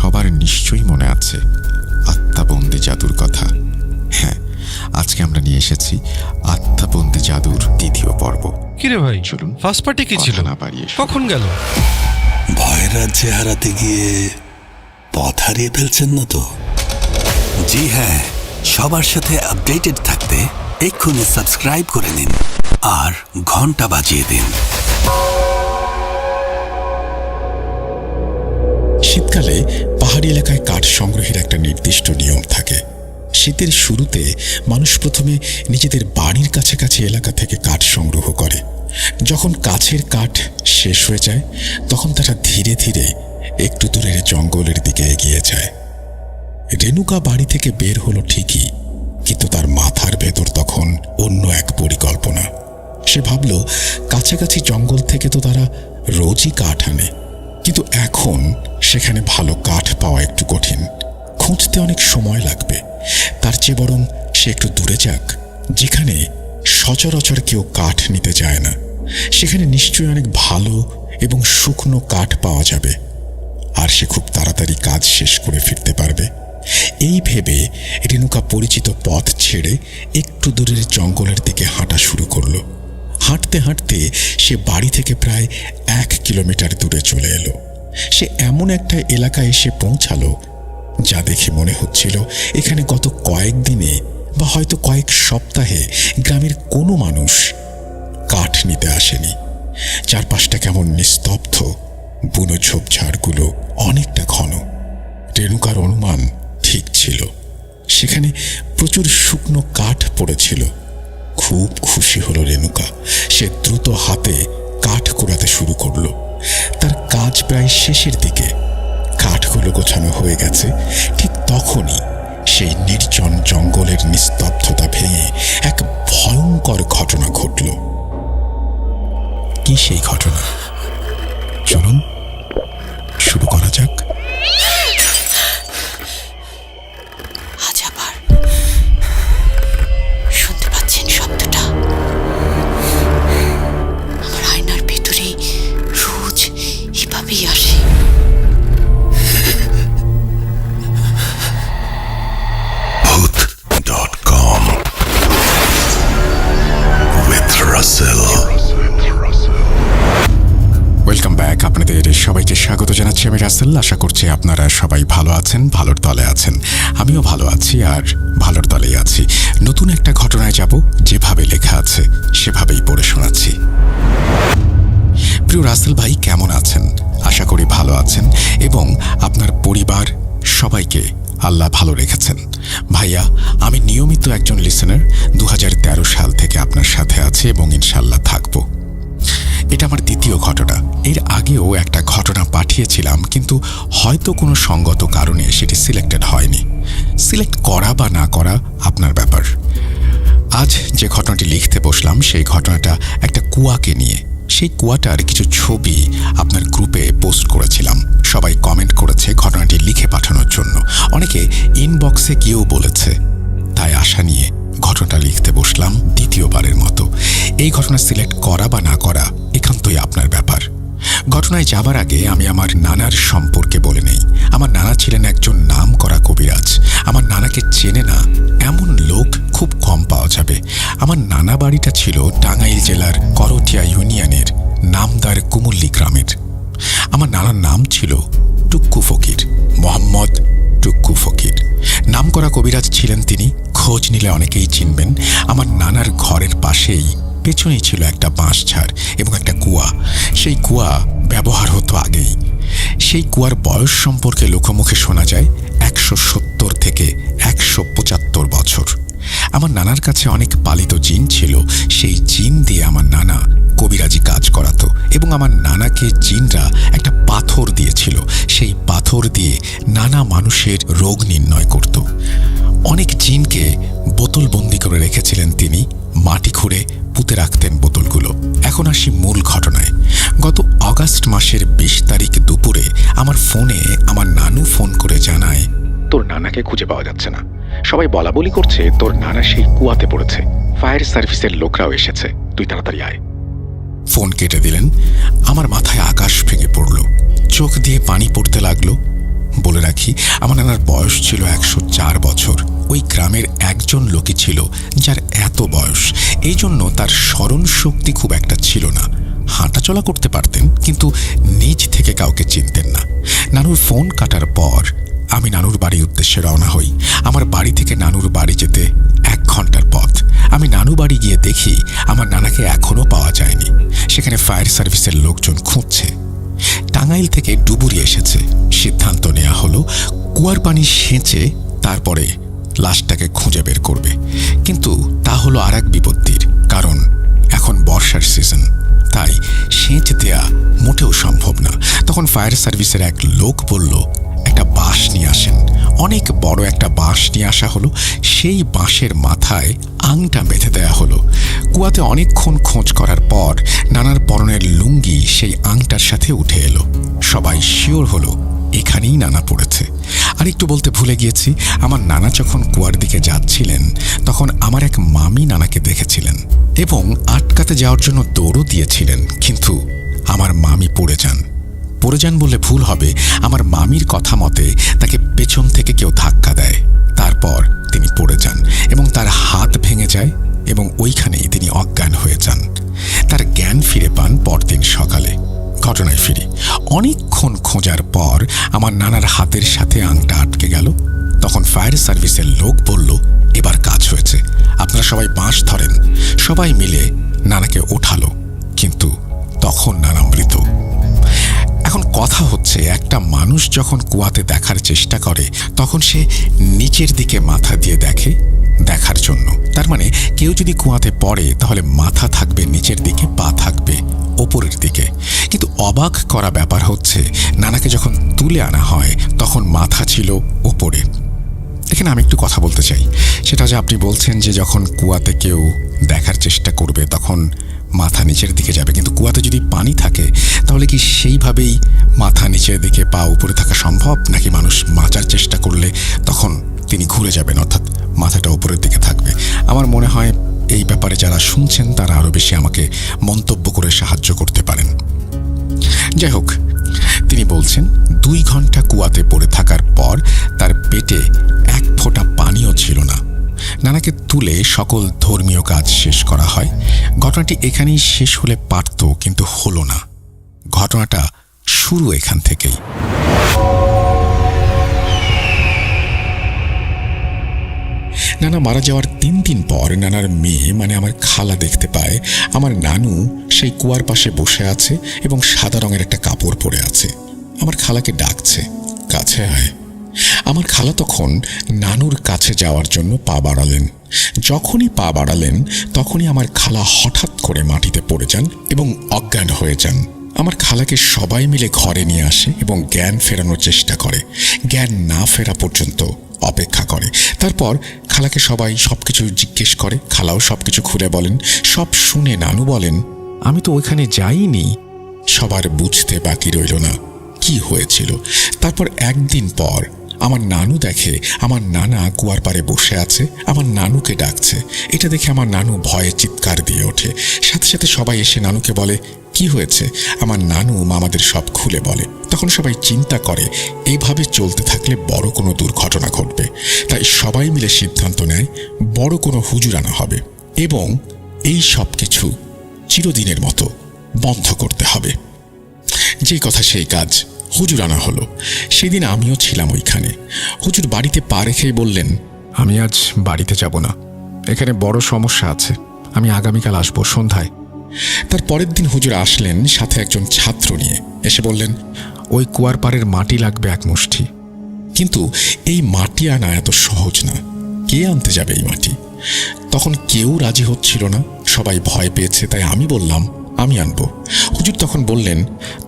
সবার নিশ্চয়ই মনে আছে আত্মাবন্দী জাদুর কথা। হ্যাঁ, আজকে আমরা নিয়ে এসেছি আত্মাবন্দী জাদুর দ্বিতীয় পর্ব। কিরে ভাই, চলুন ফার্স্ট পার্টি কি ছিল? না বাড়িয়ে কখন গেল? ভয় রাজ্যে হারাতে গিয়ে পথ হারিয়ে ফেলছেন না তো? জি হ্যাঁ, সবার সাথে আপডেটেড থাকতে এক্ষুনি সাবস্ক্রাইব করে নিন আর ঘন্টা বাজিয়ে দিন। শীতকালে পাহাড়ি এলাকায় কাঠ সংগ্রহের একটা নির্দিষ্ট নিয়ম থাকে। শীতের শুরুতে মানুষ প্রথমে নিজেদের বাড়ির কাছাকাছি এলাকা থেকে কাঠ সংগ্রহ করে। যখন কাছের কাঠ শেষ হয়ে যায় তখন তারা ধীরে ধীরে একটু দূরের জঙ্গলের দিকে এগিয়ে যায়। রেণুকা বাড়ি থেকে বের হলো ঠিকই, কিন্তু তার মাথার ভেতর তখন অন্য এক পরিকল্পনা। সে ভাবল কাছাকাছি জঙ্গল থেকে তো তারা রোজই কাঠ আনে, কিন্তু এখন সেখানে ভালো কাঠ পাওয়া একটু কঠিন, খুঁজতে অনেক সময় লাগবে। তার চেয়ে বরং সে একটু দূরে যাক, যেখানে সচরাচর কেউ কাঠ নিতে যায় না। সেখানে নিশ্চয়ই অনেক ভালো এবং শুকনো কাঠ পাওয়া যাবে, আর সে খুব তাড়াতাড়ি কাজ শেষ করে ফিরতে পারবে। এই ভেবে রেণুকা পরিচিত পথ ছেড়ে একটু দূরের জঙ্গলের দিকে হাঁটা শুরু করলো। হাঁটতে হাঁটতে সে বাড়ি থেকে প্রায় 1 কিলোমিটার দূরে চলে এলো। সে এমন একটা এলাকায় এসে পৌঁছালো যা দেখে মনে হচ্ছিল এখানে গত কয়েকদিনে বা হয়তো কয়েক সপ্তাহে গ্রামের কোনো মানুষ কাঠ নিতে আসেনি। চারপাশটা কেমন নিস্তব্ধ, বুনো ঝোপঝাড়গুলো অনেকটা ঘন। রেণুকার অনুমান ঠিক ছিল, সেখানে প্রচুর শুকনো কাঠ পড়েছিল। খুব খুশি হলো রেণুকা। সে দ্রুত হাতে কাঠ কুড়াতে শুরু করলো। তার কাজ প্রায় শেষের দিকে, কাঠগুলো গোছানো হয়ে গেছে। ঠিক তখনই সেই নির্জন জঙ্গলের নিস্তব্ধতা ভেঙে এক ভয়ঙ্কর ঘটনা ঘটল। কি সেই ঘটনা? চলুন শুরু করা যাক। আজ আবার শুনতে পাচ্ছেন শব্দটা? আমার আয়নার ভেতরে রোজ এভাবেই আসে। Bhoot.com with Russell. Welcome back. আপনাদের সবাইকে স্বাগত জানাচ্ছি আমি রাসেল। আশা করছি আপনারা সবাই ভালো আছেন, ভালোর দলে আছেন। আমিও ভালো আছি আর ভালোর দলেই আছি। নতুন একটা ঘটনায় যাব, যেভাবে লেখা আছে সেভাবেই পড়ে শোনাচ্ছি। প্রিয় রাসেল ভাই, কেমন আছেন? আশা করি ভালো আছেন এবং আপনার পরিবার সবাইকে আল্লাহ ভালো রেখেছেন। ভাইয়া, আমি নিয়মিত একজন লিসেনার। 2013 সাল থেকে আপনার সাথে আছি এবং ইনশাল্লাহ থাকবো। এটা আমার দ্বিতীয় ঘটনা। এর আগেও একটা ঘটনা পাঠিয়েছিলাম, কিন্তু হয়তো কোনো সঙ্গত কারণে সেটি সিলেক্টেড হয়নি। সিলেক্ট করা বা না করা আপনার ব্যাপার। আজ যে ঘটনাটি লিখতে বসলাম সেই ঘটনাটা একটা কুয়াকে নিয়ে। সেই কুয়াটার কিছু ছবি আপনার গ্রুপে পোস্ট করেছিলাম। সবাই কমেন্ট করেছে ঘটনাটি লিখে পাঠানোর জন্য, অনেকে ইনবক্সে গিয়েও বলেছে। তাই আশা নিয়ে ঘটনাটা লিখতে বসলাম দ্বিতীয়বারের মতো। এই ঘটনা সিলেক্ট করা বা না করা একান্তই আপনার ব্যাপার। ঘটনায় যাবার আগে আমি আমার নানার সম্পর্কে বলে নেই। আমার নানা ছিলেন একজন নামকরা কবিরাজ। আমার নানাকে চেনে না এমন লোক খুব কম পাওয়া যাবে। আমার নানা বাড়িটা ছিল টাঙ্গাইল জেলার করটিয়া ইউনিয়নের নামদার কুমুল্লি গ্রামের। আমার নানার নাম ছিল টুক্কু ফকির, মোহাম্মদ টুক্কু ফকির। নামকরা কবিরাজ ছিলেন তিনি, খোঁজ নিলে অনেকেই চিনবেন। আমার নানার ঘরের পাশেই পেছনেই ছিল একটা বাঁশঝাড় এবং একটা কুয়া। সেই কুয়া ব্যবহার হতো আগেই। সেই কুয়ার বয়স সম্পর্কে লোকমুখে শোনা যায় 170 থেকে 175 বছর। আমার নানার কাছে অনেক পালিত জিন ছিল। সেই জিন দিয়ে আমার নানা কবিরাজি কাজ করাতো এবং আমার নানাকে জিনরা একটা পাথর দিয়েছিল। সেই পাথর দিয়ে নানা মানুষের রোগ নির্ণয় করত। অনেক জিনকে বোতলবন্দি করে রেখেছিলেন তিনি, মাটি খুঁড়ে পুঁতে রাখতেন বোতলগুলো। এখন আসি মূল ঘটনায়। গত আগস্ট মাসের 20 তারিখ দুপুরে আমার ফোনে আমার নানু ফোন করে জানায়, তোর নানাকে খুঁজে পাওয়া যাচ্ছে না। সবাই বলা বলি করছে তোর নানা সেই কুয়াতে পড়েছে। ফায়ার সার্ভিসের লোকরাও এসেছে, তুই তাড়াতাড়ি আয়। ফোন কেটে দিলেন। আমার মাথায় আকাশ ভেঙে পড়ল, চোখ দিয়ে পানি পড়তে লাগলো। বলে রাখি, আমার নানার বয়স ছিল 104 বছর। ওই গ্রামের একজন লোকই ছিল যার এত বয়স, এই জন্য তার স্মরণ শক্তি খুব একটা ছিল না। হাঁটাচলা করতে পারতেন, কিন্তু নিজ থেকে কাউকে চিনতেন না। নানুর ফোন কাটার পর আমি নানুর বাড়ির উদ্দেশ্যে রওনা হই। আমার বাড়ি থেকে নানুর বাড়ি যেতে 1 ঘন্টার পথ। আমি নানু বাড়ি গিয়ে দেখি আমার নানাকে এখনো পাওয়া যায়নি। সেখানে ফায়ার সার্ভিসের লোকজন খুঁজছে। টাঙ্গাইল থেকে ডুবুরি এসেছে। সিদ্ধান্ত নেওয়া হলো কুয়ার পানি সেঁচে তারপরে লাশটাকে খুঁজে বের করবে। কিন্তু তা হলো আর এক বিপত্তির, কারণ এখন বর্ষার সিজন, তাই সেচ দেয়া মোটেও সম্ভব না। তখন ফায়ার সার্ভিসের এক লোক বলল, একটা বাঁশ নিয়ে আসেন। অনেক বড় একটা বাঁশ নিয়ে আসা হলো। সেই বাঁশের মাথায় আংটা বেঁধে দেয়া হলো। কুয়াতে অনেকক্ষণ খোঁজ করার পর নানার পরনের লুঙ্গি সেই আংটার সাথে উঠে এলো। সবাই শিওর হলো এখানেই নানা পড়েছে। আর একটু বলতে ভুলে গিয়েছি, আমার নানা যখন কুয়ার দিকে যাচ্ছিলেন তখন আমার এক মামি নানাকে দেখেছিলেন এবং আটকাতে যাওয়ার জন্য দৌড়ও দিয়েছিলেন, কিন্তু আমার মামি পড়ে যান বললে ভুল হবে। আমার মামির কথা মতে তাকে পেছন থেকে কেউ ধাক্কা দেয়। তারপর তিনি পড়ে যান এবং তার হাত ভেঙে যায় এবং ওইখানেই তিনি অজ্ঞান হয়ে যান। তার জ্ঞান ফিরে পান পরদিন সকালে। ঘটনায় ফিরি, অনেকক্ষণ খোঁজার পর আমার নানার হাতের সাথে আংটা আটকে গেল। তখন ফায়ার সার্ভিসের লোক বলল, এবার কাজ হয়েছে, আপনারা সবাই বাঁশ ধরেন। সবাই মিলে নানাকে ওঠালো, কিন্তু তখন নানা মৃত। এখন কথা হচ্ছে, একটা মানুষ যখন কুয়াতে দেখার চেষ্টা করে তখন সে নিচের দিকে মাথা দিয়ে দেখে দেখার জন্য। তার মানে কেউ যদি কুয়াতে পড়ে তাহলে মাথা থাকবে নিচের দিকে, পা থাকবে ওপরের দিকে। কিন্তু অবাক করা ব্যাপার হচ্ছে, নানাকে যখন তুলে আনা হয় তখন মাথা ছিল ওপরে। এখানে আমি একটু কথা বলতে চাই, সেটা যে আপনি বলছেন যে যখন কুয়াতে কেউ দেখার চেষ্টা করবে তখন মাথা নিচের দিকে যাবে, কিন্তু কুয়াতে যদি পানি থাকে তাহলে কি সেইভাবেই মাথা নিচের দিকে পা উপরে থাকা সম্ভব? নাকি মানুষ বাঁচার চেষ্টা করলে তখন তিনি ঘুরে যাবেন, অর্থাৎ মাথাটা উপরের দিকে থাকবে? আমার মনে হয় এই ব্যাপারে যারা শুনছেন তারা আরও বেশি আমাকে মন্তব্য করে সাহায্য করতে পারেন। যাই হোক, তিনি বলছেন 2 ঘন্টা কুয়াতে পড়ে থাকার পর তার পেটে 1 ফোঁটা পানিও ছিল না। নানাকে তুলে সকল ধর্মীয় কাজ শেষ করা হয়। ঘটনাটি এখানেই শেষ হলে পারত, কিন্তু হলো না। ঘটনাটা শুরু এখান থেকেই। নানা মারা যাওয়ার 3 দিন পর নানার মেয়ে মানে আমার খালা দেখতে পায় আমার নানু সেই কুয়ার পাশে বসে আছে এবং সাদা রঙের একটা কাপড় পরে আছে। আমার খালাকে ডাকছে, কাছে আয়। আমার খালা তখন নানুর কাছে যাওয়ার জন্য পা বাড়ালেন। যখনই পা বাড়ালেন তখনই আমার খালা হঠাৎ করে মাটিতে পড়ে যান এবং অজ্ঞান হয়ে যান। আমার খালাকে সবাই মিলে ঘরে নিয়ে আসে এবং জ্ঞান ফেরানোর চেষ্টা করে। জ্ঞান না ফেরা পর্যন্ত অপেক্ষা করে। তারপর খালাকে সবাই সবকিছু জিজ্ঞেস করে। খালাও সবকিছু খুলে বলেন। সব শুনে নানু বলেন, আমি তো ওইখানে যাইনি। সবার বুঝতে বাকি রইল না কি হয়েছিল। তারপর 1 দিন পর আমার নানু দেখে আমার নানা কুয়ার পাড়ে বসে আছে, আমার নানুকে ডাকছে। এটা দেখে আমার নানু ভয়ে চিৎকার দিয়ে ওঠে। সাথে সাথে সবাই এসে নানুকে বলে, কি হয়েছে? আমার নানু মামাদের সব খুলে বলে। তখন সবাই চিন্তা করে এইভাবে চলতে থাকলে বড় কোনো দুর্ঘটনা ঘটবে। তাই সবাই মিলে সিদ্ধান্ত নেয় বড় কোনো হুজুর আনা হবে এবং এই সব কিছু চিরদিনের মতো বন্ধ করতে হবে। যে কথা সেই কাজ, হুজুর আনা হলো। সেদিন আমিও ছিলাম ওইখানে। হুজুর বাড়িতে পা রেখেই বললেন, আমি আজ বাড়িতে যাব না, এখানে বড় সমস্যা আছে, আমি আগামীকাল আসবো সন্ধ্যায়। তার পরের দিন হুজুর আসলেন সাথে একজন ছাত্র নিয়ে। এসে বললেন, ওই কুয়ার পাড়ের মাটি লাগবে 1 মুষ্টি। কিন্তু এই মাটি আনা এত সহজ না। কে আনতে যাবে এই মাটি? তখন কেউ রাজি হচ্ছিল না, সবাই ভয় পেয়েছে। তাই আমি বললাম, আমি আনবো। হুজুর তখন বললেন,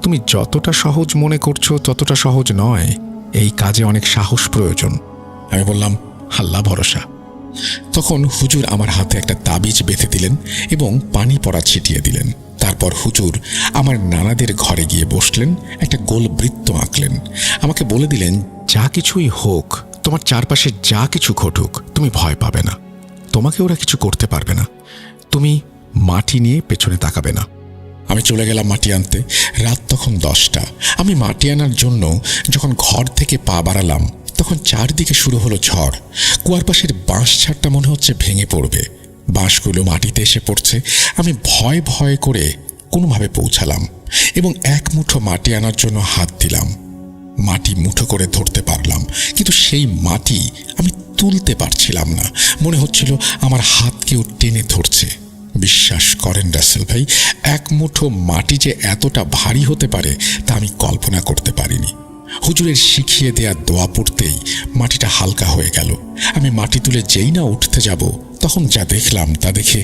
তুমি যতটা সহজ মনে করছো ততটা সহজ নয়, এই কাজে অনেক সাহস প্রয়োজন। আমি বললাম, আল্লাহ ভরসা। তখন হুজুর আমার হাতে একটা তাবিজ বেঁধে দিলেন এবং পানি পড়া ছিটিয়ে দিলেন। তারপর হুজুর আমার নানাদের ঘরে গিয়ে বসলেন, একটা গোল বৃত্ত আঁকলেন। আমাকে বলে দিলেন, যা কিছুই হোক, তোমার চারপাশে যা কিছু ঘটুক, তুমি ভয় পাবে না, তোমাকে ওরা কিছু করতে পারবে না। তুমি মাটি নিয়ে পেছনে তাকাবে না। আমি চলে গেলাম মাটি আনতে। রাত তখন 10টা। আমি মাটি আনার জন্য যখন ঘর থেকে পা বাড়ালাম তখন চারদিকে শুরু হলো ঝড়। কুয়ার পাশের বাঁশ ঝাড়টা মনে হচ্ছে ভেঙে পড়বে। বাঁশগুলো মাটিতে এসে পড়ছে। আমি ভয় ভয় করে কোনোভাবে পৌঁছালাম এবং এক মুঠো মাটি আনার জন্য হাত দিলাম। মাটি মুঠো করে ধরতে পারলাম, কিন্তু সেই মাটি আমি তুলতে পারছিলাম না। মনে হচ্ছিল আমার হাত কেউ টেনে ধরছে। বিশ্বাস করেন রাসেল ভাই, এক মুঠো মাটি যে এতটা ভারী হতে পারে তা আমি কল্পনা করতে পারিনি। হুজুরের শিখিয়ে দেয়া দোয়া পড়তেই মাটিটা হালকা হয়ে গেল। আমি মাটি তুলে যেই না উঠতে যাব তখন যা দেখলাম তা দেখে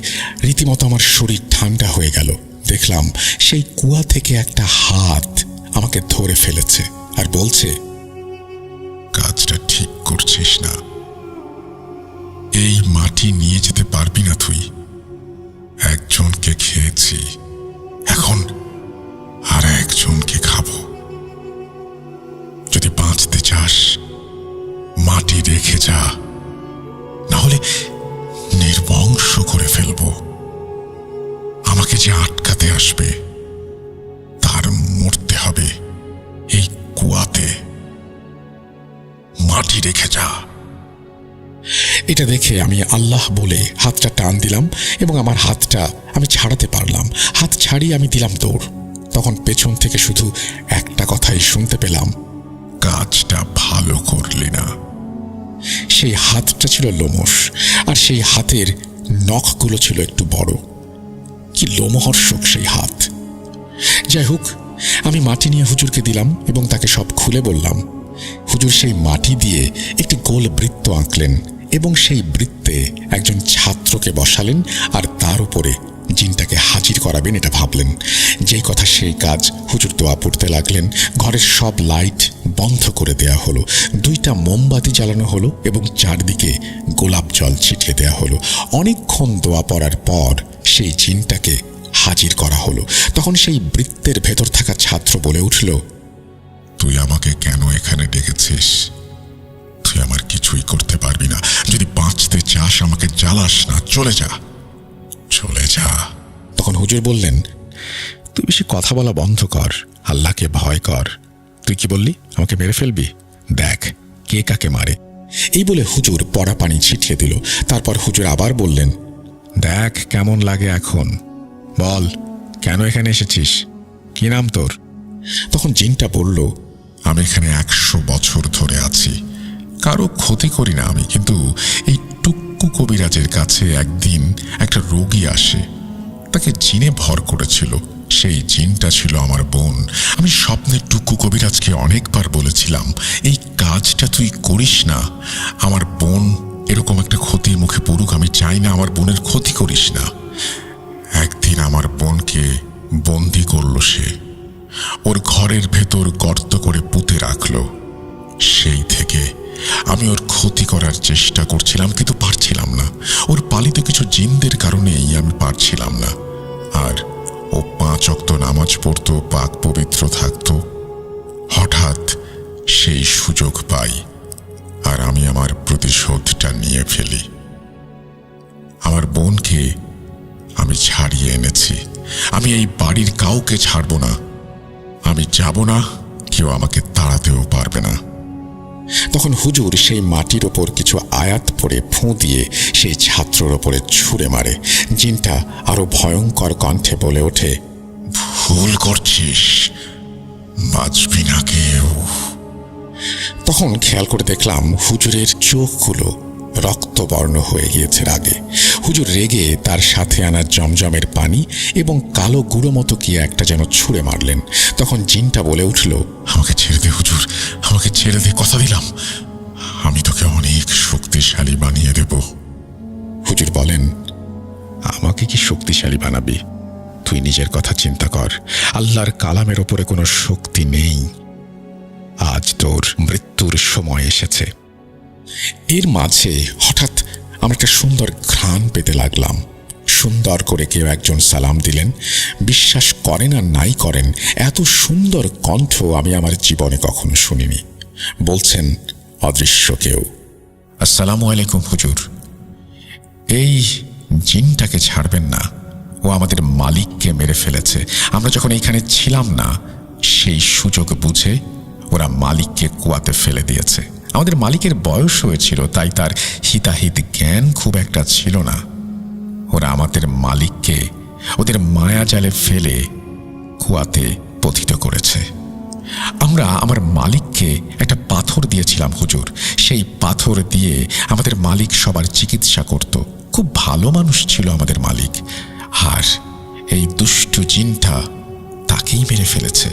রীতিমতো আমার শরীর ঠান্ডা হয়ে গেল। দেখলাম সেই কুয়া থেকে একটা হাত আমাকে ধরে ফেলেছে আর বলছে, কাজটা ঠিক করছিস না। এই মাটি নিয়ে যেতে পারবি না তুই। একজনকে খেয়েছি, এখন আর একজনকে খাবো। যদি বাঁচতে চাস মাটি রেখে যা, না হলে নির্বংশ করে ফেলবো। আমাকে যে আটকাতে আসবে তার মরতে হবে এই কুয়াতে। মাটি রেখে যা। এটা দেখে আমি আল্লাহ বলে হাতটা টান দিলাম এবং আমার হাতটা আমি ছাড়াতে পারলাম। হাত ছাড়িয়ে আমি দিলাম দৌড়। তখন পেছন থেকে শুধু একটা কথাই শুনতে পেলাম, কাজটা ভালো করলি না। সেই হাতটা ছিল লোমশ, আর সেই হাতের নখগুলো ছিল একটু বড়। কি লোমহর্ষক সেই হাত! যাই হোক, আমি মাটি নিয়ে হুজুরকে দিলাম এবং তাকে সব খুলে বললাম। হুজুর সেই মাটি দিয়ে একটি গোল বৃত্ত আঁকলেন এবং সেই বৃত্তে একজন ছাত্রকে বসালেন আর তার উপরে জিনটাকে হাজির করাবেন এটা ভাবলেন। যেই কথা সেই কাজ। হুজুর দোয়া পড়তে লাগলেন। ঘরের সব লাইট বন্ধ করে দেয়া হলো। 2টা মোমবাতি জ্বালানো হলো এবং চারদিকে গোলাপ জল ছিটিয়ে দেয়া হলো। অনেকক্ষণ দোয়া পড়ার পর সেই জিনটাকে হাজির করা হলো। তখন সেই বৃত্তের ভেতর থাকা ছাত্র বলে উঠল, তুই আমাকে কেন এখানে ডেকেছিস? তুই আমার কিছুই করতে পারবি না। যদি বাঁচতে চাস আমাকে জ্বালাস না, চলে যা, চলে যা। তখন হুজুর বললেন, তুই বেশি কথা বলা বন্ধ কর, আল্লাহকে ভয় কর। তুই কি বললি? আমাকে মেরে ফেলবি? দেখ কে কাকে মারে। এই বলে হুজুর পড়া পানি ছিটিয়ে দিল। তারপর হুজুর আবার বললেন, দেখ কেমন লাগে এখন, বল কেন এখানে এসেছিস, কি নাম তোর? তখন জিনটা বলল, আমি এখানে 100 বছর ধরে আছি, কারো ক্ষতি করি না আমি, কিন্তু এই টুক্কু কবিরাজের কাছে একদিন একটা রোগী আসে, তাকে জিনে ভর করেছিল। সেই জিনটা ছিল আমার বোন। আমি স্বপ্নে টুক্কু কবিরাজকে অনেকবার বলেছিলাম, এই কাজটা তুই করিস না, আমার বোন এরকম একটা ক্ষতির মুখে পড়ুক, আমি চাই না, আমার বোনের ক্ষতি করিস না। একদিন আমার বোনকে বন্দি করলো সে, ওর ঘরের ভেতর গর্ত করে পুঁতে রাখলো। সেই থেকে আমি ওর ক্ষতি করার চেষ্টা করছিলাম, কিন্তু পারছিলাম না। ওর পালিত কিছু জিনদের কারণেই আমি পারছিলাম না। আর ও 5 ওয়াক্ত নামাজ পড়তো, পাক পবিত্র থাকতো। হঠাৎ সেই সুযোগ পাই আর আমি আমার প্রতিশোধটা নিয়ে ফেলি। আমার বোনকে আমি ছাড়িয়ে এনেছি। আমি এই বাড়ির কাউকে ছাড়ব না। আমি যাব না, কেউ আমাকে তাড়াতেও পারবে না। তখন হুজুর সেই মাটির ওপর কিছু আয়াত পড়ে ফুঁ দিয়ে সেই ছাত্রর ওপরে ছুঁড়ে মারে। জিনটা আরো ভয়ঙ্কর কণ্ঠে বলে ওঠে, ভুল করছিস, বাঁচবি না কেউ। তখন খেয়াল করে দেখলাম হুজুরের চোখগুলো রক্তবর্ণ হয়ে গিয়েছে রাগে। হুজুর রেগে তার সাথে আনা জমজমের পানি এবং কালো গুঁড়ো মতো কি একটা যেন ছুঁড়ে মারলেন। তখন জিনটা বলে উঠল, আমাকে ছেড়ে দে হুজুর, আমাকে ছেড়ে দে, কথা দিলাম আমি তোকে অনেক শক্তিশালী বানিয়ে দেব। হুজুর বলেন, আমাকে কি শক্তিশালী বানাবি? তুই নিজের কথা চিন্তা কর। আল্লাহর কালামের ওপরে কোনো শক্তি নেই। আজ তোর মৃত্যুর সময় এসেছে। এর মাঝে হঠাৎ আমরা একটা সুন্দর ঘ্রাণ পেতে লাগলাম। সুন্দর করে কেউ একজন সালাম দিলেন। বিশ্বাস করেন আর নাই করেন, এত সুন্দর কণ্ঠ আমি আমার জীবনে কখনো শুনিনি। বলছেন অদৃশ্য কেউ, আসসালামু আলাইকুম হুজুর। এই জিনটাকে ছাড়বেন না, ও আমাদের মালিককে মেরে ফেলেছে। আমরা যখন এখানে ছিলাম না, সেই সুযোগ বুঝে ওরা মালিককে কুয়াতে ফেলে দিয়েছে। আমাদের মালিকের বয়স হয়েছিল, তাই তার হিতাহিত জ্ঞান খুব একটা ছিল না। ওরা আমাদের মালিককে ওদের মায়াজালে ফেলে কুয়াতে পতিত করেছে। আমরা আমার মালিককে একটা পাথর দিয়েছিলাম হুজুর। সেই পাথর দিয়ে আমাদের মালিক সবার চিকিৎসা করত। খুব ভালো মানুষ ছিল আমাদের মালিক, আর এই দুষ্টু জিনটা তাকেই মেরে ফেলেছে।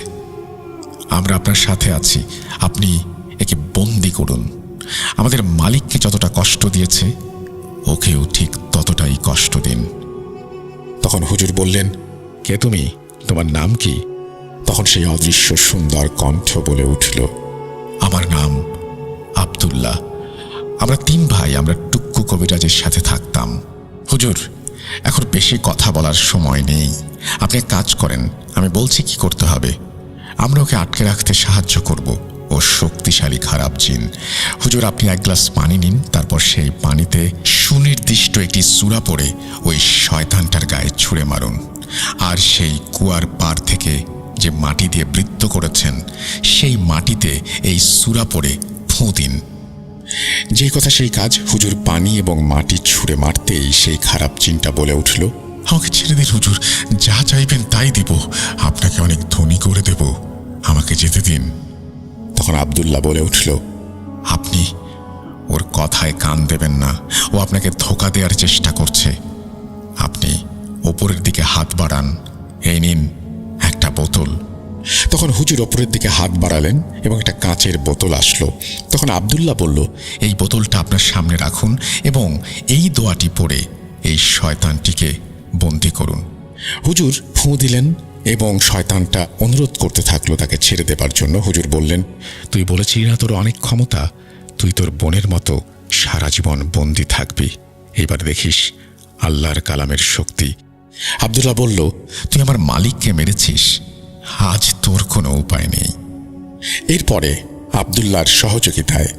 আমরা আপনার সাথে আছি, আপনি একে বন্দি করুন। আমাদের মালিককে যতটা কষ্ট দিয়েছে, ওকেও ঠিক ততটাই কষ্ট দিন। তখন হুজুর বললেন, কে তুমি? তোমার নাম কি? তখন সেই অদৃশ্য সুন্দর কণ্ঠ বলে উঠল, আমার নাম আব্দুল্লাহ। আমরা 3 ভাই, আমরা টুক্কু কবিরাজের সাথে থাকতাম। হুজুর, এখন বেশি কথা বলার সময় নেই। আপনি এক কাজ করেন, আমি বলছি কি করতে হবে। আমরা ওকে আটকে রাখতে সাহায্য করব। ও শক্তিশালী খারাপ জিন। হুজুর, আপনি 1 গ্লাস পানি নিন, তারপর সেই পানিতে সুনির্দিষ্ট একটি সূরা পড়ে ওই শয়তানটার গায়ে ছুঁড়ে মারুন। আর সেই কুয়ার পাড় থেকে যে মাটি দিয়ে বৃত্ত করেছেন, সেই মাটিতে এই সূরা পড়ে ফুঁ দিন। যেই কথা সেই কাজ। হুজুর পানি এবং মাটি ছুঁড়ে মারতেই সেই খারাপ জিনটা বলে উঠল, আমাকে ছেড়ে দিন হুজুর, যা চাইবেন তাই দিব। আপনাকে অনেক ধনী করে দেব, আমাকে যেতে দিন। তখন আব্দুল্লাহ বলে উঠল, আপনি ওর কথায় কান দেবেন না। ও আপনাকে ধোঁকা দেওয়ার চেষ্টা করছে। আপনি ওপরের দিকে হাত বাড়ান। এই নিন একটা বোতল। তখন হুজুর ওপরের দিকে হাত বাড়ালেন এবং একটা কাঁচের বোতল আসলো। তখন আব্দুল্লাহ বলল, এই বোতলটা আপনার সামনে রাখুন এবং এই দোয়াটি পড়ে এই শয়তানটিকে বন্দি করুন। হুজুর ফুঁ দিলেন এবং শয়তানটা অনুরোধ করতে থাকলো তাকে ছেড়ে দেবার জন্য। হুজুর বললেন, তুই বলেছিলি না তোর অনেক ক্ষমতা, তুই তোর বোনের মতো সারা জীবন বন্দি থাকবি। এবার দেখিস আল্লাহর কালামের শক্তি। আব্দুল্লাহ বলল, তুই আমার মালিককে মেরেছিস, আজ তোর কোনো উপায় নেই। এরপরে আব্দুল্লাহর সহযোগিতায়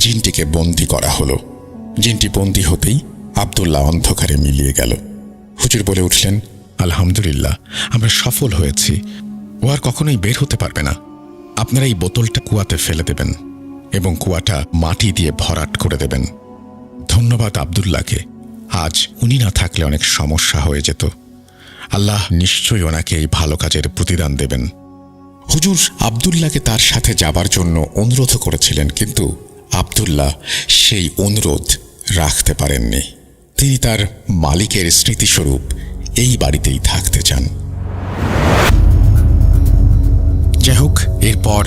জিনটিকে বন্দি করা হলো। জিনটি বন্দি হতেই আব্দুল্লাহ অন্ধকারে মিলিয়ে গেল। হুজুর বলে উঠলেন, আলহামদুলিল্লাহ, আমরা সফল হয়েছি। ও আর কখনোই বের হতে পারবে না। আপনারা এই বোতলটা কুয়াতে ফেলে দেবেন এবং কুয়াটা মাটি দিয়ে ভরাট করে দেবেন। ধন্যবাদ আব্দুল্লাহকে। আজ উনি না থাকলে অনেক সমস্যা হয়ে যেত। আল্লাহ নিশ্চয়ই ওনাকে এই ভালো কাজের প্রতিদান দেবেন। হুজুর আব্দুল্লাহকে তার সাথে যাবার জন্য অনুরোধ করেছিলেন, কিন্তু আব্দুল্লাহ সেই অনুরোধ রাখতে পারেননি। তিনি তার মালিকের স্মৃতিস্বরূপ এই বাড়িতেই থাকতে চান। যাই হোক, এরপর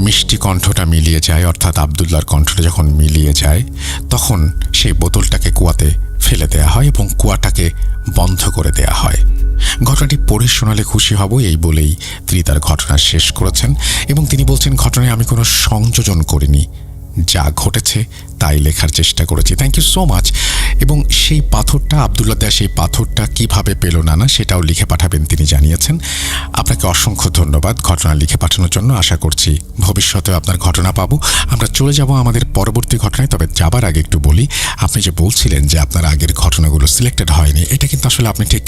মিষ্টি কণ্ঠটা মিলিয়ে যায়, অর্থাৎ আব্দুল্লাহর কণ্ঠটা যখন মিলিয়ে যায়, তখন সেই বোতলটাকে কুয়াতে ফেলে দেয়া হয় এবং কুয়াটাকে বন্ধ করে দেয়া হয়। ঘটনাটি পড়ে শোনালে খুশি হব এই বলেই তিনি তার ঘটনা শেষ করেছেন এবং তিনি বলছেন, ঘটনায় আমি কোনো সংযোজন করিনি, যা ঘটেছে তাই লেখার চেষ্টা করেছি। Thank you so much. এবং সেই পাথরটা আব্দুল্লাহ দেয়া সেই পাথরটা কিভাবে পেল না সেটাও লিখে পাঠাবেন তিনি জানিয়েছেন। আপনাকে অসংখ্য ধন্যবাদ ঘটনা লিখে পাঠানোর জন্য। আশা করছি ভবিষ্যতেও আপনার ঘটনা পাবো। আমরা চলে যাব আমাদের পরবর্তী ঘটনায়, তবে যাবার আগে একটু বলি, আপনি যে বলছিলেন যে আপনার আগের ঘটনাগুলো সিলেক্টেড হয়নি, এটা কিন্তু আসলে আপনি ঠিক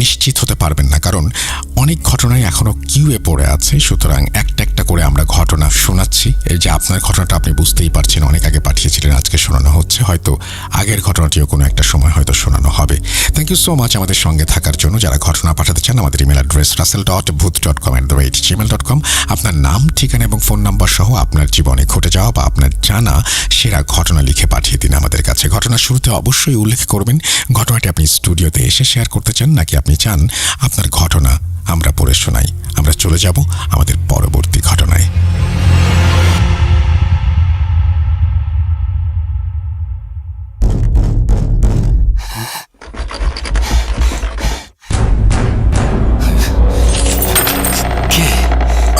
নিশ্চিত হতে পারবেন না, কারণ অনেক ঘটনাই এখনো কিউয়ে পড়ে আছে। সুতরাং একটা একটা করে আমরা ঘটনা শোনাচ্ছি। এই যে আপনার ঘটনাটা আপনি বুঝতেই পারছেন, অনেক আগে পাঠিয়েছিলেন, আজকে শোনানো হচ্ছে। হয়তো আগের ঘটনাটিও কোনো একটা সময় হয়তো শোনানো হবে। থ্যাংক ইউ সো মাচ আমাদের সঙ্গে থাকার জন্য। যারা ঘটনা পাঠাতে চান, আমাদের ইমেল অ্যাড্রেস russell.booth.com@gmail.com। আপনার নাম, ঠিকানা এবং ফোন নাম্বার সহ আপনার জীবনে ঘটে যাওয়া বা আপনার জানা সেরা ঘটনা লিখে পাঠিয়ে দিন আমাদের কাছে। ঘটনার শুরুতে অবশ্যই উল্লেখ করবেন ঘটনাটি আপনি স্টুডিওতে এসে শেয়ার করতে চান নাকি আপনি চান আপনার ঘটনা আমরা পড়ে শোনাই। আমরা চলে যাব আমাদের পরবর্তী ঘটনায়।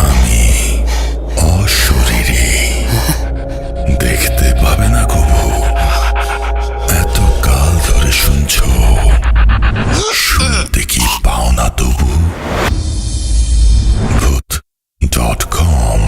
আমি অশরীরী, দেখতে পাবে না কবু। এত কাল ধরে শুনছো, শুনতে কি পাও না তবু? ভূত.com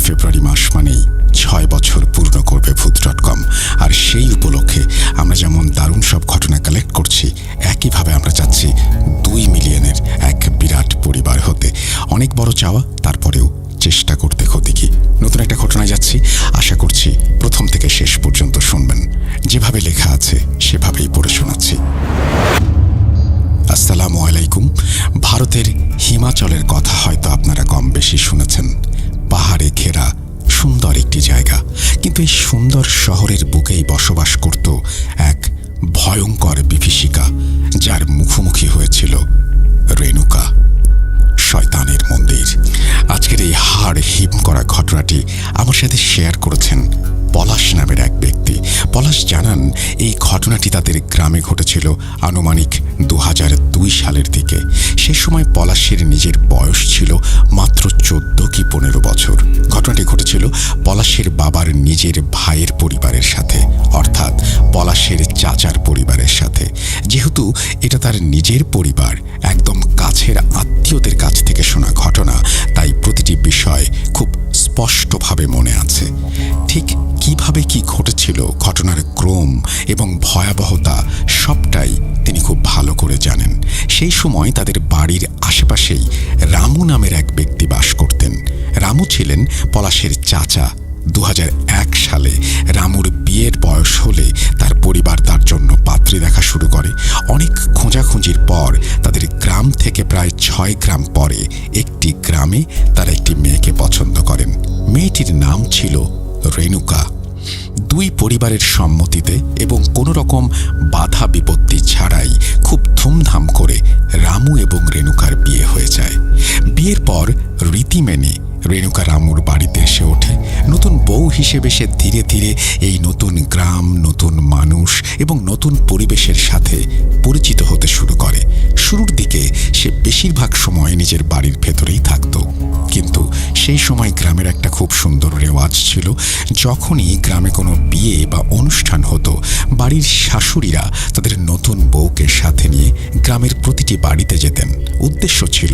ফেব্রুয়ারি মাস মানেই 6 বছর পূর্ণ করবে ভূত.com। আর সেই উপলক্ষে আমরা যেমন দারুণ সব ঘটনা কালেক্ট করছি, একইভাবে আমরা চাচ্ছি 2 মিলিয়নের এক বিরাট পরিবার হতে। অনেক বড় চাওয়া, তারপরেও চেষ্টা করতে ক্ষতি কি। নতুন একটা ঘটনায় যাচ্ছি, আশা করছি প্রথম থেকে শেষ পর্যন্ত শুনবেন। যেভাবে লেখা আছে সেভাবেই পড়ে শোনাচ্ছি। আসসালামু আলাইকুম। ভারতের হিমাচলের কথা হয়তো আপনারা কম বেশি শুনেছেন। পাহাড়ে ঘেরা সুন্দর একটি জায়গা, কিন্তু এই সুন্দর শহরের বুকেই বসবাস করত এক ভয়ঙ্কর বিভীষিকা, যার মুখোমুখি হয়েছিল রেণুকা, শয়তানের মন্দির। আজকের এই হাড় হিম করা ঘটনাটি আমার সাথে শেয়ার করেছেন পলাশ নামের এক ব্যক্তি। পলাশ জানান, এই ঘটনাটি তাদের গ্রামে ঘটেছিল আনুমানিক 2002 সালের দিকে। সে সময় পলাশের নিজের বয়স ছিল মাত্র 14 কি 15 বছর। ঘটনাটি ঘটেছিল পলাশের বাবার নিজের ভাইয়ের পরিবারের সাথে, অর্থাৎ পলাশের চাচার পরিবারের সাথে। যেহেতু এটা তার নিজের পরিবার, একদম কাছের আত্মীয়দের কাছ থেকে শোনা ঘটনা, তাই প্রতিটি বিষয় খুব স্পষ্টভাবে মনে আছে। ঠিক কিভাবে কি ঘটেছিল, ঘটনার ক্রম এবং ভয়াবহতা সবটাই তিনি খুব ভালো করে জানেন। সেই সময় তাদের বাড়ির আশেপাশেই রামু নামের এক ব্যক্তি বাস করতেন। রামু ছিলেন পলাশের চাচা। 2001 সালে রামুর বিয়ের বয়স হলে তার পরিবার তার জন্য পাত্রী দেখা শুরু করে। অনেক খোঁজাখুঁজির পর তাদের গ্রাম থেকে প্রায় 6 গ্রাম পরে একটি গ্রামে তারা একটি মেয়েকে পছন্দ করেন। মেয়েটির নাম ছিল রেণুকা। 2 পরিবারের সম্মতিতে এবং কোনো রকম বাধা বিপত্তি ছাড়াই খুব ধুমধাম করে রামু এবং রেণুকার বিয়ে হয়ে যায়। বিয়ের পর রীতি মেনে রেণুকা রামুর বাড়িতে এসে ওঠে। নতুন বউ হিসেবে সে ধীরে ধীরে এই নতুন গ্রাম, নতুন মানুষ এবং নতুন পরিবেশের সাথে পরিচিত হতে শুরু করে। শুরুর দিকে সে বেশিরভাগ সময় নিজের বাড়ির ভেতরেই থাকত, কিন্তু সেই সময় গ্রামের একটা খুব সুন্দর রেওয়াজ ছিল। যখনই গ্রামে কোনো বিয়ে বা অনুষ্ঠান হতো, বাড়ির শাশুড়িরা তাদের নতুন বউকে সাথে নিয়ে গ্রামের প্রতিটি বাড়িতে যেতেন। উদ্দেশ্য ছিল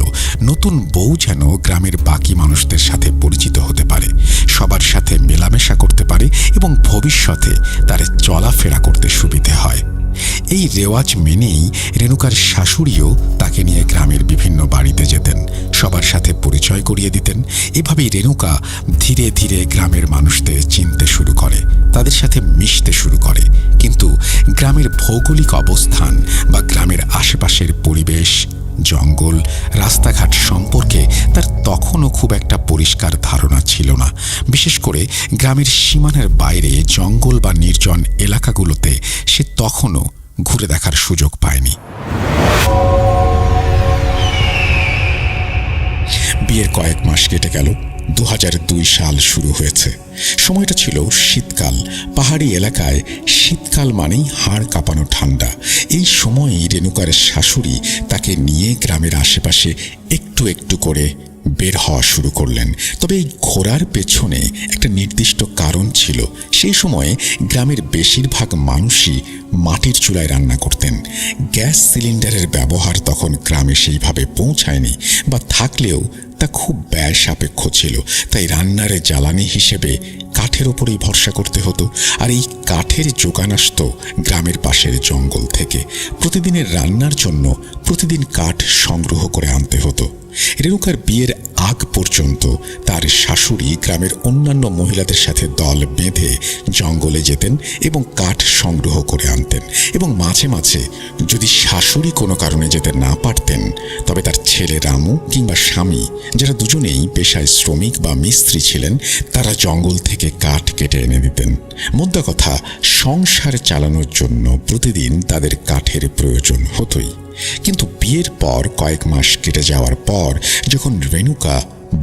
নতুন বউ যেন গ্রামের বাকি মানুষদের সাথে পরিচিত হতে পারে, সবার সাথে মেলামেশা করতে পারে এবং ভবিষ্যতে তার চলাফেরা করতে সুবিধে হয়। এই রেওয়াজ মেনেই রেণুকার শাশুড়িও তাকে নিয়ে গ্রামের বিভিন্ন বাড়িতে যেতেন, সবার সাথে পরিচয় করিয়ে দিতেন। এভাবেই রেণুকা ধীরে ধীরে গ্রামের মানুষদের চিনতে শুরু করে, তাদের সাথে মিশতে শুরু করে। কিন্তু গ্রামের ভৌগোলিক অবস্থান বা গ্রামের আশেপাশের পরিবেশ, জঙ্গল, রাস্তাঘাট সম্পর্কে তার তখনও খুব একটা পরিষ্কার ধারণা ছিল না। বিশেষ করে গ্রামের সীমানার বাইরে জঙ্গল বা নির্জন এলাকাগুলোতে সে তখনও ঘুরে দেখার সুযোগ পায়নি। বিয়ের কয়েক মাস কেটে গেল। 2002 সাল শুরু হয়েছে। সময়টা ছিল শীতকাল। পাহাড়ি এলাকায় শীতকাল মানেই হাড় কাঁপানো ঠান্ডা। এই সময়েই রেণুকার শাশুড়ি তাকে নিয়ে গ্রামের আশেপাশে একটু একটু করে বের হওয়া শুরু করলেন। তবে এই ঘোরার পেছনে একটা নির্দিষ্ট কারণ ছিল। সেই সময়ে গ্রামের বেশিরভাগ মানুষই মাটির চুলায় রান্না করতেন। গ্যাস সিলিন্ডারের ব্যবহার তখন গ্রামে সেইভাবে পৌঁছায়নি, বা থাকলেও তা খুব ব্যয় সাপেক্ষ ছিল। তাই রান্নার জ্বালানি হিসেবে কাঠের ওপরেই ভরসা করতে হতো। আর এই কাঠের যোগান আসত গ্রামের পাশের জঙ্গল থেকে। প্রতিদিনের রান্নার জন্য প্রতিদিন কাঠ সংগ্রহ করে আনতে হতো। রেণুকার বিয়ের আগ পর্যন্ত তার শাশুড়ি গ্রামের অন্যান্য মহিলাদের সাথে দল বেঁধে জঙ্গলে যেতেন এবং কাঠ সংগ্রহ করে আনতেন। এবং মাঝে মাঝে যদি শাশুড়ি কোনো কারণে যেতে না পারতেন, তবে তার ছেলে রামু কিংবা স্বামী, যারা দুজনেই পেশায় শ্রমিক বা মিস্ত্রি ছিলেন, তারা জঙ্গল থেকে কাঠ কেটে এনে দিতেন। মোদ্দা কথা, সংসার চালানোর জন্য প্রতিদিন তাদের কাঠের প্রয়োজন হতোই। কিন্তু বিয়ের পর কয়েক মাস কেটে যাওয়ার পর যখন রেণুকা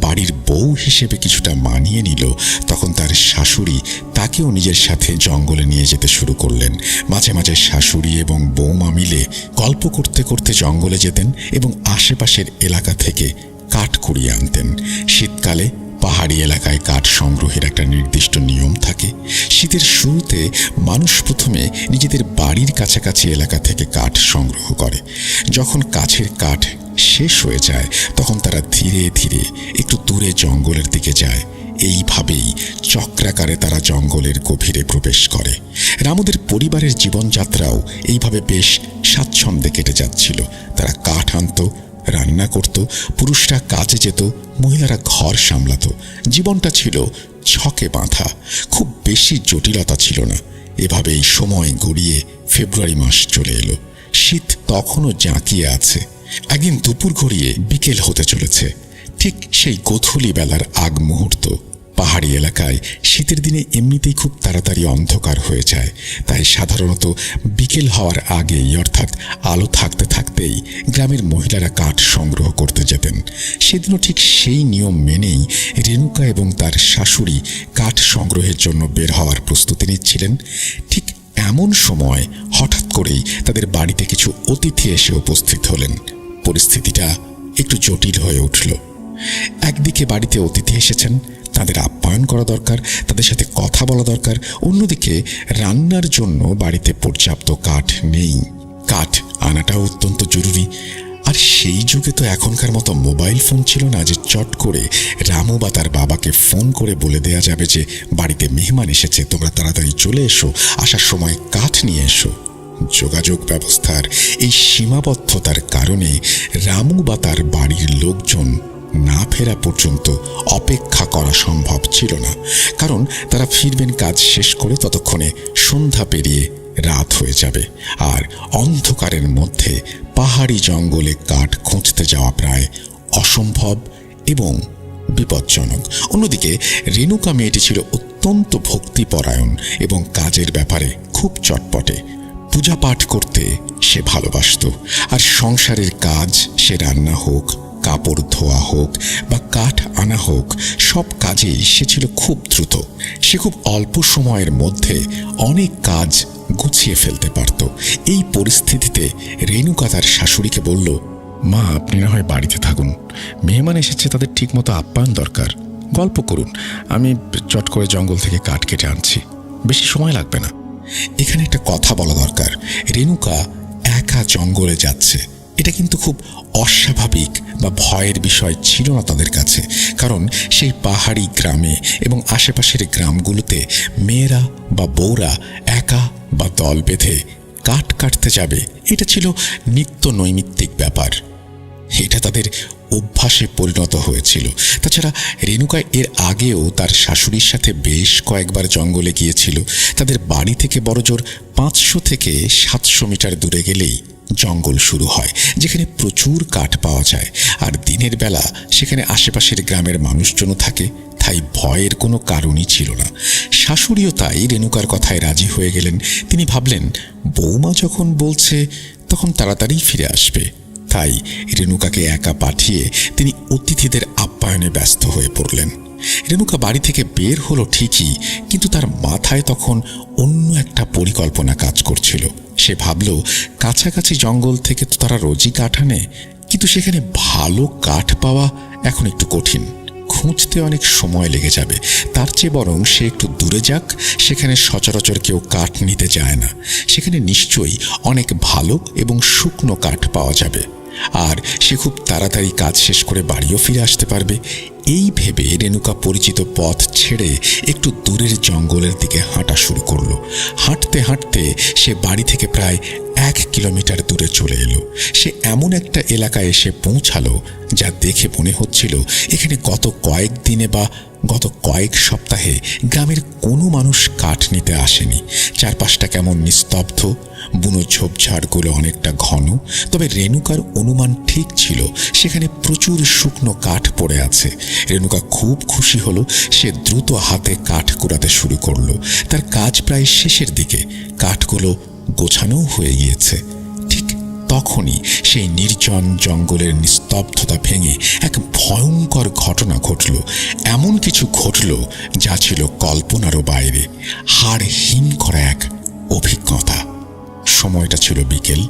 বাড়ির বউ হিসেবে কিছুটা মানিয়ে নিল, তখন তার শাশুড়ি তাকেও নিজের সাথে জঙ্গলে নিয়ে যেতে শুরু করলেন। মাঝে মাঝে শাশুড়ি এবং বৌমা মিলে গল্প করতে করতে জঙ্গলে যেতেন এবং আশেপাশের এলাকা থেকে কাঠ কুড়িয়ে আনতেন। শীতকালে পাহাড়ি এলাকায় কাঠ সংগ্রহের একটা নির্দিষ্ট নিয়ম থাকে। শীতের শুরুতে মানুষ প্রথমে নিজেদের বাড়ির কাছাকাছি এলাকা থেকে কাঠ সংগ্রহ করে। যখন কাছের কাঠ শেষ হয়ে যায়, তখন তারা ধীরে ধীরে একটু দূরে জঙ্গলের দিকে যায়। এইভাবেই চক্রাকারে তারা জঙ্গলের গভীরে প্রবেশ করে। রামুদের পরিবারের জীবনযাত্রাও এইভাবে বেশ স্বাচ্ছন্দ্যে কেটে যাচ্ছিল। তারা কাঠ আনত, রান্না করত, পুরুষরা কাজে যেত, মহিলারা ঘর সামলাত। জীবনটা ছিল ছকে বাঁধা, খুব বেশি জটিলতা ছিল না। এভাবেই সময় গড়িয়ে ফেব্রুয়ারি মাস চলে এলো। শীত তখনও জাঁকিয়ে আছে। একদিন দুপুর গড়িয়ে বিকেল হতে চলেছে। ঠিক সেই গোধূলি বেলার আগ মুহূর্ত। পাহাড়ি এলাকায় শীতের দিনে এমনিতেই খুব তাড়াতাড়ি অন্ধকার হয়ে যায়, তাই সাধারণত বিকেল হওয়ার আগেই, অর্থাৎ আলো থাকতে থাকতেই গ্রামের মহিলারা কাঠ সংগ্রহ করতে যেতেন। সেদিনও ঠিক সেই নিয়ম মেনেই রেণুকা এবং তার শাশুড়ি কাঠ সংগ্রহের জন্য বের হওয়ার প্রস্তুতি নিচ্ছিলেন। ঠিক এমন সময় হঠাৎ করেই তাদের বাড়িতে কিছু অতিথি এসে উপস্থিত হলেন। পরিস্থিতিটা একটু জটিল হয়ে উঠল। একদিকে বাড়িতে অতিথি এসেছেন, তাদের আপ্যায়ন করা দরকার, তাদের সাথে কথা বলা দরকার। অন্যদিকে রান্নার জন্য বাড়িতে পর্যাপ্ত কাঠ নেই। কাঠ আনাটাও অত্যন্ত জরুরি। আর সেই যুগে তো এখনকার মতো মোবাইল ফোন ছিল না যে চট করে রামু বা তার বাবাকে ফোন করে বলে দেয়া যাবে যে বাড়িতে মেহমান এসেছে, তোমরা তাড়াতাড়ি চলে এসো, আসার সময় কাঠ নিয়ে এসো। যোগাযোগ ব্যবস্থার এই সীমাবদ্ধতার কারণে রামু বা তার বাড়ির লোকজন না ফেরা পর্যন্ত অপেক্ষা করা সম্ভব ছিল না, কারণ তারা ফিরবেন কাজ শেষ করে ততক্ষণে সন্ধ্যা পেরিয়ে রাত হয়ে যাবে। আর অন্ধকারের মধ্যে পাহাড়ি জঙ্গলে কাঠ খুঁজতে যাওয়া প্রায় অসম্ভব এবং বিপজ্জনক। অন্যদিকে রেণুকা মেয়েটি ছিল অত্যন্ত ভক্তিপরায়ণ এবং কাজের ব্যাপারে খুব চটপটে। পূজা পাঠ করতে সে ভালোবাসত, আর সংসারের কাজ, সে রান্না হোক, কাপড় ধোয়া হোক বা কাঠ আনা হোক, সব কাজেই সে ছিল খুব দ্রুত। সে খুব অল্প সময়ের মধ্যে অনেক কাজ গুছিয়ে ফেলতে পারত। এই পরিস্থিতিতে রেণুকা তার শাশুড়িকে বলল, মা, আপনি না হয় বাড়িতে থাকুন, মেহমান এসেছে, তাদের ঠিকমতো আপ্যায়ন দরকার। গল্প করুন, আমি চট করে জঙ্গল থেকে কাঠ কেটে আনছি, বেশি সময় লাগবে না। এখানে একটা কথা বলা দরকার। রেণুকা একা জঙ্গলে যাচ্ছে, এটা কিন্তু খুব অস্বাভাবিক বা ভয়ের বিষয় ছিল না তাদের কাছে, কারণ সেই পাহাড়ি গ্রামে এবং আশেপাশের গ্রামগুলোতে মেয়েরা বা বউরা একা বা দল বেঁধে কাঠ কাটতে যাবে, এটা ছিল নিত্য নৈমিত্তিক ব্যাপার। এটা তাদের অভ্যাসে পরিণত হয়েছিল। তাছাড়া রেণুকা এর আগেও তার শাশুড়ির সাথে বেশ কয়েকবার জঙ্গলে গিয়েছিল। তাদের বাড়ি থেকে বড়জোর 500 থেকে 700 মিটার দূরে গেলেই জঙ্গল শুরু হয়, যেখানে প্রচুর কাঠ পাওয়া যায়। আর দিনের বেলা সেখানে আশেপাশের গ্রামের মানুষজনও থাকে, তাই ভয়ের কোনো কারণই ছিল না। শাশুড়িও তাই রেণুকার কথায় রাজি হয়ে গেলেন। তিনি ভাবলেন, বৌমা যখন বলছে তখন তাড়াতাড়ি ফিরে আসবে। তাই রেণুকাকে একা পাঠিয়ে তিনি অতিথিদের আপ্যায়নে ব্যস্ত হয়ে পড়লেন। রেণুকা বাড়ি থেকে বের হলো ঠিকই, কিন্তু তার মাথায় তখন অন্য একটা পরিকল্পনা কাজ করছিল। সে ভাবল, কাছাকাছি জঙ্গল থেকে তো তারা রোজই কাঠ আনে, কিন্তু সেখানে ভালো কাঠ পাওয়া এখন একটু কঠিন, খুঁজতে অনেক সময় লেগে যাবে। তার চেয়ে বরং সে একটু দূরে যাক, সেখানে সচরাচর কেউ কাঠ নিতে যায় না, সেখানে নিশ্চয়ই অনেক ভালো এবং শুকনো কাঠ পাওয়া যাবে, আর সে খুব তাড়াতাড়ি কাজ শেষ করে বাড়িও ফিরে আসতে পারবে। এই ভেবে রেণুকা পরিচিত পথ ছেড়ে একটু দূরের জঙ্গলের দিকে হাঁটা শুরু করলো। হাঁটতে হাঁটতে সে বাড়ি থেকে প্রায় 1 কিলোমিটার দূরে চলে এলো। সে এমন একটা এলাকায় এসে পৌঁছালো যা দেখে মনে হচ্ছিল এখানে গত কয়েকদিনে বা গত কয়েক সপ্তাহে গ্রামের কোনো মানুষ কাঠ নিতে আসেনি। চারপাশটা কেমন নিস্তব্ধ, বুনো ঝোপঝাড়গুলো অনেকটা ঘন। তবে রেণুকার অনুমান ঠিক ছিল, সেখানে প্রচুর শুকনো কাঠ পড়ে আছে। রেণুকা খুব খুশি হলো। সে দ্রুত হাতে কাঠ কুড়াতে শুরু করলো। তার কাজ প্রায় শেষের দিকে, কাঠগুলো গোছানো হয়ে গিয়েছে। ঠিক তখনই সেই নির্জন জঙ্গলের নিস্তব্ধতা ভেঙে এক ভয়ঙ্কর ঘটনা ঘটল। এমন কিছু ঘটল যা ছিল কল্পনারও বাইরে, হাড় হিম করা এক অভিজ্ঞতা। সময়টা ছিল বিকেল,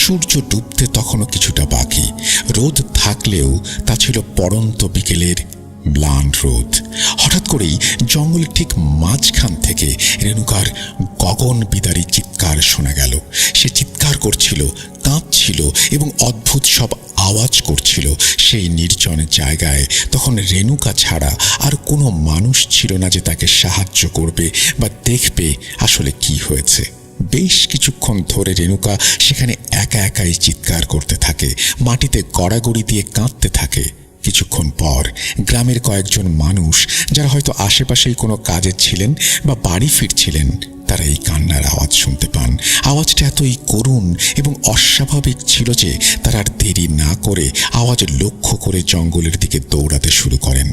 সূর্য ডুবতে তখনও কিছুটা বাকি। রোদ থাকলেও তা ছিল পড়ন্ত বিকেলের ম্লান রোদ। হঠাৎ করেই জঙ্গলের ঠিক মাঝখান থেকে রেণুকার গগন বিদারী চিৎকার শোনা গেল। সে চিৎকার করছিল, কাঁপছিল এবং অদ্ভুত সব আওয়াজ করছিল। সেই নির্জন জায়গায় তখন রেণুকা ছাড়া আর কোনো মানুষ ছিল না যে তাকে সাহায্য করবে বা দেখবে আসলে কি হয়েছে। বেশ কিছুক্ষণ ধরে রেণুকা সেখানে একা একাই চিৎকার করতে থাকে, মাটিতে গড়াগড়ি দিয়ে কাঁদতে থাকে। কিছুক্ষণ পর গ্রামের কয়েকজন মানুষ, যারা হয়তো আশেপাশেই কোনো কাজে ছিলেন বা বাড়ি ফিরছিলেন, তারা এই কান্নার আওয়াজ শুনতে পান। আওয়াজটা এতই করুণ এবং অস্বাভাবিক ছিল যে তারা আর দেরি না করে আওয়াজ লক্ষ্য করে জঙ্গলের দিকে দৌড়াতে শুরু করেন।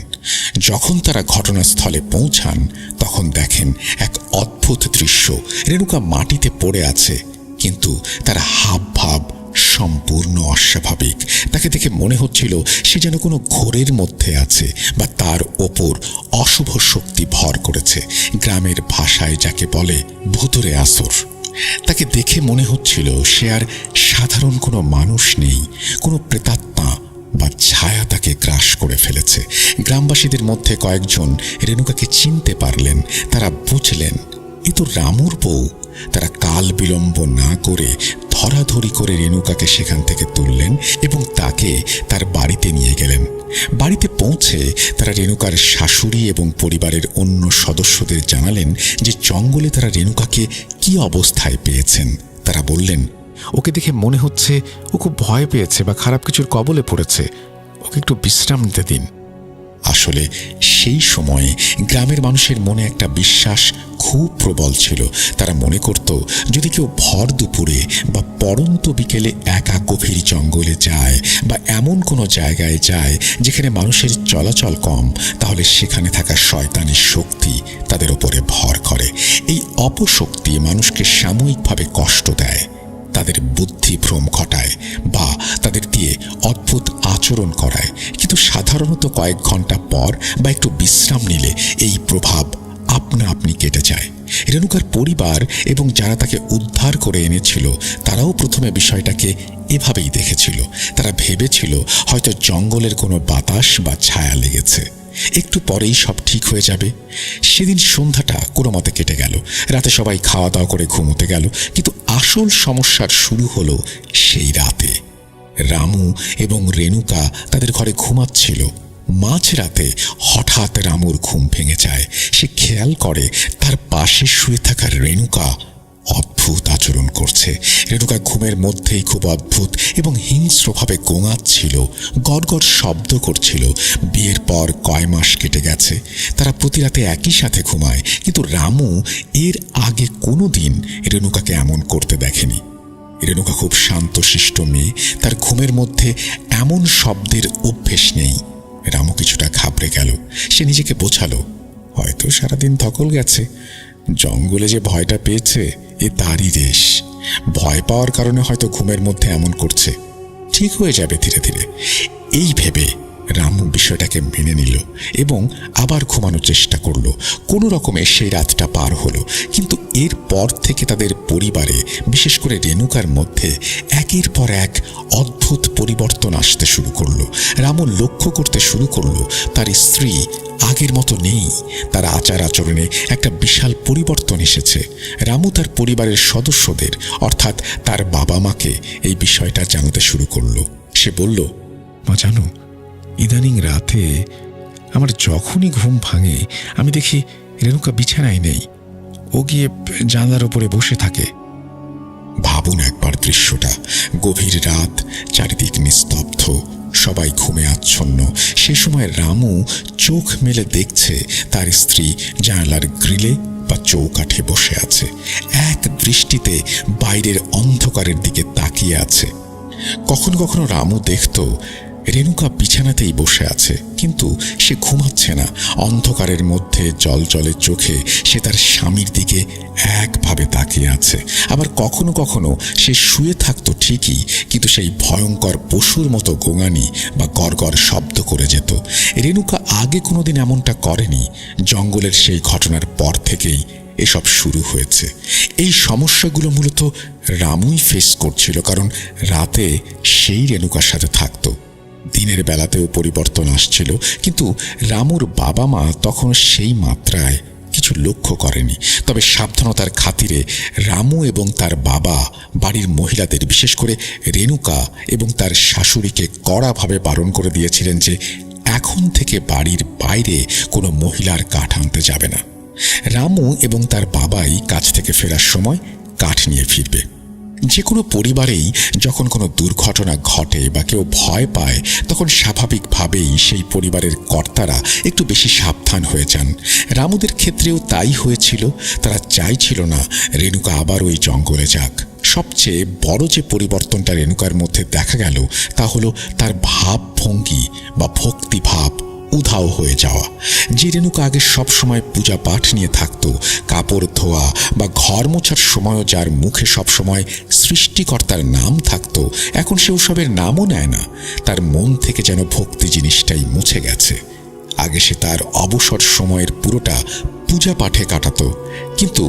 যখন তারা ঘটনাস্থলে পৌঁছান তখন দেখেন এক অদ্ভুত দৃশ্য। রেণুকা মাটিতে পড়ে আছে, কিন্তু তার হাবভাব সম্পূর্ণ অস্বাভাবিক। তাকে দেখে মনে হচ্ছিল সে যেন কোনো ঘোরের মধ্যে আছে বা তার ওপর অশুভ শক্তি ভর করেছে। গ্রামের ভাষায় যাকে বলে ভুতুড়ে আসর। তাকে দেখে মনে হচ্ছিল সে আর সাধারণ কোনো মানুষ নেই, কোনো প্রেতাত্মা বা ছায়া তাকে গ্রাস করে ফেলেছে। গ্রামবাসীদের মধ্যে কয়েকজন রেণুকাকে চিনতে পারলেন। তারা বুঝলেন এ তো রামুর বউ। তারা কাল বিলম্ব না করে ধরাধরি করে রেণুকাকে সেখান থেকে তুললেন এবং তাকে তার বাড়িতে নিয়ে গেলেন। বাড়িতে পৌঁছে তারা রেণুকার শাশুড়ি এবং পরিবারের অন্য সদস্যদের জানালেন যে জঙ্গলে তারা রেণুকাকে কি অবস্থায় পেয়েছেন। তারা বললেন, ওকে দেখে মনে হচ্ছে ও খুব ভয় পেয়েছে বা খারাপ কিছুর কবলে পড়েছে, ওকে একটু বিশ্রাম নিতে দিন। আসলে সেই সময়ে গ্রামের মানুষের মনে একটা বিশ্বাস খুব প্রবল ছিল। তারা মনে করত যদি কেউ ভর দুপুরে বা পড়ন্ত বিকেলে একা গভীর জঙ্গলে যায় বা এমন কোনো জায়গায় যায় যেখানে মানুষের চলাচল কম, তাহলে সেখানে থাকা শয়তানের শক্তি তাদের উপরে ভর করে। এই অপশক্তি মানুষকে সাময়িকভাবে কষ্ট দেয়, তাদের বুদ্ধি ভ্রম ঘটায় বা তাদের দিয়ে অদ্ভুত আচরণ করায়। কিন্তু সাধারণত কয়েক ঘন্টা পর বা একটু বিশ্রাম নিলে এই প্রভাব আপনা আপনি কেটে যায়। রেণুকার পরিবার এবং যারা তাকে উদ্ধার করে এনেছিল তারাও প্রথমে বিষয়টাকে এভাবেই দেখেছিল। তারা ভেবেছিল হয়তো জঙ্গলের কোনো বাতাস বা ছায়া লেগেছে, একটু পরেই সব ঠিক হয়ে যাবে। সেদিন সন্ধ্যাটা কোনো মতে কেটে গেল। রাতে সবাই খাওয়া দাওয়া করে ঘুমোতে গেল। কিন্তু আসল সমস্যার শুরু হলো সেই রাতে। রামু এবং রেণুকা তাদের ঘরে ঘুমাচ্ছিল। মাঝরাতে হঠাৎ রামুর ঘুম ভেঙে যায়। সে খেয়াল করে তার পাশে শুয়ে থাকা রেণুকা অদ্ভুত আচরণ করছে। রেণুকা ঘুমের মধ্যেই খুব অদ্ভুত এবং হিংস্রভাবে গোঙাচ্ছিল, গড়গড় শব্দ করছিল। বিয়ের পর কয় মাস কেটে গেছে, তারা প্রতি রাতে একই সাথে ঘুমায়, কিন্তু রামু এর আগে কোনো দিন রেণুকাকে এমন করতে দেখেনি। রেণুকা খুব শান্তশিষ্ট মেয়ে, তার ঘুমের মধ্যে এমন শব্দের অভ্যেস নেই। রামু কিছুটা ঘাবড়ে গেল। সে নিজেকে বোঝালো, হয়তো সারাদিন ধকল গেছে, জঙ্গলে যে ভয়টা পেয়েছে এ তারই রেশ। ভয় পাওয়ার কারণে হয়তো ঘুমের মধ্যে এমন করছে, ঠিক হয়ে যাবে ধীরে ধীরে। এই ভেবে রামু বিষয়টাকে মেনে নিল এবং আবার ঘুমানোর চেষ্টা করলো। কোনো রকমে সেই রাতটা পার হলো। কিন্তু এরপর থেকে তাদের পরিবারে, বিশেষ করে রেণুকার মধ্যে একের পর এক অদ্ভুত পরিবর্তন আসতে শুরু করলো। রামু লক্ষ্য করতে শুরু করলো তার স্ত্রী আগের মতো নেই। তার আচার আচরণে একটা বিশাল পরিবর্তন এসেছে। রামু তার পরিবারের সদস্যদের অর্থাৎ তার বাবা মাকে এই বিষয়টা জানাতে শুরু করলো। সে বলল, মা জানো, ইদানিং রাতে আমার যখনই ঘুম ভাঙে আমি দেখি রেণুকা বিছানায় নেই, ও গিয়ে জানলার উপরে বসে থাকে। ভাবুন একবার দৃশ্যটা। গভীর রাত, চারিদিক নিস্তব্ধ, সবাই ঘুমে আচ্ছন্ন। সে সময় রামু চোখ মেলে দেখছে তার স্ত্রী জানালার গ্রিলে বা চৌকাঠে বসে আছে, এক দৃষ্টিতে বাইরের অন্ধকারের দিকে তাকিয়ে আছে। কখনো কখনো রামু দেখত রেণুকা বিছানাতেই বসে আছে, কিন্তু সে ঘুমাচ্ছে না। অন্ধকারের মধ্যে জলজলে চোখে সে তার স্বামীর দিকে একভাবে তাকিয়ে আছে। আবার কখনো কখনো সে শুয়ে থাকতো ঠিকই, কিন্তু সেই ভয়ঙ্কর পশুর মতো গোঙানি বা গড়গড় শব্দ করে যেত। রেণুকা আগে কোনোদিন এমনটা করেনি। জঙ্গলের সেই ঘটনার পর থেকেই এসব শুরু হয়েছে। এই সমস্যাগুলো মূলত রামুই ফেস করছিল, কারণ রাতে সেই রেণুকার সাথে থাকতো। দিনের বেলাতেও পরিবর্তন আসছিল, কিন্তু রামুর বাবা মা তখন সেই মাত্রায় কিছু লক্ষ্য করেনি। তবে সাবধানতার খাতিরে রামু এবং তার বাবা বাড়ির মহিলাদের, বিশেষ করে রেণুকা এবং তার শাশুড়িকে কড়াভাবে বারণ করে দিয়েছিলেন যে এখন থেকে বাড়ির বাইরে কোনো মহিলার কাঠ আনতে যাবে না। রামু এবং তার বাবাই কাজ থেকে ফেরার সময় কাঠ নিয়ে ফিরবে। যে কোনো পরিবারেই যখন কোনো দুর্ঘটনা ঘটে বা কেউ ভয় পায়, তখন স্বাভাবিকভাবেই সেই পরিবারের কর্তারা একটু বেশি সাবধান হয়ে যান। রামুদের ক্ষেত্রেও তাই হয়েছিল। তারা চাইছিল না রেণুকা আবার ওই জঙ্গলে যাক। সবচেয়ে বড় যে পরিবর্তনটা রেণুকার মধ্যে দেখা গেল তা হলো তার ভাবভঙ্গি বা ভক্তিভাব উধাও হয়ে যাওয়া। যে রেণুকা আগে সব সময় পূজা পাঠ নিয়ে থাকতো, কাপড় ধোয়া বা ঘর মোছার সময়ও যার মুখে সব সময় সৃষ্টিকর্তার নাম থাকতো, এখন সে ওসবের নামও নেয় না। তার মন থেকে যেন ভক্তি জিনিসটাই মুছে গেছে। আগে সে তার অবসর সময়ের পুরোটা পূজা পাঠে কাটাতো, কিন্তু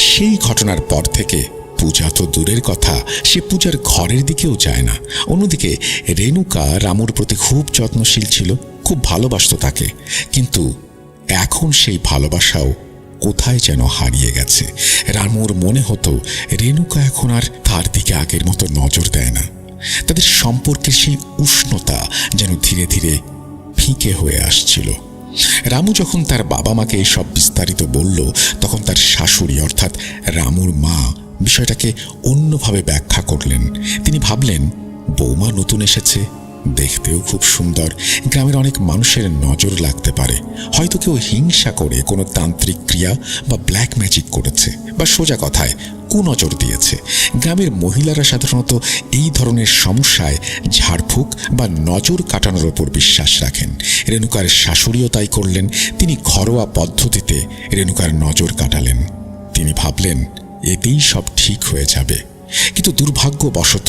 সেই ঘটনার পর থেকে পূজা তো দূরের কথা, সে পূজার ঘরের দিকেও যায় না। অন্যদিকে রেণুকা রামুর প্রতি খুব যত্নশীল ছিল, খুব ভালোবাসত তাকে, কিন্তু এখন সেই ভালোবাসাও কোথায় যেন হারিয়ে গেছে। রামুর মনে হতো রেণুকা এখন আর তার দিকে আগের মতো নজর দেয় না। তাদের সম্পর্কের সেই উষ্ণতা যেন ধীরে ধীরে ফিকে হয়ে আসছিল। রামু যখন তার বাবা মাকে এইসব বিস্তারিত বলল, তখন তার শাশুড়ি অর্থাৎ রামুর মা বিষয়টাকে অন্যভাবে ব্যাখ্যা করলেন। তিনি ভাবলেন, বৌমা নতুন এসেছে, দেখতেও খুব সুন্দর, গ্রামের অনেক মানুষের নজর লাগতে পারে, হয়তো কেউ হিংসা করে কোনো তান্ত্রিক ক্রিয়া বা ব্ল্যাক ম্যাজিক করেছে, বা সোজা কথায় কুনজর দিয়েছে। গ্রামের মহিলারা সাধারণত এই ধরনের সমস্যায় ঝাড়ফুঁক বা নজর কাটানোর ওপর বিশ্বাস রাখেন। রেণুকার শাশুড়িও তাই করলেন। তিনি ঘরোয়া পদ্ধতিতে রেণুকার নজর কাটালেন। তিনি ভাবলেন এতেই সব ঠিক হয়ে যাবে, কিন্তু দুর্ভাগ্যবশত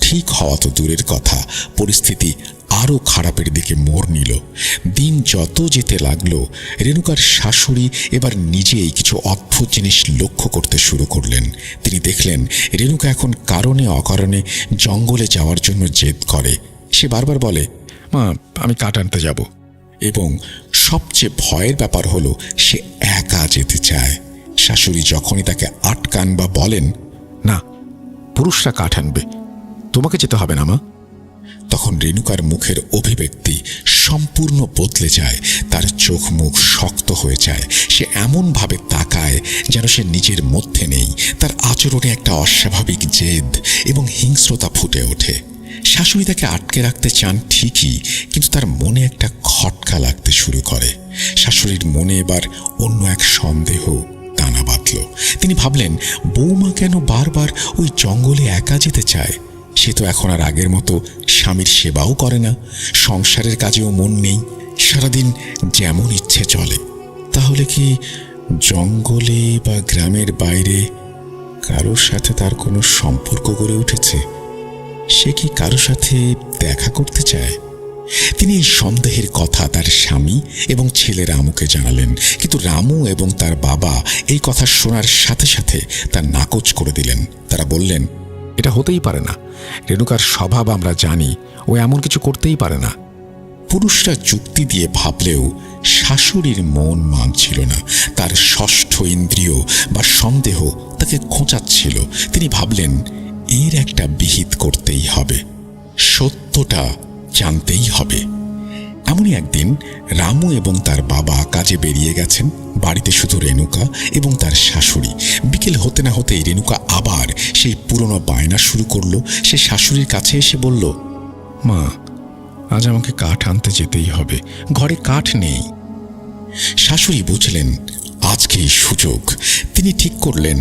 ঠিক হওয়া তো দূরের কথা, পরিস্থিতি আরও খারাপের দিকে মোড় নিল। দিন যত যেতে লাগলো, রেণুকার শাশুড়ি এবার নিজেই কিছু অদ্ভুত জিনিস লক্ষ্য করতে শুরু করলেন। তিনি দেখলেন রেণুকা এখন কারণে অকারণে জঙ্গলে যাওয়ার জন্য জেদ করে। সে বারবার বলে, মা আমি কাঠ আনতে যাব, এবং সবচেয়ে ভয়ের ব্যাপার হলো সে একা যেতে চায়। শাশুড়ি যখনই তাকে আটকান বা বলেন, না পুরুষরা কাঠ আনবে, তোমাকে যেতে হবে না মা, তখন রেণুকার মুখের অভিব্যক্তি সম্পূর্ণ বদলে যায়। তার চোখ মুখ শক্ত হয়ে যায়। সে এমনভাবে তাকায় যেন সে নিজের মধ্যে নেই। তার আচরণে একটা অস্বাভাবিক জেদ এবং হিংস্রতা ফুটে ওঠে। শাশুড়ি তাকে আটকে রাখতে চান ঠিকই, কিন্তু তার মনে একটা খটকা লাগতে শুরু করে। শাশুড়ির মনে এবার অন্য এক সন্দেহ দানা বাঁধল। তিনি ভাবলেন, বৌমা কেন বারবার ওই জঙ্গলে একা যেতে চায়? সে তো এখন আর আগের মতো স্বামীর সেবাও করে না, সংসারের কাজেও মন নেই, সারাদিন যেমন ইচ্ছে চলে। তাহলে কি জঙ্গলে বা গ্রামের বাইরে কারোর সাথে তার কোনো সম্পর্ক গড়ে উঠেছে? সে কি কারোর সাথে দেখা করতে চায়? তিনি এই সন্দেহের কথা তার স্বামী এবং ছেলে রামুকে জানালেন, কিন্তু রামু এবং তার বাবা এই কথা শোনার সাথে সাথে তার নাকচ করে দিলেন। তারা বললেন, এটা হতেই পারে না, রেণুকার স্বভাব আমরা জানি, ও এমন কিছু করতেই পারে না। পুরুষরা যুক্তি দিয়ে ভাবলেও শাশুড়ির মন মানছিল না। তার ষষ্ঠ ইন্দ্রিয় বা সন্দেহ তাকে খোঁচাচ্ছিল। তিনি ভাবলেন, এর একটা বিহিত করতেই হবে, সত্যটা জানতেই হবে। এমনই একদিন রামু এবং তার বাবা কাজে বেরিয়ে গেছেন। বাড়িতে শুধু রেণুকা এবং তার শাশুড়ি। বিকেল হতে না হতেই রেণুকা আবার সেই পুরনো বায়না শুরু করলো। সে শাশুড়ির কাছে এসে বলল, মা আজ আমাকে কাঠ আনতে যেতেই হবে, ঘরে কাঠ নেই। শাশুড়ি বুঝলেন আজকেই সুযোগ। তিনি ঠিক করলেন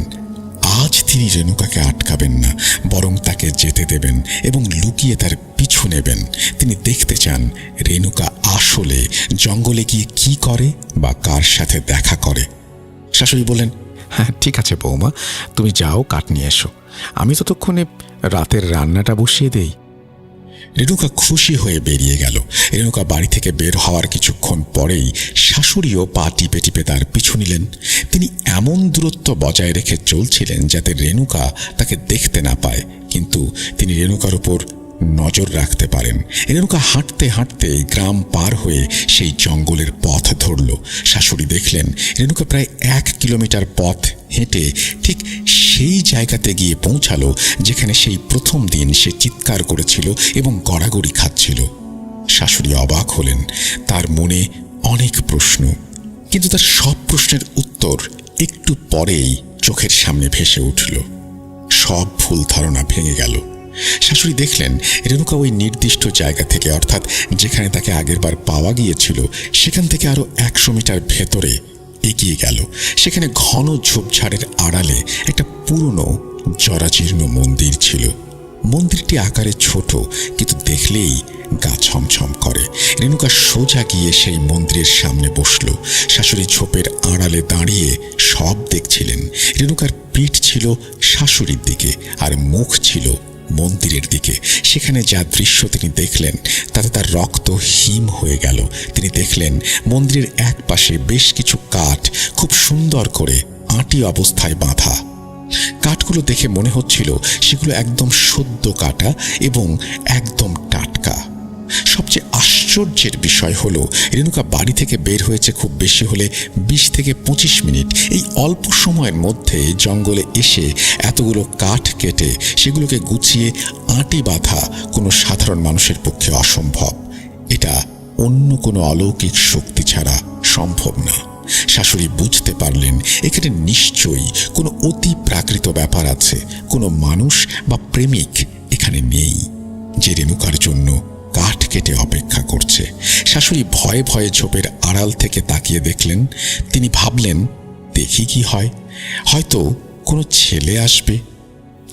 আজ তিনি রেণুকাকে আটকাবেন না, বরং তাকে যেতে দেবেন এবং লুকিয়ে তার পিছু নেবেন। তিনি দেখতে চান রেণুকা আসলে জঙ্গলে গিয়ে কি করে বা কার সাথে দেখা করে। শাশুড়ি বললেন, হ্যাঁ ঠিক আছে বৌমা, তুমি যাও কাঠ নিয়ে এসো, আমি ততক্ষণে রাতের রান্নাটা বসিয়ে দেই। রেণুকা খুশি হয়ে বেরিয়ে গেল। রেণুকা বাড়ি থেকে বের হওয়ার কিছুক্ষণ পরেই শাশুড়িও পা টিপে টিপে তার পিছু নিলেন। তিনি এমন দূরত্ব বজায় রেখে চলছিলেন যাতে রেণুকা তাকে দেখতে না পায়, কিন্তু তিনি রেণুকার উপর নজর রাখতে পারেন। রেণুকা হাঁটতে হাঁটতে গ্রাম পার হয়ে সেই জঙ্গলের পথ ধরল। শাশুড়ি দেখলেন রেণুকা প্রায় 1 কিলোমিটার পথ হেঁটে ঠিক সেই জায়গাতে গিয়ে পৌঁছালো যেখানে সেই প্রথম দিন সে চিৎকার করেছিল এবং গড়াগড়ি খাচ্ছিল। শাশুড়ি অবাক হলেন। তার মনে অনেক প্রশ্ন, কিন্তু তার সব প্রশ্নের উত্তর একটু পরেই চোখের সামনে ভেসে উঠল। সব ভুল ধারণা ভেঙে গেল। শাশুড়ি দেখলেন রেণুকা ওই নির্দিষ্ট জায়গা থেকে, অর্থাৎ যেখানে তাকে আগেরবার পাওয়া গিয়েছিল, সেখান থেকে আরো 100 মিটার ভেতরে এগিয়ে গেল। সেখানে ঘন ঝোপঝাড়ের আড়ালে একটা পুরনো জরাজীর্ণ মন্দির ছিল। মন্দিরটি আকারে ছোট, কিন্তু দেখলেই গা ছমছম করে। রেণুকা সোজা গিয়ে সেই মন্দিরের সামনে বসল। শাশুড়ি ঝোপের আড়ালে দাঁড়িয়ে সব দেখছিলেন। রেণুকার পিঠ ছিল শাশুড়ির দিকে আর মুখ ছিল মন্দিরের দিকে। সেখানে যা দৃশ্য তিনি দেখলেন তাতে তার রক্ত হিম হয়ে গেল। তিনি দেখলেন মন্দিরের এক পাশে বেশ কিছু কাঠ খুব সুন্দর করে আঁটি অবস্থায় বাঁধা। কাঠগুলো দেখে মনে হচ্ছিল সেগুলো একদম সদ্য কাটা এবং একদম টাটকা। সবচেয়ে আশ্চর্যের বিষয় হলো রেণুকা বাড়ি থেকে বের হয়েছে খুব বেশি হলে 20 থেকে 25 মিনিট। এই অল্প সময়ের মধ্যে জঙ্গলে এসে এতগুলো কাঠ কেটে সেগুলোকে গুছিয়ে আঁটি বাঁধা কোনো সাধারণ মানুষের পক্ষে অসম্ভব। এটা অন্য কোনো অলৌকিক শক্তি ছাড়া সম্ভব না। শাশুড়ি বুঝতে পারলেন এখানে নিশ্চয়ই কোনো অতি প্রাকৃত ব্যাপার আছে। কোনো মানুষ বা প্রেমিক এখানে নেই যে রেণুকার জন্য কাঠ কেটে অপেক্ষা করছে। শাশুড়ি ভয়ে ভয়ে ঝোপের আড়াল থেকে তাকিয়ে দেখলেন। তিনি ভাবলেন, দেখি কি হয়, হয়তো কোনো ছেলে আসবে।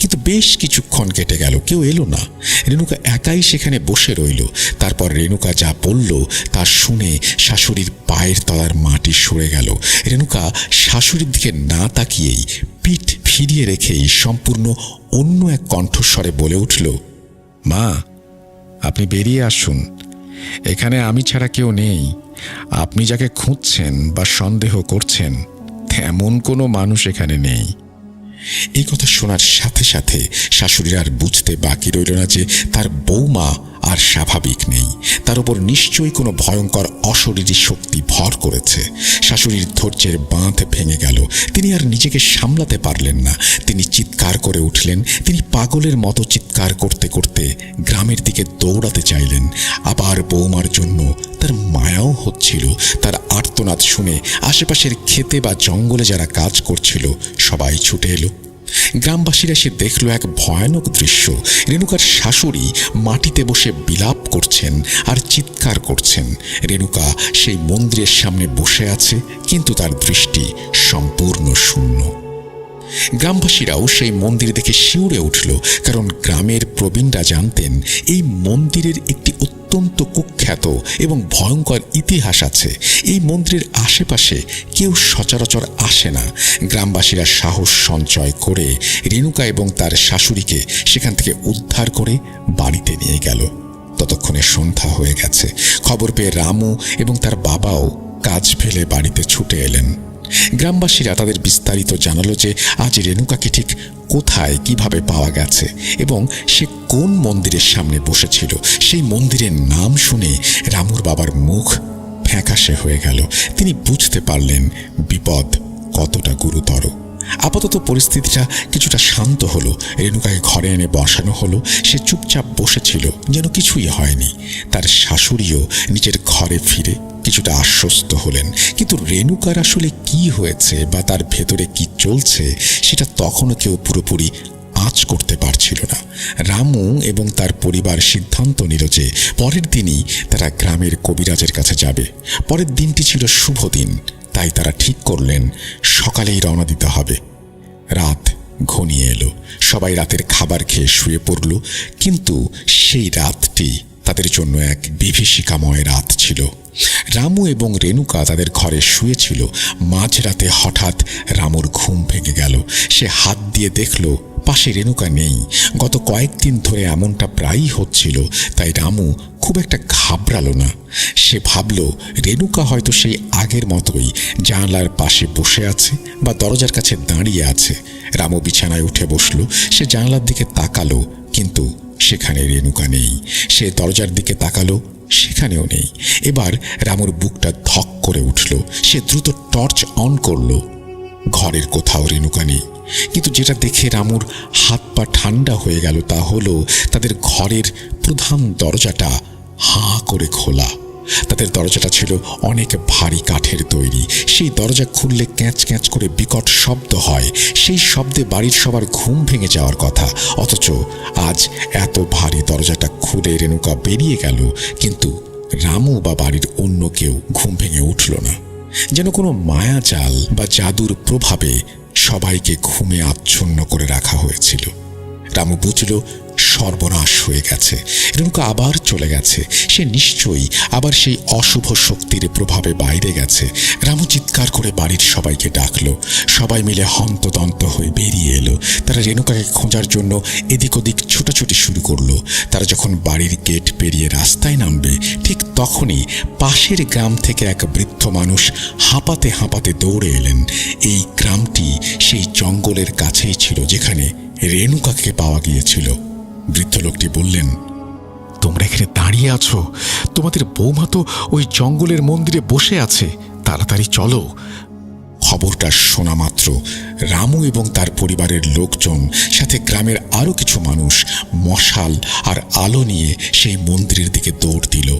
কিন্তু বেশ কিছুক্ষণ কেটে গেল, কেউ এলো না। রেণুকা একাই সেখানে বসে রইল। তারপর রেণুকা যা বলল তা শুনে শাশুড়ির পায়ের তলার মাটি সরে গেল। রেণুকা শাশুড়ির দিকে না তাকিয়েই পিঠ ফিরিয়ে রেখেই সম্পূর্ণ অন্য এক কণ্ঠস্বরে বলে উঠল, মা, আপনি বেরিয়ে আসুন। এখানে আমি ছাড়া কেউ নেই। আপনি যাকে খুঁজছেন বা সন্দেহ করছেন তেমন কোনো মানুষ এখানে নেই। এই কথা শোনার সাথে সাথে শাশুড়ির আর বুঝতে বাকি রইল না যে তার বৌমা আর স্বাভাবিক নেই। তার উপর নিশ্চয়ই কোনো ভয়ঙ্কর অশরীরী শক্তি ভর করেছে। শাশুড়ির ধৈর্যের বাঁধ ভেঙে গেল। তিনি আর নিজেকে সামলাতে পারলেন না। তিনি চিৎকার করে উঠলেন। তিনি পাগলের মতো চিৎকার করতে করতে গ্রামের দিকে দৌড়াতে চাইলেন। আবার বৌমার জন্য তার মায়াও হচ্ছিল। তার আর্তনাদ শুনে আশেপাশের ক্ষেতে বা জঙ্গলে যারা কাজ করছিল সবাই ছুটে এলো। গ্রামবাসীরা সে দেখল এক ভয়ানক দৃশ্য। রেণুকার শাশুড়ি মাটিতে বসে বিলাপ করছেন আর চিৎকার করছেন। রেণুকা সেই মন্দিরের সামনে বসে আছে, কিন্তু তার দৃষ্টি সম্পূর্ণ শূন্য। গ্রামবাসীরাও সেই মন্দির দেখে শিউরে উঠল, কারণ গ্রামের প্রবীণরা জানতেন এই মন্দিরের একটি অত্যন্ত কুখ্যাত এবং ভয়ঙ্কর ইতিহাস আছে। এই মন্দিরের আশেপাশে কেউ সচরাচর আসে না। গ্রামবাসীরা সাহস সঞ্চয় করে রেণুকা এবং তার শাশুড়িকে সেখান থেকে উদ্ধার করে বাড়িতে নিয়ে গেল। ততক্ষণে সন্ধ্যা হয়ে গেছে। খবর পেয়ে রামু এবং তার বাবাও কাজ ফেলে বাড়িতে ছুটে এলেন। গ্রামবাসীরা তাদের বিস্তারিত জানালো যে আজ রেণুকাকে ঠিক কোথায় কিভাবে পাওয়া গেছে এবং সে কোন মন্দিরের সামনে বসেছিল। সেই মন্দিরের নাম শুনে রামুর বাবার মুখ ফ্যাকাশে হয়ে গেল। তিনি বুঝতে পারলেন বিপদ কতটা গুরুতর। আপাতত পরিস্থিতিটা কিছুটা শান্ত হলো। রেণুকাকে ঘরে এনে বসানো হলো। সে চুপচাপ বসেছিল, যেন কিছুই হয়নি। তার শাশুড়িও নিজের ঘরে ফিরে কিছুটা আশ্বস্ত হলেন। কিন্তু রেণুকার আসলে কি হয়েছে বা তার ভেতরে কি চলছে সেটা তখনও কেউ পুরোপুরি আঁচ করতে পারছিল না। রামু এবং তার পরিবার সিদ্ধান্ত নিল যে পরের দিনই তারা গ্রামের কবিরাজের কাছে যাবে। পরের দিনটি ছিল শুভ দিন, তাই তারা ঠিক করলেন সকালেই রওনা দিতে হবে। রাত ঘনিয়ে এলো। সবাই রাতের খাবার খেয়ে শুয়ে পড়ল, কিন্তু সেই রাতটি তাদের জন্য এক বিভীষিকাময় রাত ছিল। রামু এবং রেণুকা তাদের ঘরে শুয়েছিল। মাঝরাতে হঠাৎ রামুর ঘুম ভেঙে গেল। সে হাত দিয়ে দেখল পাশে রেণুকা নেই। গত কয়েকদিন ধরে এমনটা প্রায়ই হচ্ছিল, তাই রামু খুব একটা ঘাবড়ালো না। সে ভাবল রেণুকা হয়তো সেই আগের মতোই জানালার পাশে বসে আছে বা দরজার কাছে দাঁড়িয়ে আছে। রামু বিছানায় উঠে বসল। সে জানালার দিকে তাকালো, কিন্তু সেখানে রেণুকা নেই। সে দরজার দিকে তাকালো, সেখানেও নেই। এবার রামুর বুকটা ধক করে উঠল। সে দ্রুত টর্চ অন করল। ঘরের কোথাও রেণুকা নেই, কিন্তু যেটা দেখে রামুর হাত পা ঠান্ডা হয়ে গেল তা হলো তাদের ঘরের প্রধান দরজাটা হাঁ করে খোলা। তাদের দরজাটা ছিল অনেক ভারী কাঠের তৈরি। সেই দরজা খুললে ক্যাঁচ ক্যাঁচ করে বিকট শব্দ হয়। সেই শব্দে বাড়ির সবার ঘুম ভেঙে যাওয়ার কথা, অথচ আজ এত ভারী দরজাটা খুলে রেণুকা বেরিয়ে গেল, কিন্তু রামু বা বাড়ির অন্য কেউ ঘুম ভেঙে উঠল না। যেন কোনো মায়াজাল বা জাদুর প্রভাবে সবাইকে ঘুমে আচ্ছন্ন করে রাখা হয়েছিল। রামু বুঝল সর্বনাশ হয়ে গেছে। রেণুকা আবার চলে গেছে। সে নিশ্চয়ই আবার সেই অশুভ শক্তির প্রভাবে বাইরে গেছে। রামু চিৎকার করে বাড়ির সবাইকে ডাকলো। সবাই মিলে হন্তদন্ত হয়ে বেরিয়ে এলো। তারা রেণুকাকে খোঁজার জন্য এদিক ওদিক ছুটাছুটি শুরু করলো। তারা যখন বাড়ির গেট পেরিয়ে রাস্তায় নামবে, ঠিক তখনই পাশের গ্রাম থেকে এক বৃদ্ধ মানুষ হাঁপাতে হাঁপাতে দৌড়ে এলেন। এই গ্রামটি সেই জঙ্গলের কাছেই ছিল যেখানে রেণুকাকে পাওয়া গিয়েছিল। বৃদ্ধ লোকটি বললেন, তোমরা এখানে দাঁড়িয়ে আছো? তোমাদের বৌমা তো ওই জঙ্গলের মন্দিরে বসে আছে, তাড়াতাড়ি চলো। খবরটা শোনা মাত্র রামু এবং তার পরিবারের লোকজন, সাথে গ্রামের আরো কিছু মানুষ মশাল আর আলো নিয়ে সেই মন্দিরের দিকে দৌড় দিল।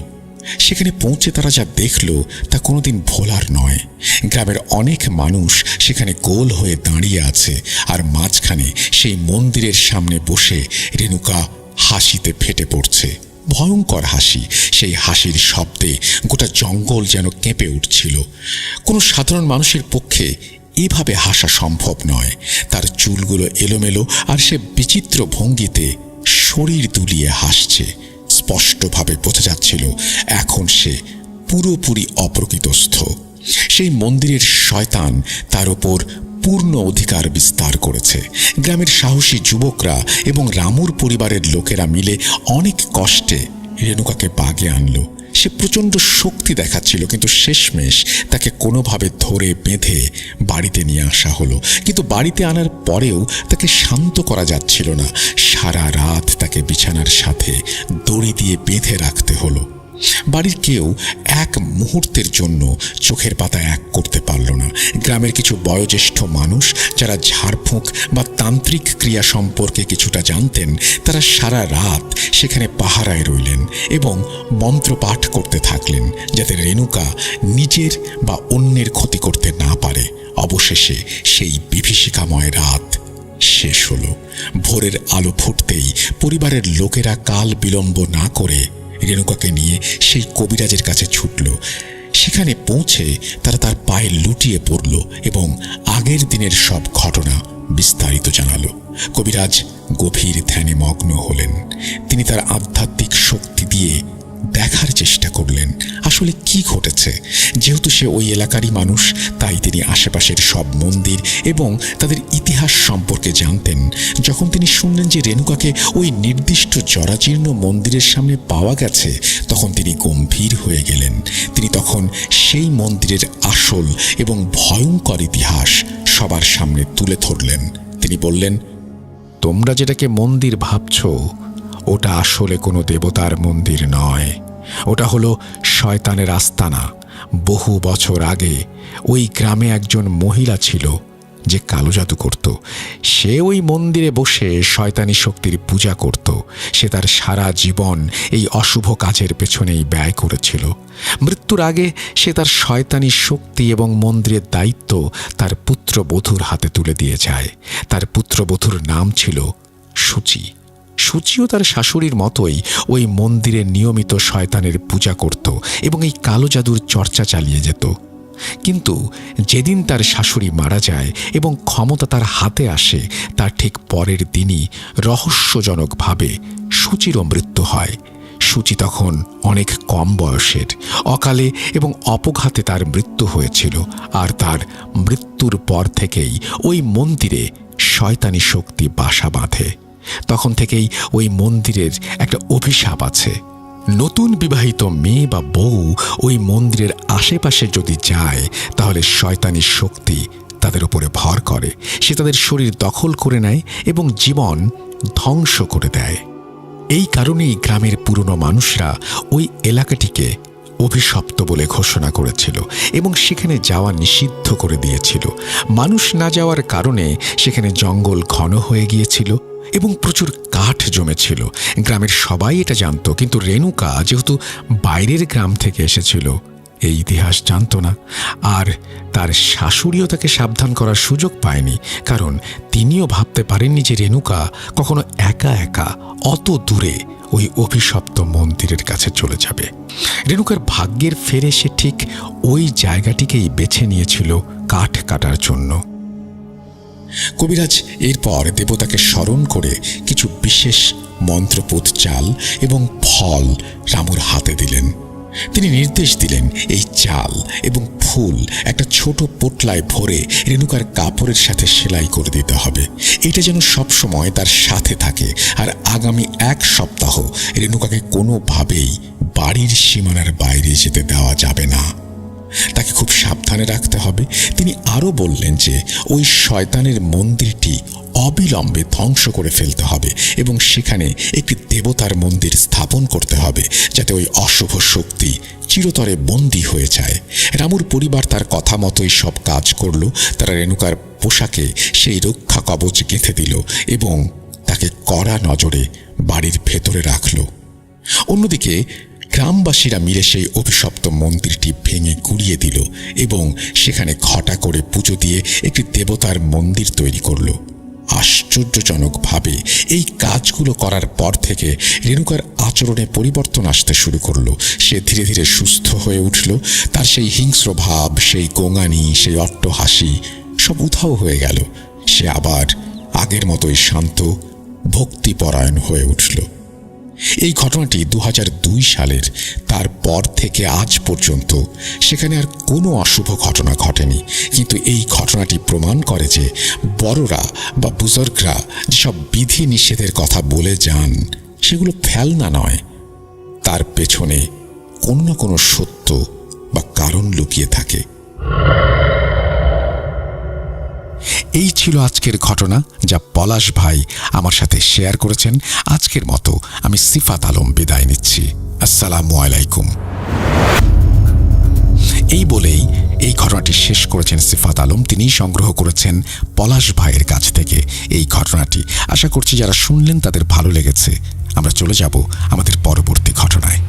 সেখানে পৌঁছে তারা যা দেখল তা কোনোদিন ভোলার নয়। গ্রামের অনেক মানুষ সেখানে গোল হয়ে দাঁড়িয়ে আছে, আর মাঝখানে সেই মন্দিরের সামনে বসে রেণুকা হাসিতে ফেটে পড়ছে। ভয়ঙ্কর হাসি। সেই হাসির শব্দে গোটা জঙ্গল যেন কেঁপে উঠছিল। কোনো সাধারণ মানুষের পক্ষে এভাবে হাসা সম্ভব নয়। তার চুলগুলো এলোমেলো, আর সে বিচিত্র ভঙ্গিতে শরীর দুলিয়ে হাসছে। স্পষ্টভাবে বোঝা যাচ্ছিল এখন সে পুরোপুরি অপ্রকৃতস্থ। সেই মন্দিরের শয়তান তার ওপর পূর্ণ অধিকার বিস্তার করেছে। গ্রামের সাহসী যুবকরা এবং রামুর পরিবারের লোকেরা মিলে অনেক কষ্টে রেণুকাকে বাগে আনলো। সে প্রচণ্ড শক্তি দেখাচ্ছিল, কিন্তু শেষমেশ তাকে কোনোভাবে ধরে বেঁধে বাড়িতে নিয়ে আসা হলো। কিন্তু বাড়িতে আনার পরেও তাকে শান্ত করা যাচ্ছিল না। সারা রাত তাকে বিছানার সাথে দড়ি দিয়ে বেঁধে রাখতে হলো। বাড়ির কেউ এক মুহূর্তের জন্য চোখের পাতা এক করতে পারল না। গ্রামের কিছু বয়োজ্যেষ্ঠ মানুষ যারা ঝাড়ফুঁক বা তান্ত্রিক ক্রিয়া সম্পর্কে কিছুটা জানতেন, তারা সারা রাত সেখানে পাহারায় রইলেন এবং মন্ত্রপাঠ করতে থাকলেন, যাতে রেণুকা নিজের বা অন্যের ক্ষতি করতে না পারে। অবশেষে সেই বিভীষিকাময় রাত শেষ হলো। ভোরের আলো ফুটতেই পরিবারের লোকেরা কাল বিলম্ব না করে রেণুকাকে নিয়ে সেই কবিরাজের কাছে ছুটল। সেখানে পৌঁছে তারা তার পায়ে লুটিয়ে পড়ল এবং আগের দিনের সব ঘটনা বিস্তারিত জানালো। কবিরাজ গভীর ধ্যানে মগ্ন হলেন। তিনি তার আধ্যাত্মিক শক্তি দিয়ে দেখার চেষ্টা করলেন আসলে কি ঘটেছে। যেহেতু সে ওই এলাকারই মানুষ, তাই তিনি আশেপাশের সব মন্দির এবং তাদের ইতিহাস সম্পর্কে জানতেন। যখন তিনি শুনলেন যে রেণুকাকে ওই নির্দিষ্ট জরাজীর্ণ মন্দিরের সামনে পাওয়া গেছে, তখন তিনি গম্ভীর হয়ে গেলেন। তিনি তখন সেই মন্দিরের আসল এবং ভয়ঙ্কর ইতিহাস সবার সামনে তুলে ধরলেন। তিনি বললেন, তোমরা যেটাকে মন্দির ভাবছ, ওটা আসলে কোনো দেবতার মন্দির নয়। ওটা হলো শয়তানের আস্তানা। বহু বছর আগে ওই গ্রামে একজন মহিলা ছিল যে কালো জাদু করত। সে ওই মন্দিরে বসে শয়তানি শক্তির পূজা করত। সে তার সারা জীবন এই অশুভ কাজের পেছনেই ব্যয় করেছিল। মৃত্যুর আগে সে তার শয়তানি শক্তি এবং মন্দিরের দায়িত্ব তার পুত্রবধূর হাতে তুলে দিয়ে যায়। তার পুত্রবধূর নাম ছিল সূচি। সূচিও তার শাশুড়ির মতোই ওই মন্দিরে নিয়মিত শয়তানের পূজা করত এবং এই কালো জাদুর চর্চা চালিয়ে যেত। কিন্তু যেদিন তার শাশুড়ি মারা যায় এবং ক্ষমতা তার হাতে আসে, তার ঠিক পরের দিনই রহস্যজনকভাবে সূচিরও মৃত্যু হয়। সূচি তখন অনেক কম বয়সের। অকালে এবং অপঘাতে তার মৃত্যু হয়েছিল, আর তার মৃত্যুর পর থেকেই ওই মন্দিরে শয়তানি শক্তি বাসা বাঁধে। তখন থেকেই ওই মন্দিরের একটা অভিশাপ আছে। নতুন বিবাহিত মেয়ে বা বউ ওই মন্দিরের আশেপাশে যদি যায়, তাহলে শয়তানি শক্তি তাদের উপরে ভর করে। সে তাদের শরীর দখল করে নেয় এবং জীবন ধ্বংস করে দেয়। এই কারণেই গ্রামের পুরনো মানুষরা ওই এলাকাটিকে অভিশপ্ত বলে ঘোষণা করেছিল এবং সেখানে যাওয়া নিষিদ্ধ করে দিয়েছিল। মানুষ না যাওয়ার কারণে সেখানে জঙ্গল ঘন হয়ে গিয়েছিল এবং প্রচুর কাঠ জমেছিল। গ্রামের সবাই এটা জানত, কিন্তু রেণুকা যেহেতু বাইরের গ্রাম থেকে এসেছিল এই ইতিহাস জানত না। আর তার শাশুড়িও তাকে সাবধান করার সুযোগ পায়নি, কারণ তিনিও ভাবতে পারেননি যে রেণুকা কখনো একা একা অত দূরে ওই অভিশপ্ত মন্দিরের কাছে চলে যাবে। রেণুকার ভাগ্যের ফেরে সে ঠিক ওই জায়গাটিকেই বেছে নিয়েছিল কাঠ কাটার জন্য। কবিরাজ এরপর দেবতাকে স্মরণ করে কিছু বিশেষ মন্ত্রপুত চাল এবং ফল রামুর হাতে দিলেন। তিনি নির্দেশ দিলেন এই চাল এবং ফুল একটা ছোট পোটলায় ভরে রেণুকার কাপড়ের সাথে সেলাই করে দিতে হবে। এটা যেন সবসময় তার সাথে থাকে, আর আগামী 1 সপ্তাহ রেণুকাকে কোনোভাবেই বাড়ির সীমানার বাইরে যেতে দেওয়া যাবে না। তাকে খুব সাবধানে রাখতে হবে। তিনি আরও বললেন যে ওই শয়তানের মন্দিরটি অবিলম্বে ধ্বংস করে ফেলতে হবে এবং সেখানে একটি দেবতার মন্দির স্থাপন করতে হবে, যাতে ওই অশুভ শক্তি চিরতরে বন্দী হয়ে যায়। রামুর পরিবার তার কথা মতোই সব কাজ করল। তারা রেণুকার পোশাকে সেই রক্ষা কবচ গেঁথে দিল এবং তাকে কড়া নজরে বাড়ির ভেতরে রাখল। অন্যদিকে গ্রামবাসীরা মিলে সেই অভিশপ্ত মন্দিরটি ভেঙে গুড়িয়ে দিল এবং সেখানে ঘটা করে পুজো দিয়ে একটি দেবতার মন্দির তৈরি করল। আশ্চর্যজনকভাবে এই কাজগুলো করার পর থেকে রেণুকার আচরণে পরিবর্তন আসতে শুরু করলো। সে ধীরে ধীরে সুস্থ হয়ে উঠল। তার সেই হিংস্র ভাব, সেই গোঙানি, সেই অট্টহাসি সব উধাও হয়ে গেল। সে আবার আগের মতোই শান্ত, ভক্তিপরায়ণ হয়ে উঠল। এই ঘটনাটি 2002 সালের। তারপর থেকে আজ পর্যন্ত সেখানে আর কোনো অশুভ ঘটনা ঘটেনি। কিন্তু এই ঘটনাটি প্রমাণ করে যে বড়রা বা বুজুর্গরা যেসব বিধি নিষেধের কথা বলে যান সেগুলো ফেলনা নয়, তার পেছনে কোনো না কোনো সত্য বা কারণ লুকিয়ে থাকে। এই ছিল আজকের ঘটনা যা পলাশ ভাই আমার সাথে শেয়ার করেছেন। আজকের মতো আমি সিফাত আলম বিদায় নিচ্ছি। আসসালামু আলাইকুম। এই বলেই এই ঘটনাটি শেষ করেছেন সিফাত আলম। তিনিই সংগ্রহ করেছেন পলাশ ভাইয়ের কাছ থেকে এই ঘটনাটি। আশা করছি যারা শুনলেন তাদের ভালো লেগেছে। আমরা চলে যাব আমাদের পরবর্তী ঘটনায়।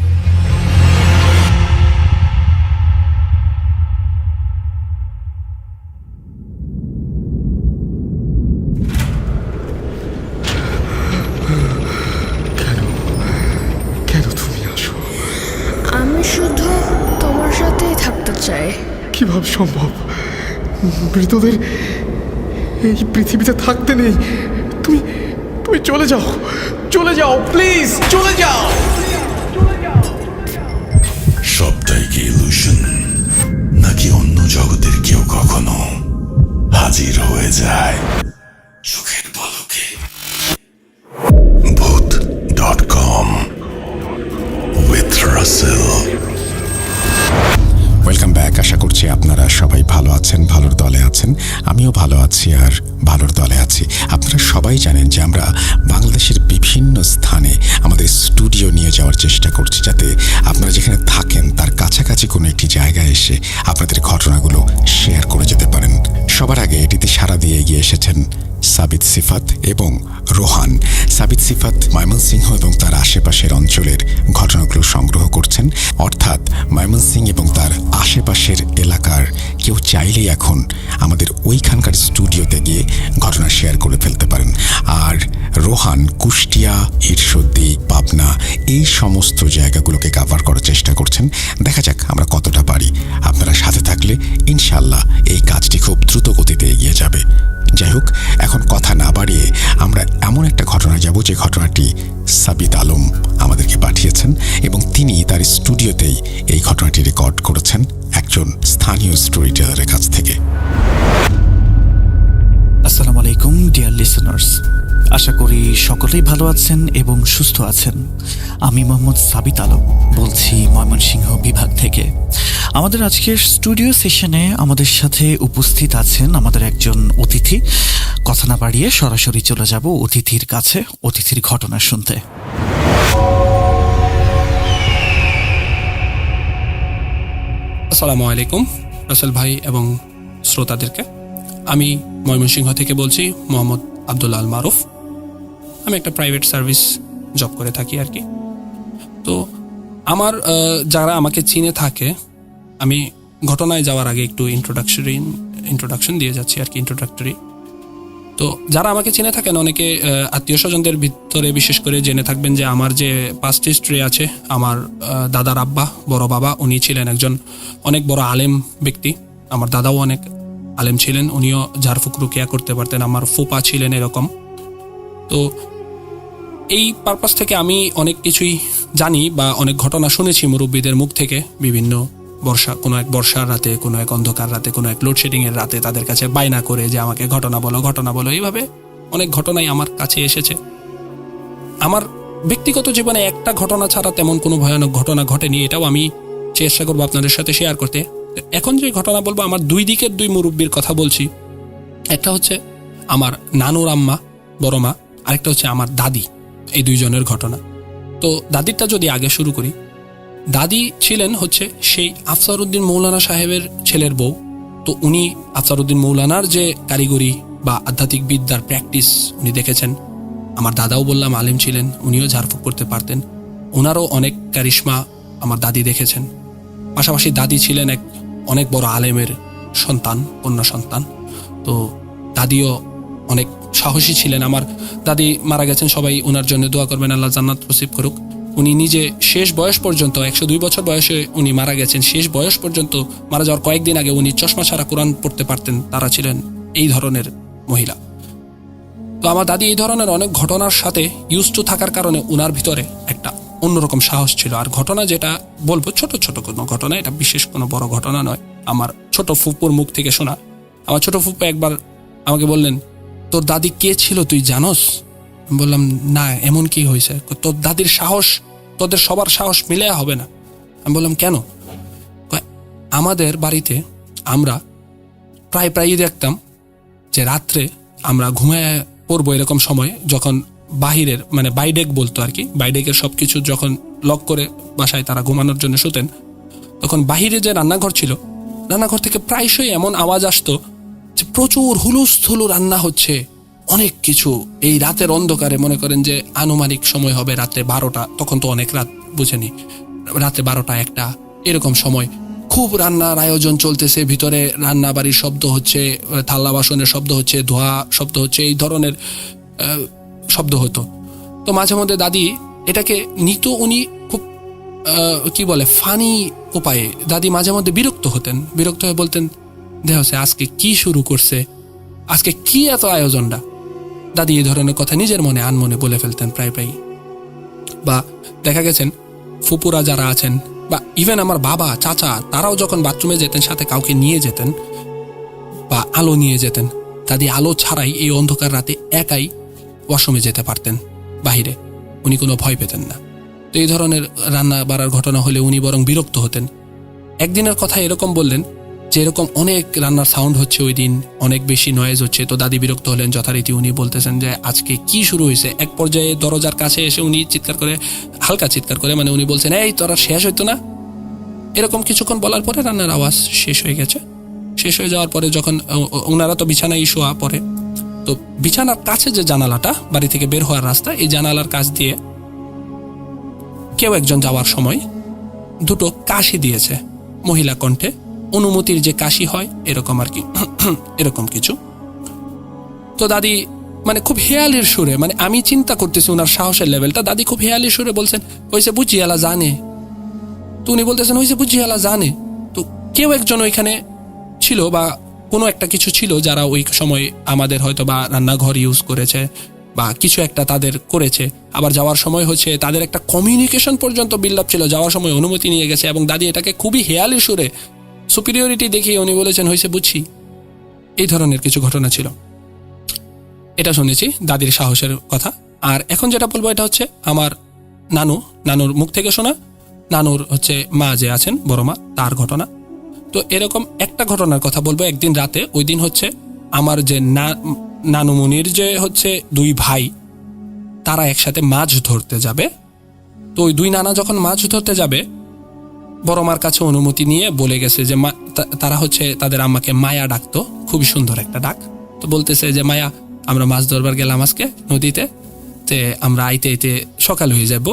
আমি শুধু তোমার সাথেই থাকতে চাই। কিভাবে সম্ভব? মৃতদের এই পৃথিবীতে থাকতে নেই। তুমি তুমি চলে যাও, চলে যাও, প্লিজ চলে যাও। সবটাই কি ইলুশন, নাকি অন্য জগতের কেউ কখনো হাজির হয়ে যায় চোখের পলকে? ভূত.com with Russell। Welcome back. আশা করছি আপনারা সবাই ভালো আছেন, ভালোর দলে আছেন। আমিও ভালো আছি আর ভালোর দলে আছি। আপনারা সবাই জানেন যে আমরা বাংলাদেশের বিভিন্ন স্থানে আমাদের স্টুডিও নিয়ে যাওয়ার চেষ্টা করছি, যাতে আপনারা যেখানে থাকেন তার কাছাকাছি কোনো একটি জায়গায় এসে আপনাদের ঘটনাগুলো শেয়ার করে যেতে পারেন। সবার আগে এটিতে সাড়া দিয়ে এগিয়ে এসেছেন সাবিত সিফাত এবং রোহান। সাবিত সিফাত ময়মনসিংহ এবং তার আশেপাশের অঞ্চলের ঘটনাগুলো সংগ্রহ করছেন। অর্থাৎ ময়মনসিংহ এবং তার আশেপাশের এলাকার কেউ চাইলেই এখন আমাদের ওইখানকার স্টুডিওতে গিয়ে ঘটনা শেয়ার করে ফেলতে পারেন। আর রোহান কুষ্টিয়া, ঈশ্বরদী, পাবনা এই সমস্ত জায়গাগুলোকে কভার করার চেষ্টা করছেন। দেখা যাক আমরা কতটা পারি। আপনারা সাথে থাকলে ইনশাল্লাহ এই কাজটি খুব দ্রুত গতিতে এগিয়ে যাবে। যাই হোক, এখন কথা না বাড়িয়ে আমরা এমন একটা ঘটনায় যাব যে ঘটনাটি সাবিত আলম আমাদেরকে পাঠিয়েছেন এবং তিনি তার স্টুডিওতেই এই ঘটনাটি রেকর্ড করেছেন একজন স্থানীয় স্টোরি টেলারের কাছ থেকে। আসসালামু আলাইকুম ডিয়ার লিসেনার্স, আশা করি সকলেই ভালো আছেন এবং সুস্থ আছেন। আমি মোহাম্মদ সাবিত আলম বলছি ময়মনসিংহ বিভাগ থেকে। আমাদের আজকের স্টুডিও সেশনে আমাদের সাথে উপস্থিত আছেন আমাদের একজন অতিথি। কথা না বাড়িয়ে সরাসরি চলে যাব অতিথির কাছে, অতিথির ঘটনা শুনতে। আসসালামু আলাইকুম রাসেল ভাই এবং শ্রোতাদেরকে। আমি ময়মনসিংহ থেকে বলছি, মোহাম্মদ আব্দুল আল মারুফ। আমি একটা প্রাইভেট সার্ভিস জব করে থাকি আর কি। তো আমার যারা আমাকে চিনে থাকে, আমি ঘটনায় যাওয়ার আগে একটু ইন্ট্রোডাকশন দিয়ে যাচ্ছি আর কি, ইন্ট্রোডাক্টরি। তো যারা আমাকে চিনে থাকেন, অনেকে আত্মীয় স্বজনদের ভিতরে বিশেষ করে জেনে থাকবেন যে আমার যে পাস্ট হিস্ট্রি আছে, আমার দাদার আব্বা, বড় বাবা, উনি ছিলেন একজন অনেক বড় আলেম ব্যক্তি। আমার দাদাও অনেক আলেম ছিলেন, উনিও ঝাড়ফুঁক রুকিয়া করতে পারতেন। আমার ফুপা ছিলেন এরকম। তো এই পারপাস থেকে আমি অনেক কিছুই জানি বা অনেক ঘটনা শুনেছি মুরব্বীদের মুখ থেকে। বিভিন্ন কোনো এক বর্ষার রাতে, কোনো এক অন্ধকার রাতে, কোনো এক লোডশেডিংয়ের রাতে তাদের কাছে বায়না করে যে আমাকে ঘটনা বলো। এইভাবে অনেক ঘটনাই আমার কাছে এসেছে। আমার ব্যক্তিগত জীবনে একটা ঘটনা ছাড়া তেমন কোনো ভয়ানক ঘটনা ঘটেনি, এটাও আমি চেষ্টা করবো আপনাদের সাথে শেয়ার করতে। এখন যে ঘটনা বলবো, আমার দুই দিকের দুই মুরব্বীর কথা বলছি। একটা হচ্ছে আমার নানুর আম্মা, বড় মা, আরেকটা হচ্ছে আমার দাদি। এই দুইজনের ঘটনা। তো দাদিরটা যদি আগে শুরু করি, দাদি ছিলেন হচ্ছে সেই আফসারউদ্দিন মৌলানা সাহেবের ছেলের বউ। তো উনি আফসারউদ্দিন মৌলানার যে কারিগরি বা আধ্যাত্মিক বিদ্যার প্র্যাকটিস উনি দেখেছেন। আমার দাদাও বললাম আলেম ছিলেন, উনিও ঝাড়ফুঁক করতে পারতেন। ওনারও অনেক কারিশমা আমার দাদি দেখেছেন। পাশাপাশি দাদি ছিলেন অনেক বড় আলেমের সন্তান, কন্যা সন্তান। তো দাদিও অনেক সাহসী ছিলেন। আমার দাদি মারা গেছেন, সবাই ওনার জন্য দোয়া করবেন, আল্লাহ জান্নাত নসিব করুক। উনি নিজে শেষ বয়স পর্যন্ত, 102 বছর বয়সে উনি মারা গেছেন। শেষ বয়স পর্যন্ত, মারা যাওয়ার কয়েকদিন আগে উনি চশমা ছাড়া কোরআন পড়তে পারতেন। তারা ছিলেন এই ধরনের মহিলা। তো আমার দাদি এই ধরনের অনেক ঘটনার সাথে ইউজ টু থাকার কারণে উনার ভিতরে একটা অন্যরকম সাহস ছিল। আর ঘটনা যেটা বলবো, ছোট ছোট কোনো ঘটনা, এটা বিশেষ কোনো বড় ঘটনা নয়। আমার ছোট ফুপুর মুখ থেকে শোনা। আমার ছোট ফুপু একবার আমাকে বললেন, তোর দাদি কে ছিল তুই জানোস? বললাম, না, এমন কি হয়েছে? তোর দাদির সাহস তোদের সবার সাহস মিলে হবে না। আমি বললাম, কেন? আমাদের বাড়িতে আমরা প্রায়ই দেখতাম যে রাত্রে আমরা ঘুমায় পড়বো এরকম সময়, যখন বাহিরের মানে বাইডেক বলতো আর কি, বাইডেকের সবকিছু যখন লক করে বাসায় তারা ঘুমানোর জন্য শুতেন, তখন বাহিরে যে রান্নাঘর ছিল, রান্নাঘর থেকে প্রায়শই এমন আওয়াজ আসতো যে প্রচুর হুলুস্থুলু রান্না হচ্ছে, অনেক কিছু। এই রাতের অন্ধকারে, মনে করেন যে আনুমানিক সময় হবে রাতে 12টা, তখন তো অনেক রাত, বুঝেনি, রাতে 12টা 1টা এরকম সময় খুব রান্নার আয়োজন চলতেছে। ভিতরে রান্না বাড়ির শব্দ হচ্ছে, থালা বাসনের শব্দ হচ্ছে, ধোয়া শব্দ হচ্ছে, এই ধরনের শব্দ হতো। তো মাঝে মধ্যে দাদি এটাকে নিত, উনি খুব কি বলে ফানি উপায়ে। দাদি মাঝে মধ্যে বিরক্ত হয়ে বলতেন, দেখছে আজকে কি শুরু করছে, আজকে কি এত আয়োজনটা। দাদি এই ধরনের কথা নিজের মনে আনমনে বলে ফেলতেন প্রায়। বা দেখা গেছেন ফুপুরা যারা আছেন, বা ইভেন আমার বাবা, চাচা, তারাও যখন বাথরুমে যেতেন সাথে কাউকে নিয়ে যেতেন বা আলো নিয়ে যেতেন, দাদি আলো ছাড়াই এই অন্ধকার রাতে একাই ওয়াশরুমে যেতে পারতেন বাহিরে। উনি কোনো ভয় পেতেন না। তো এই ধরনের রান্না বাড়ার ঘটনা হলে উনি বরং বিরক্ত হতেন। একদিনের কথা এরকম বললেন যে এরকম অনেক রান্নার সাউন্ড হচ্ছে, ওই দিন অনেক বেশি নয়েজ হচ্ছে। তো দাদি বিরক্ত হলেন যথারীতি। উনি বলতেছেন যে আজকে কি শুরু হয়েছে। এক পর্যায়ে দরজার কাছে এসে উনি হালকা চিৎকার করে, মানে উনি বলছেন, এই তোরা শেষ হইতো না? এরকম কিছুক্ষণ বলার পরে রান্নার আওয়াজ শেষ হয়ে গেছে। শেষ হয়ে যাওয়ার পরে যখন ওনারা তো বিছানায় শোয়া পরে, তো বিছানার কাছে যে জানালাটা, বাড়ি থেকে বের হওয়ার রাস্তা, এই জানালার কাছ দিয়ে কেউ একজন যাওয়ার সময় দুটো কাশি দিয়েছে মহিলা কণ্ঠে, অনুমতির যে কাশি হয় এরকম আর কি, এরকম কিছু। তো দাদি মানে খুব হেয়ালির সুরে, মানে আমি চিন্তা করতেছি ওনার সাহসের লেভেলটা, দাদি খুব হেয়ালির সুরে বলছেন, হয়েছে বুঝিয়ালা জানে। তো উনি বলতেছেন, হয়েছে বুঝিয়ালা জানে। তো কেউ একজন ওইখানে ছিল বা কোনো একটা কিছু ছিল যারা ওই সময় আমাদের হয়তো বা রান্নাঘর ইউজ করেছে বা কিছু একটা তাদের করেছে। আবার যাওয়ার সময় হচ্ছে তাদের একটা কমিউনিকেশন পর্যন্ত বিল্ড আপ ছিল, যাওয়ার সময় অনুমতি নিয়ে গেছে। এবং দাদি এটাকে খুবই হেয়ালি সুরে, সুপিরিয়রিটি দেখিয়ে উনি বলেছেন, হয়েছে বুঝছি। এই ধরনের কিছু ঘটনা ছিল। এটা শুনেছি দাদির সাহসের কথা। আর এখন যেটা বলবো এটা হচ্ছে আমার নানুর মুখ থেকে শোনা, নানুর হচ্ছে মা যে আছেন, বড় মা, তার ঘটনা। তো এরকম একটা ঘটনার কথা বলবো। একদিন রাতে, ওই দিন হচ্ছে আমার যে নানুমনির যে হচ্ছে 2 ভাই, তারা একসাথে মাছ ধরতে যাবে তো ওই দুই নানা যখন মাছ ধরতে যাবে, বড় মার কাছে অনুমতি নিয়ে বলে গেছে যে তারা হচ্ছে তাদের আম্মাকে মায়া ডাকতো, খুবই সুন্দর একটা ডাক। তো বলতেছে যে মায়া, আমরা মাছ ধরবার গেলাম আজকে নদীতে, তে আমরা আইতে আইতে সকাল হয়ে যাব,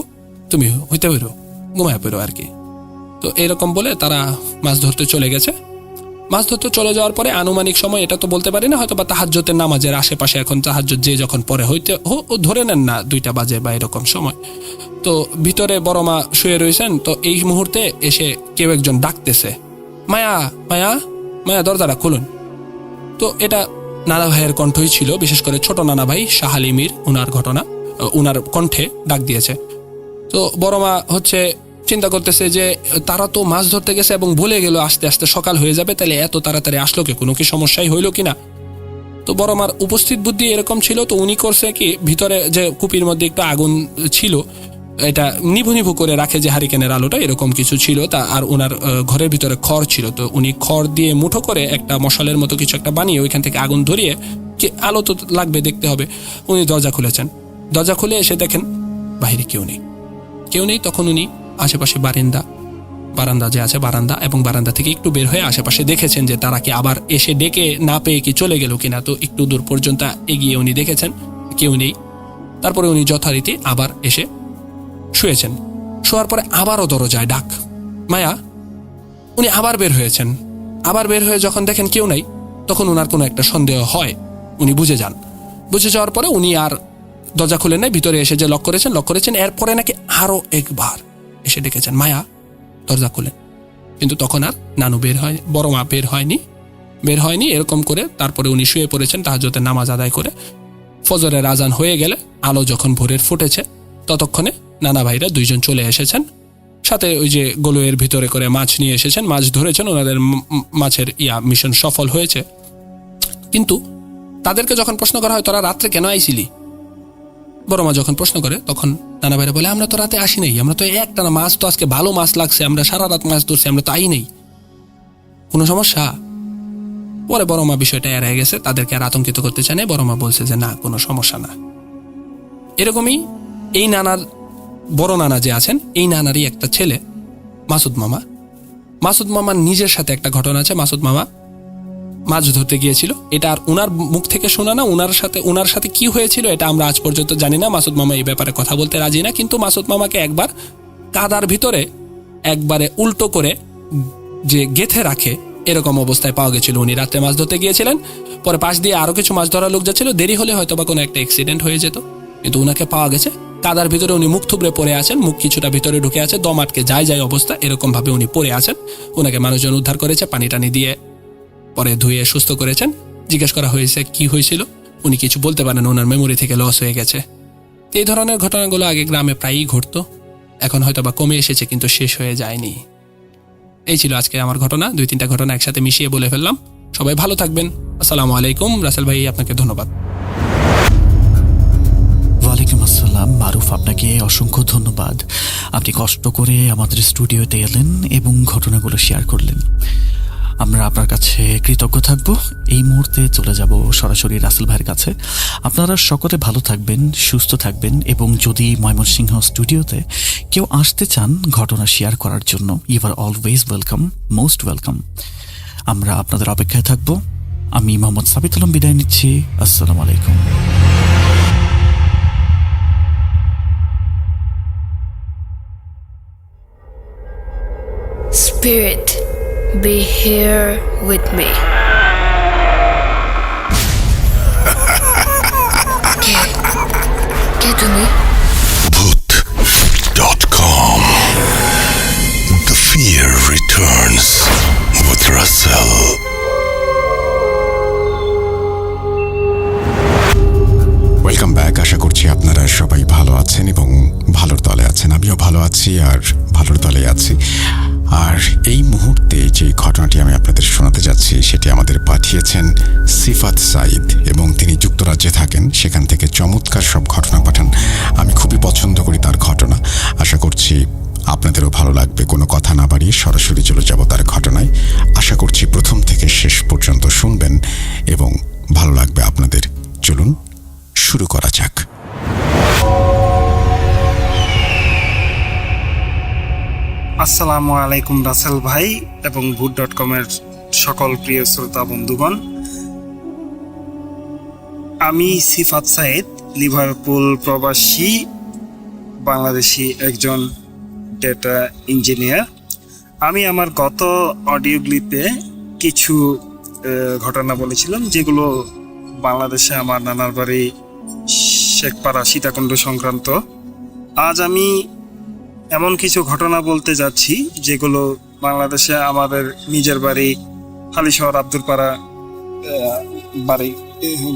তুমি হইতে হইরো, ঘুমায় পড়ো আর কি। তো এরকম বলে তারা মাছ ধরতে চলে গেছে। মাছ ধরতে চলে যাওয়ার পরে আনুমানিক সময় এটা তো বলতে পারি না, হয়তো বা তাহাজ্জুদের নামাজের আশেপাশে, এখন তাহাজ্জুদ যে যখন পরে হইতে ধরে নেন না 2টা বাজে বা এরকম সময়। তো ভিতরে বড় মা শুয়ে রয়েছেন। তো এই মুহূর্তে এসে কেউ একজন ডাকতেছে, মায়া মায়া মায়া, দরজাটা খুলুন। তো এটা নানা ভাইয়ের কণ্ঠই ছিল, বিশেষ করে ছোট নানা ভাই শাহ আলিমির, উনার ঘটনা, উনার কণ্ঠে ডাক দিয়েছে। তো বড় মা হচ্ছে চিন্তা করতেছে যে তারা তো মাছ ধরতে গেছে এবং বলে গেল আস্তে আস্তে সকাল হয়ে যাবে, তাহলে এত তাড়াতাড়ি আসলো কে, কোনো কি সমস্যাই হইলো কিনা। তো বড় মার উপস্থিত বুদ্ধি এরকম ছিল, তো উনি করছে কি, ভিতরে যে কুপির মধ্যে একটু আগুন ছিল, এটা নিভু নিভু করে রাখে যে হারিকেনের আলোটা, এরকম কিছু ছিল তা। আর ওনার ঘরের ভিতরে খড় ছিল, তো উনি খড় দিয়ে মুঠো করে একটা মশালের মতো কিছু একটা বানিয়ে ওইখান থেকে আগুন ধরিয়ে, কি আলো তো লাগবে, দেখতে হবে। উনি দরজা খুলেছেন। দরজা খুলে এসে দেখেন বাইরে কেউ নেই, কেউ নেই। তখন উনি আশেপাশে বারান্দা যে আছে, বারান্দা এবং বারান্দা থেকে একটু বের হয়ে আশেপাশে দেখেছেন যে তারা কি আবার এসে ডেকে না পেয়ে কি চলে গেল কিনা। তো একটু দূর পর্যন্ত এগিয়ে উনি দেখেছেন কেউ নেই। তারপরে উনি যথারীতি আবার এসে শুয়েছেন। শোয়ার পরে আবারও দরজায় ডাক, মায়া। উনি আবার বের হয়েছেন। আবার বের হয়ে যখন দেখেন কেউ নাই, তখন উনার কোনো একটা সন্দেহ হয়, উনি বুঝে যান। বুঝে যাওয়ার পরে উনি আর দরজা খুলে নেয়, ভিতরে এসে যে লক করেছেন, এরপরে নাকি আরো একবার এসে ডেকেছেন, মায়া দরজা খুলেন। কিন্তু তখন আর নানু বের হয়, বড় মা বের হয়নি। এরকম করে তারপরে উনি শুয়ে পড়েছেন তাহাজ্জুদের নামাজ আদায় করে। ফজরের আজান হয়ে গেলে, আলো যখন ভোরের ফুটেছে, ততক্ষণে নানা ভাইরা 2জন চলে এসেছেন। সাথে ওই যে গলুয়ের ভিতরে করে মাছ নিয়ে এসেছেন, মাছ ধরেছেন। ওনাদের মাছের মিশন সফল হয়েছে। কিন্তু তাদেরকে যখন প্রশ্ন করা হয়, তোরা রাত্রে কেন আইছিলি, বড় মা যখন প্রশ্ন করে, তখন নানা ভাইরা বলে, আমরা তো রাতে আসি নাই, আমরা তো একটানা মাছ, তো আজকে ভালো মাছ লাগছে, আমরা সারা রাত মাছ ধরছি, আমরা তো আই নেই, কোনো সমস্যা। পরে বড় মা বিষয়টা এড়িয়ে গেছে, তাদেরকে আর আতঙ্কিত করতে চায় না। বড় মা বলছে যে না, কোনো সমস্যা না। এরকমই এই নানার, বড় নানা যে আছেন, এই নানারই একটা ছেলে মাসুদ মামার নিজের সাথে একটা ঘটনা আছে। মাসুদ মামা মাছ ধরতে গিয়েছিল, এটা আর উনার মুখ থেকে শোনা না। উনার সাথে কি হয়েছিল এটা আমরা আজ পর্যন্ত জানি না। মাসুদ মামা এই ব্যাপারে কথা বলতে রাজি না। কিন্তু মাসুদ মামাকে একবার কাদার ভিতরে একবারে উল্টো করে যে গেথে রাখে, এরকম অবস্থায় পাওয়া গেছিল। উনি রাত্রে মাছ ধরতে গিয়েছিলেন, পরে পাশ দিয়ে আরো কিছু মাছ ধরার লোক যাচ্ছিল, দেরি হলে হয়তো বা কোনো একটা অ্যাক্সিডেন্ট হয়ে যেত। কিন্তু উনাকে পাওয়া গেছে কাদার ভিতরে, উনি মুখ থুবড়ে পড়ে আছেন, মুখ কিছুটা ভিতরে ঢুকে আছে, দম আটকে যায় অবস্থা, এরকম ভাবে উনি পড়ে আছেন। উনাকে মানুষজন উদ্ধার করেছে, পানি টানি দিয়ে পরে ধুয়ে সুস্থ করেছেন। জিজ্ঞেস করা হয়েছে কি হয়েছিল, উনি কিছু বলতে পারেন, ওনার মেমোরি থেকে লস হয়ে গেছে। এই ধরনের ঘটনাগুলো আগে গ্রামে প্রায়ই ঘটতো, এখন হয়তো বা কমে এসেছে, কিন্তু শেষ হয়ে যায়নি। এই ছিল আজকে আমার ঘটনা, 2-3টা ঘটনা একসাথে মিশিয়ে বলে ফেললাম। সবাই ভালো থাকবেন। আসসালামু আলাইকুম। রাসেল ভাই, আপনাকে ধন্যবাদ। ওয়ালাইকুম আসসালাম মারুফ, আপনাকে অসংখ্য ধন্যবাদ। আপনি কষ্ট করে আমাদের স্টুডিওতে এলেন এবং ঘটনাগুলো শেয়ার করলেন। আমরা আপনার কাছে কৃতজ্ঞ থাকব। এই মুহূর্তে চলে যাব সরাসরি রাসেল ভাইয়ের কাছে। আপনারা সকলে ভালো থাকবেন, সুস্থ থাকবেন, এবং যদি ময়মনসিংহ স্টুডিওতে কেউ আসতে চান ঘটনা শেয়ার করার জন্য, you are always welcome, most welcome. আমরা আপনাদের অপেক্ষায় থাকব। আমি মোহাম্মদ সাবিত আলম বিদায় নিচ্ছি। আসসালামু আলাইকুম। Spirit, be here with me. কে তুমি? Bhoot.com. The fear returns with Russell. Welcome back. আশা করছি আপনারা সবাই ভালো আছেন এবং ভালোর দলে আছেন। আমিও ভালো আছি আর ভালোর দলে আছি। আর এই মুহূর্তে যে ঘটনাটি আমি আপনাদের শোনাতে যাচ্ছি সেটি আমাদের পাঠিয়েছেন সিফাত সাইদ, এবং তিনি যুক্তরাজ্যে থাকেন, সেখান থেকে চমৎকার সব ঘটনা পাঠান। আমি খুবই পছন্দ করি তার ঘটনা। আশা করছি আপনাদেরও ভালো লাগবে। কোনো কথা না বাড়িয়ে সরাসরি চলে যাব তার ঘটনায়। আশা করছি প্রথম থেকে শেষ পর্যন্ত শুনবেন এবং ভালো লাগবে আপনাদের। চলুন শুরু করা যাক। আসসালামু আলাইকুম রাসেল ভাই এবং ভুট.কমের সকল প্রিয় শ্রোতা বন্ধুগণ। আমি সিফাত সাইদ, লিভারপুল প্রবাসী বাংলাদেশি একজন ডেটা ইঞ্জিনিয়ার। আমি আমার গত অডিওগুলিতে কিছু ঘটনা বলেছিলাম যেগুলো বাংলাদেশে আমার নানার বাড়ি শেখপাড়া সীতাকুণ্ড সংক্রান্ত। আজ আমি এমন কিছু ঘটনা বলতে যাচ্ছি যেগুলো বাংলাদেশে আমাদের নিজের বাড়ি হালিশহর আব্দুলপাড়া বাড়ি,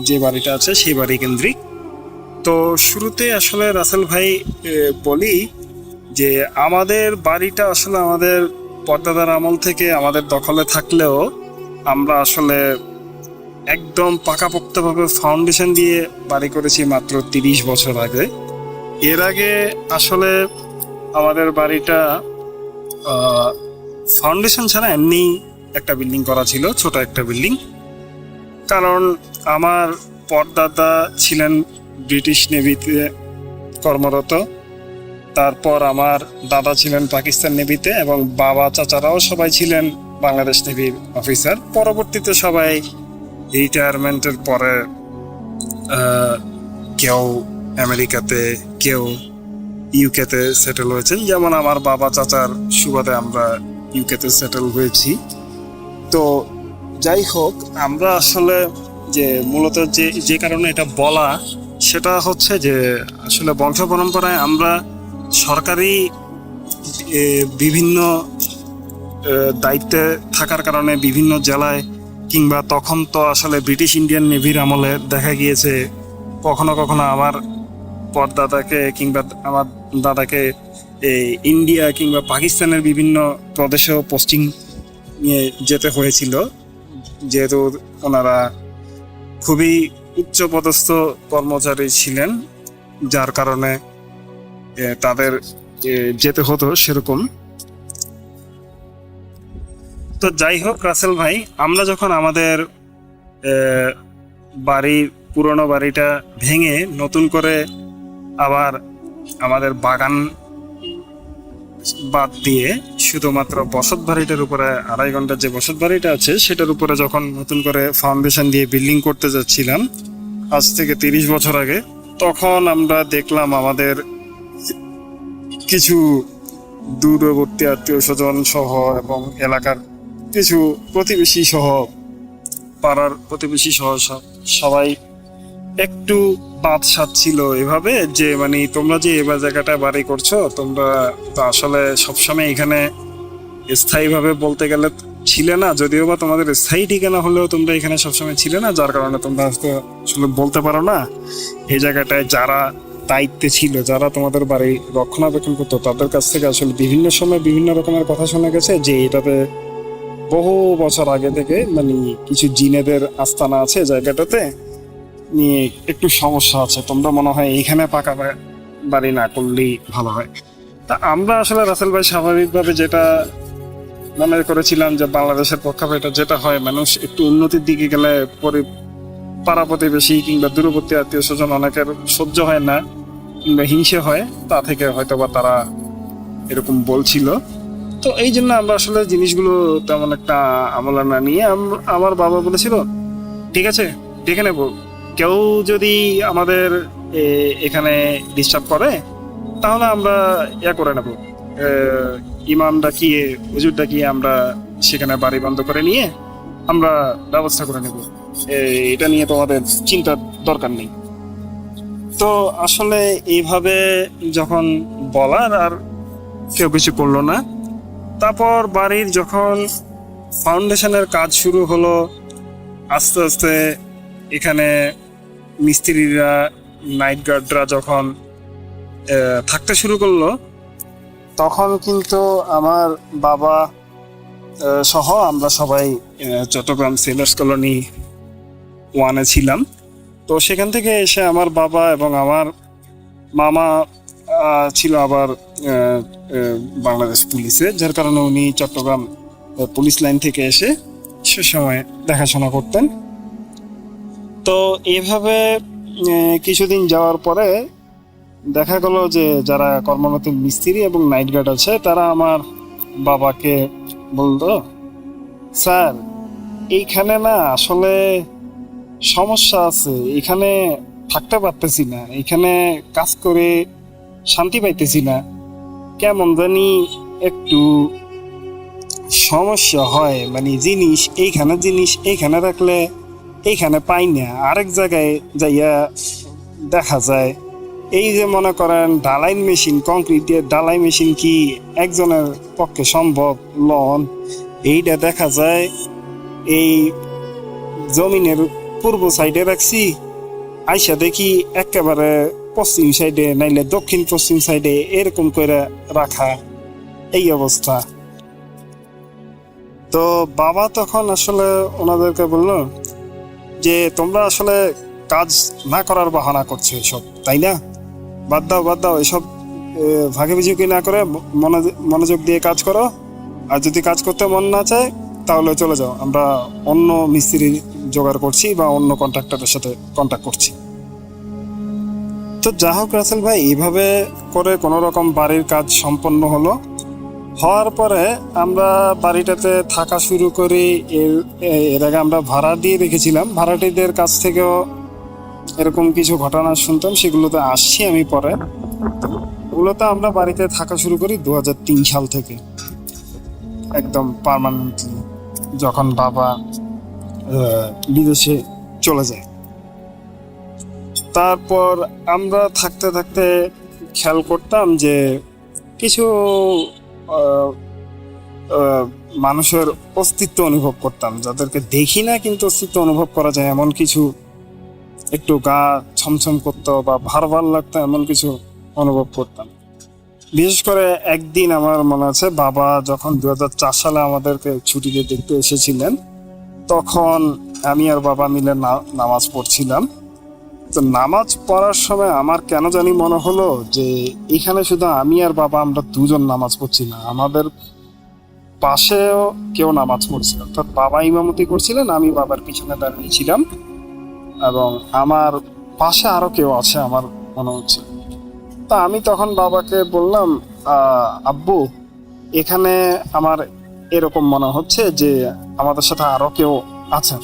যে বাড়িটা আছে সেই বাড়ি কেন্দ্রিক। তো শুরুতে আসলে রাসেল ভাই বলি যে আমাদের বাড়িটা আসলে আমাদের পর্দাদার আমল থেকে আমাদের দখলে থাকলেও আমরা আসলে একদম পাকাপোক্তভাবে ফাউন্ডেশন দিয়ে বাড়ি করেছি মাত্র 30 বছর আগে। এর আগে আসলে আমাদের বাড়িটা ফাউন্ডেশন ছাড়া এমনি একটা বিল্ডিং করা ছিল, ছোট একটা বিল্ডিং। কারণ আমার পরদাদা ছিলেন ব্রিটিশ নেভিতে কর্মরত, তারপর আমার দাদা ছিলেন পাকিস্তান নেভিতে এবং বাবা চাচারাও সবাই ছিলেন বাংলাদেশ নেভির অফিসার। পরবর্তীতে সবাই রিটায়ারমেন্টের পরে কেউ আমেরিকাতে, কেউ ইউকেতে সেটেল হয়েছেন। যেমন আমার বাবা চাচার সুবাদে আমরা ইউকেতে সেটেল হয়েছি। তো যাই হোক, আমরা আসলে যে মূলত যে কারণে এটা বলা সেটা হচ্ছে যে আসলে বংশ পরম্পরায় আমরা সরকারি বিভিন্ন দায়িত্বে থাকার কারণে বিভিন্ন জেলায়, কিংবা তখন তো আসলে ব্রিটিশ ইন্ডিয়ান নেভির আমলে দেখা গিয়েছে কখনো কখনো আমার পরদাদাকে কিংবা আমার দাদাকে ইন্ডিয়া কিংবা পাকিস্তানের বিভিন্ন প্রদেশেও পোস্টিং নিয়ে যেতে হয়েছিল, যেহেতু ওনারা খুবই উচ্চপদস্থ কর্মচারী ছিলেন, যার কারণে তাদের যেতে হতো সেরকম। তো যাই হোক রাসেল ভাই, আমরা যখন আমাদের বাড়ির পুরনো বাড়িটা ভেঙে নতুন করে আবার আমাদের বাগান বাদ দিয়ে শুধুমাত্র বসত বাড়িটার উপরে 2.5 ঘন্টার যে বসত বাড়িটা আছে সেটার উপরে যখন নতুন করে ফাউন্ডেশন দিয়ে বিল্ডিং করতে যাচ্ছিলাম আজ থেকে 30 বছর আগে, তখন আমরা দেখলাম আমাদের কিছু দূরবর্তী আত্মীয় স্বজন সহ এবং এলাকার কিছু প্রতিবেশী সহ, পাড়ার প্রতিবেশী সহ সবাই একটু বাদ সাধছিল এভাবে যে মানে তোমরা যে এবার জায়গাটা বাড়ি করছো, তোমরা তো আসলে সবসময় এখানে স্থায়ীভাবে বলতে গেলে ছিলে না, যদিও বা তোমাদের স্থায়ী ঠিকানা হলেও তোমরা এখানে সবসময় ছিলে না, যার কারণে তোমরা আসলে বলতে পারো না। এই জায়গাটায় যারা দায়িত্বে ছিল, যারা তোমাদের বাড়ি রক্ষণাবেক্ষণ করতো, তাদের কাছ থেকে আসলে বিভিন্ন সময় বিভিন্ন রকমের কথা শোনা গেছে যে এটাতে বহু বছর আগে থেকে মানে কিছু জিনেদের আস্তানা আছে, জায়গাটাতে নিয়ে একটু সমস্যা আছে, তোমরা মনে হয় এখানে পাকা বাড়ি না করলেই ভালো হয়। তা আমরা আসলে রাসেল ভাই স্বাভাবিকভাবে যেটা মনে করেছিলাম যে বাংলাদেশের প্রেক্ষাপটে যেটা হয়, মানুষ একটু উন্নতির দিকে গেলে পাড়া প্রতিবেশী কিংবা দূরবর্তী আত্মীয় স্বজন অনেকের সহ্য হয় না কিংবা হিংসে হয়, তা থেকে হয়তো বা তারা এরকম বলছিল। তো এই জন্য আমরা আসলে জিনিসগুলো তেমন একটা আমলে না নিয়ে আমার বাবা বলেছিল ঠিক আছে দেখে নেব, কেউ যদি আমাদের এখানে ডিস্টার্ব করে তাহলে আমরা করে নেব, ইমাম ডাকিয়ে হুজুর ডাকিয়ে আমরা সেখানে বাড়ি বন্ধ করে নিয়ে আমরা ব্যবস্থা করে নেব, এটা নিয়ে তোমাদের চিন্তার দরকার নেই। তো আসলে এইভাবে যখন বলার আর কেউ কিছু করলো না। তারপর বাড়ির যখন ফাউন্ডেশনের কাজ শুরু হলো, আস্তে আস্তে এখানে মিস্ত্রিরা, নাইট গার্ডরা যখন থাকতে শুরু করলো, তখন কিন্তু আমার বাবা সহ আমরা সবাই চট্টগ্রাম সেলার্স কলোনি 1-এ ছিলাম। তো সেখান থেকে এসে আমার বাবা এবং আমার মামা ছিল আবার বাংলাদেশ পুলিশে, যার কারণে উনি চট্টগ্রাম পুলিশ লাইন থেকে এসে সে সময় দেখাশোনা করতেন। তো এভাবে কিছুদিন যাওয়ার পরে দেখা গেল যে যারা কর্মরত মিস্ত্রি এবং নাইট গার্ড আছে তারা আমার বাবাকে বলতো, স্যার এইখানে না আসলে সমস্যা আছে, এখানে থাকতে পারতেছি না, এখানে কাজ করে শান্তি পাইতেছি না, কেমন জানি একটু সমস্যা হয়, মানে জিনিস এইখানে রাখলে এইখানে পাই না, আরেক জায়গায় যাইয়া দেখা যায়। এই যে মনে করেন ঢালাই মেশিন, কংক্রিটের ঢালাই মেশিন কি একজনের পক্ষে সম্ভব লন? এইটা দেখা যায় এই জমিনের পূর্ব সাইডে রাখছি, আইসা দেখি একেবারে পশ্চিম সাইডে নাইলে দক্ষিণ পশ্চিম সাইডে এরকম করে রাখা, এই অবস্থা। তো বাবা তখন আসলে ওনাদেরকে বললো যে তোমরা আসলে কাজ না করার বাহানা করছো এসব, তাই না? বাদ দাও এসব ভাগাভাগি না করে মনোযোগ দিয়ে কাজ করো, আর যদি কাজ করতে মন না চায় তাহলে চলে যাও, আমরা অন্য মিস্ত্রি জোগাড় করছি বা অন্য কন্ট্রাক্টরের সাথে কন্ট্যাক্ট করছি। তো যা হোক রাসেল ভাই, এইভাবে করে কোনো রকম বাড়ির কাজ সম্পন্ন হওয়ার পরে আমরা বাড়িটাতে থাকা শুরু করি। এর আগে আমরা ভাড়া দিয়ে রেখেছিলাম, ভাড়াটিদের কাছ থেকেও এরকম কিছু ঘটনা শুনতাম, সেগুলোতে আসছি আমি পরে। ওগুলোতে আমরা বাড়িতে থাকা শুরু করি 2003 সাল থেকে, একদম পার্মানেন্টলি, যখন বাবা বিদেশে চলে যায়। তারপর আমরা থাকতে থাকতে খেয়াল করতাম যে কিছু মানুষের অস্তিত্ব অনুভব করতাম, যাদেরকে দেখি না কিন্তু অস্তিত্ব অনুভব করা যায়, এমন কিছু, একটু গা ছমছম করতো বা ভার লাগতো, এমন কিছু অনুভব করতাম। বিশেষ করে একদিন আমার মনে আছে, বাবা যখন 2004 সালে আমাদেরকে ছুটিতে দেখতে এসেছিলেন, তখন আমি আর বাবা মিলে নামাজ পড়ছিলাম। তো নামাজ পড়ার সময় আমার কেন জানি মনে হলো যে এখানে শুধু আমি আর বাবা, আমরা দুজন নামাজ পড়ছি না, আমাদের পাশেও কেউ নামাজ পড়ছিল। অর্থাৎ বাবা ইমামতি করছিলেন, আমি বাবার পিছনে দাঁড়িয়েছিলাম, এবং আমার পাশে আরো কেউ আছে আমার মনে হচ্ছে। তা আমি তখন বাবাকে বললাম, আব্বু এখানে আমার এরকম মনে হচ্ছে যে আমাদের সাথে আরো কেউ আছেন।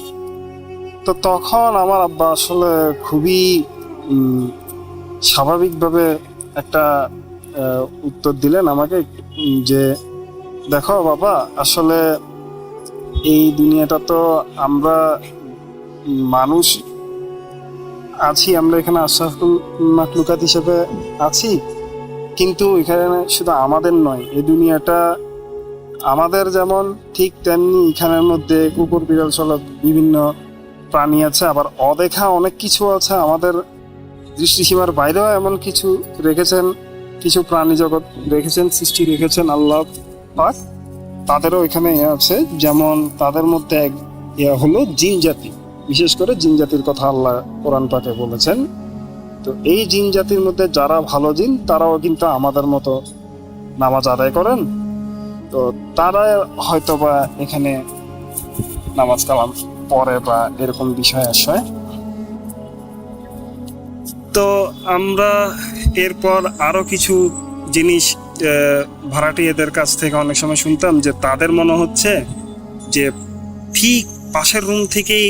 তো তখন আমার আব্বা আসলে খুবই স্বাভাবিকভাবে একটা উত্তর দিলেন আমাকে, যে দেখো বাবা, আসলে এই দুনিয়াটা তো আমরা মানুষ আছি, আমরা এখানে আশরাফুল মাখলুকাত হিসেবে আছি, কিন্তু এখানে শুধু আমাদের নয়, এই দুনিয়াটা আমাদের যেমন ঠিক তেমনি এখানের মধ্যে কুকুর বিড়াল চলা বিভিন্ন প্রাণী আছে, আবার অদেখা অনেক কিছু আছে, আমাদের দৃষ্টিসীমার বাইরেও এমন কিছু রেখেছেন, কিছু প্রাণী জগৎ রেখেছেন, সৃষ্টি রেখেছেন আল্লাহ পাক, তাদেরও এখানে আছে। যেমন তাদের মধ্যে এক হলো জিন জাতি, বিশেষ করে জিন জাতির কথা আল্লাহ কোরআন পাকে বলেছেন। তো এই জিন জাতির মধ্যে যারা ভালো জিন, তারাও কিন্তু আমাদের মতো নামাজ আদায় করেন। তো তারা হয়তো বা এখানে নামাজ কালাম পড়ে বা এরকম বিষয় আসে। তো আমরা এরপর আরো কিছু জিনিস ভাড়াটিয়াদের কাছ থেকে অনেক সময় শুনতাম যে তাদের মনে হচ্ছে যে ঠিক পাশের রুম থেকেই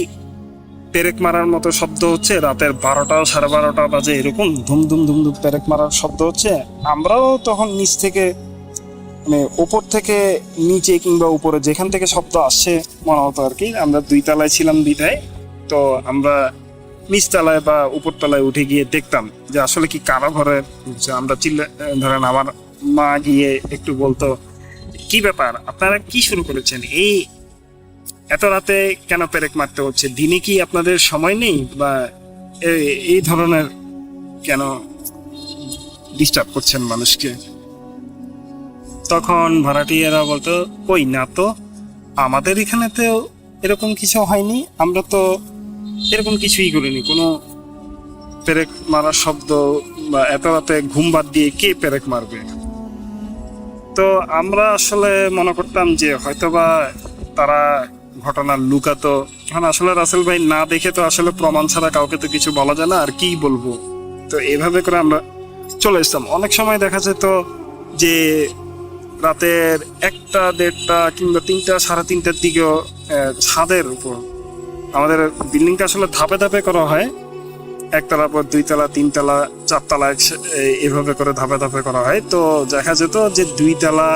পেরেক মারার মতো শব্দ হচ্ছে, রাতের 12টা 12:30 বাজে এরকম ধুম ধুম ধুম ধুম পেরেক মারার শব্দ হচ্ছে। আমরাও তখন নিচ থেকে, মানে ওপর থেকে নিচে কিংবা উপরে যেখান থেকে শব্দ আসছে মনে হতো আর কি। আমরা 2 তলায় ছিলাম বিধায়, তো আমরা নিচতলায় বা উপরতলায় উঠে গিয়ে দেখতাম যে আসলে কি কারো ঘরে আমরা ধরেন আমার মা গিয়ে একটু বলতো, কি ব্যাপার আপনারা কি শুরু করেছেন, এই এত রাতে কেন পেরেক মারতে হচ্ছে, দিনে কি আপনাদের সময় নেই, বা এই ধরনের কেন ডিস্টার্ব করছেন মানুষকে। তখন ভাড়াটিয়ারা বলতো, কই না তো, আমাদের এখানেতেও এরকম কিছু হয়নি, আমরা তো এরকম কিছুই করিনি, কোনো পেরেক মারার শব্দ বা এত রাতে ঘুম বাদ দিয়ে কে পেরেক মারবে। তো আমরা আসলে মনে করতাম যে হয়তোবা তারা ঘটনা লুকাতো, কারণ আসলে রাসেল ভাই না দেখে তো আসলে প্রমাণ ছাড়া কাউকে তো কিছু বলা যায় না, আর কি বলবো। তো এভাবে করে আমরা চলে আসতাম। অনেক সময় দেখা যেত যে রাতের 1টা 1:30 কিংবা 3টা 3:30টার দিকেও ছাদের উপর, আমাদের বিল্ডিংটা আসলে ধাপে ধাপে করা হয়, 1তলার পর 2তলা 3তলা 4তলা এভাবে করে ধাপে ধাপে করা হয়। তো দেখা যেত যে 2তলা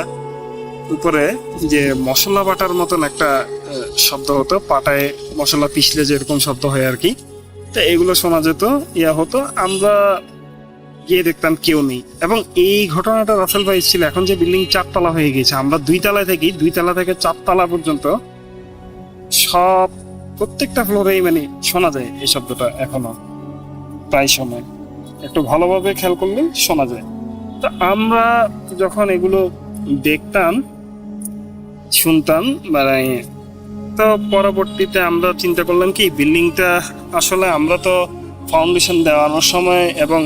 উপরে যে মশলা বাটার মতন একটা শব্দ হতো, পাটায় মশলা পিষলে যেরকম শব্দ হয় আর কি। তো এগুলো শোনা যেত, হতো। আমরা গিয়ে দেখতাম কেউ নেই। এবং এই ঘটনাটা রাসেল ভাই ছিল, এখন যে বিল্ডিং 4তলা হয়ে গেছে, আমরা 2তলা থেকে 4তলা পর্যন্ত সব প্রত্যেকটা ফ্লোরেই মানে শোনা যায় এই শব্দটা এখনো প্রায় সময়, একটু ভালোভাবে খেয়াল করলে শোনা যায়। তো আমরা যখন এগুলো দেখতাম শুনতাম মানে, তো পরবর্তীতে আমরা চিন্তা করলাম কি বিল্ডিংটা আসলে আমরা তো ফাউন্ডেশন দেওয়ানোর সময় এবং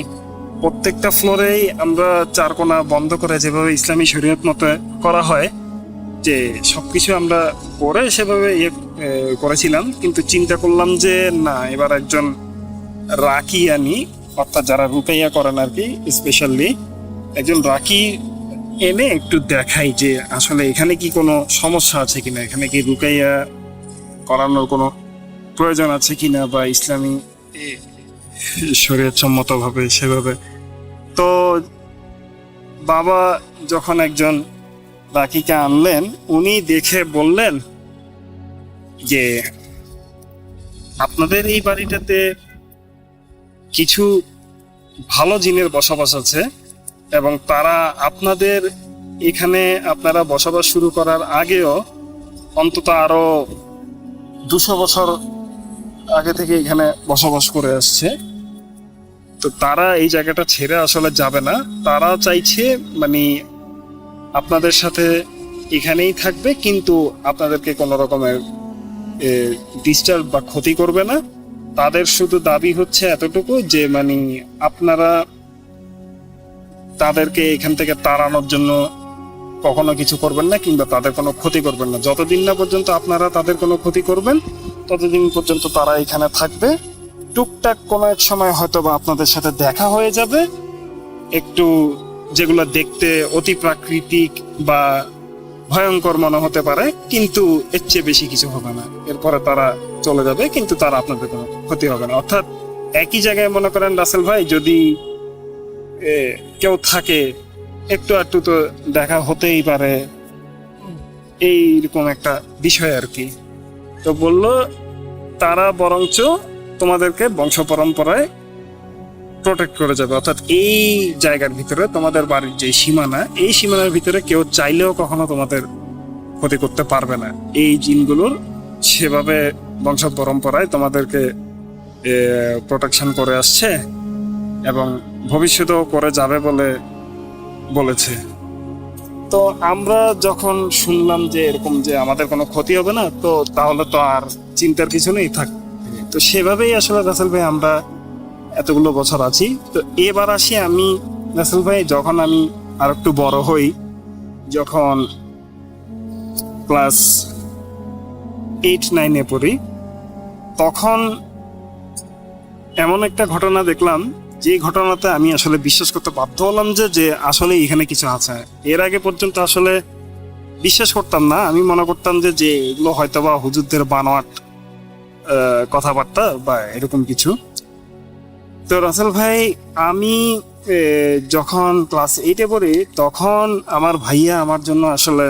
প্রত্যেকটা ফ্লোরেই আমরা 4 কোণা বন্ধ করে যেভাবে ইসলামী শরীয়ত মতে করা হয়, যে সবকিছু আমরা করে সেভাবে করেছিলাম। কিন্তু চিন্তা করলাম যে না, এবার একজন রাকি আনি, অর্থাৎ যারা রুকাইয়া করেন আর কি, স্পেশালি একজন রাকি এনে একটু দেখাই যে আসলে এখানে কি কোনো সমস্যা আছে কিনা, এখানে কি রুকাইয়া করানোর কোনো প্রয়োজন আছে কিনা, বা ইসলামী শরীয়ত সম্মতভাবে সেভাবে। তো বাবা যখন একজন রাকিকে আনলেন, উনি দেখে বললেন যে আপনাদের এই বাড়িটাতে কিছু ভালো জিনের বসবাস আছে, এবং তারা আপনাদের এখানে আপনারা বসবাস শুরু করার আগেও অন্তত আরো 200 বছর আগে থেকে এখানে বসবাস করে আসছে। তো তারা এই জায়গাটা ছেড়ে আসলে যাবে না, তারা চাইছে মানে আপনাদের সাথে এখানেই থাকবে, কিন্তু আপনাদেরকে কোনো রকমের ডিস্টার্ব বা ক্ষতি করবে না। তাদের শুধু দাবি হচ্ছে এতটুকু যে মানে আপনারা তাদেরকে এখান থেকে তাড়ানোর জন্য কখনো কিছু করবেন না, কিংবা তাদের কোনো ক্ষতি করবেন না। যতদিন না পর্যন্ত আপনারা তাদের কোনো ক্ষতি করবেন, ততদিন পর্যন্ত তারা এখানে থাকবে। টুকটাক কোনো এক সময় হয়তো বা আপনাদের সাথে দেখা হয়ে যাবে, একটু যেগুলো দেখতে অতি প্রাকৃতিক বা ভয়ঙ্কর মনে হতে পারে, কিন্তু এর চেয়ে বেশি কিছু হবে না। এরপরে তারা চলে যাবে, কিন্তু তারা আপনাদের কোনো ক্ষতি হবে না। অর্থাৎ একই জায়গায় মনে করেন রাসেল ভাই, যদি কেউ থাকে একটু একটু তো দেখা হতেই পারে, এইরকম একটা বিষয় আর কি। তো বললো তারা বরঞ্চ তোমাদেরকে বংশ পরম্পরায় প্রোটেক্ট করে যাবে, অর্থাৎ এই জায়গার ভিতরে তোমাদের বাড়ির যে সীমানা, এই সীমানার ভিতরে কেউ চাইলেও কখনো তোমাদের ক্ষতি করতে পারবে না। এই জিনগুলোর সেভাবে বংশ পরম্পরায় তোমাদেরকে প্রোটেকশন করে আসছে এবং ভবিষ্যতেও করে যাবে বলে বলেছে। তো আমরা যখন শুনলাম যে এরকম যে আমাদের কোনো ক্ষতি হবে না, তো তাহলে তো আর চিন্তার কিছু নেই, থাক। তো সেভাবেই আসলে রাসেল ভাই আমরা এতগুলো বছর আছি। তো এবার আসি আমি রাসেল ভাই, যখন আমি আর একটু বড় হই, যখন ক্লাস 8-9-এ পড়ি, তখন এমন একটা ঘটনা দেখলাম, যে ঘটনাতে আমি আসলে বিশ্বাস করতে বাধ্য হলাম যে আসলে এখানে কিছু আছে। এর আগে পর্যন্ত আসলে বিশ্বাস করতাম না, আমি মনে করতাম যে এগুলো হয়তো বা হুজুরদের বানোয়াট কথাবার্তা বা এরকম কিছু। তো রাসেল ভাই, আমি যখন ক্লাস 8-এ পড়ি, তখন আমার ভাইয়া আমার জন্য আসলে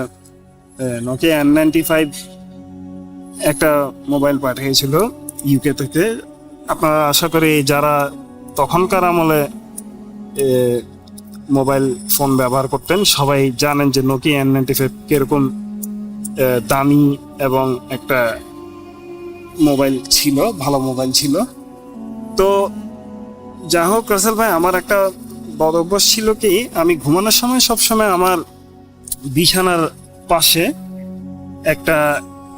নোকিয়া N95 একটা মোবাইল পাঠিয়েছিল ইউকে থেকে। আপনারা আশা করি যারা তখনকার আমলে মোবাইল ফোন ব্যবহার করতেন সবাই জানেন যে নোকিয়া N95 কিরকম দামি এবং একটা মোবাইল ছিল, ভালো মোবাইল ছিল। তো যা হোক রাসেল ভাই, আমার একটা বদ অভ্যাস ছিল কি, আমি ঘুমানোর সময় সবসময় আমার বিছানার পাশে একটা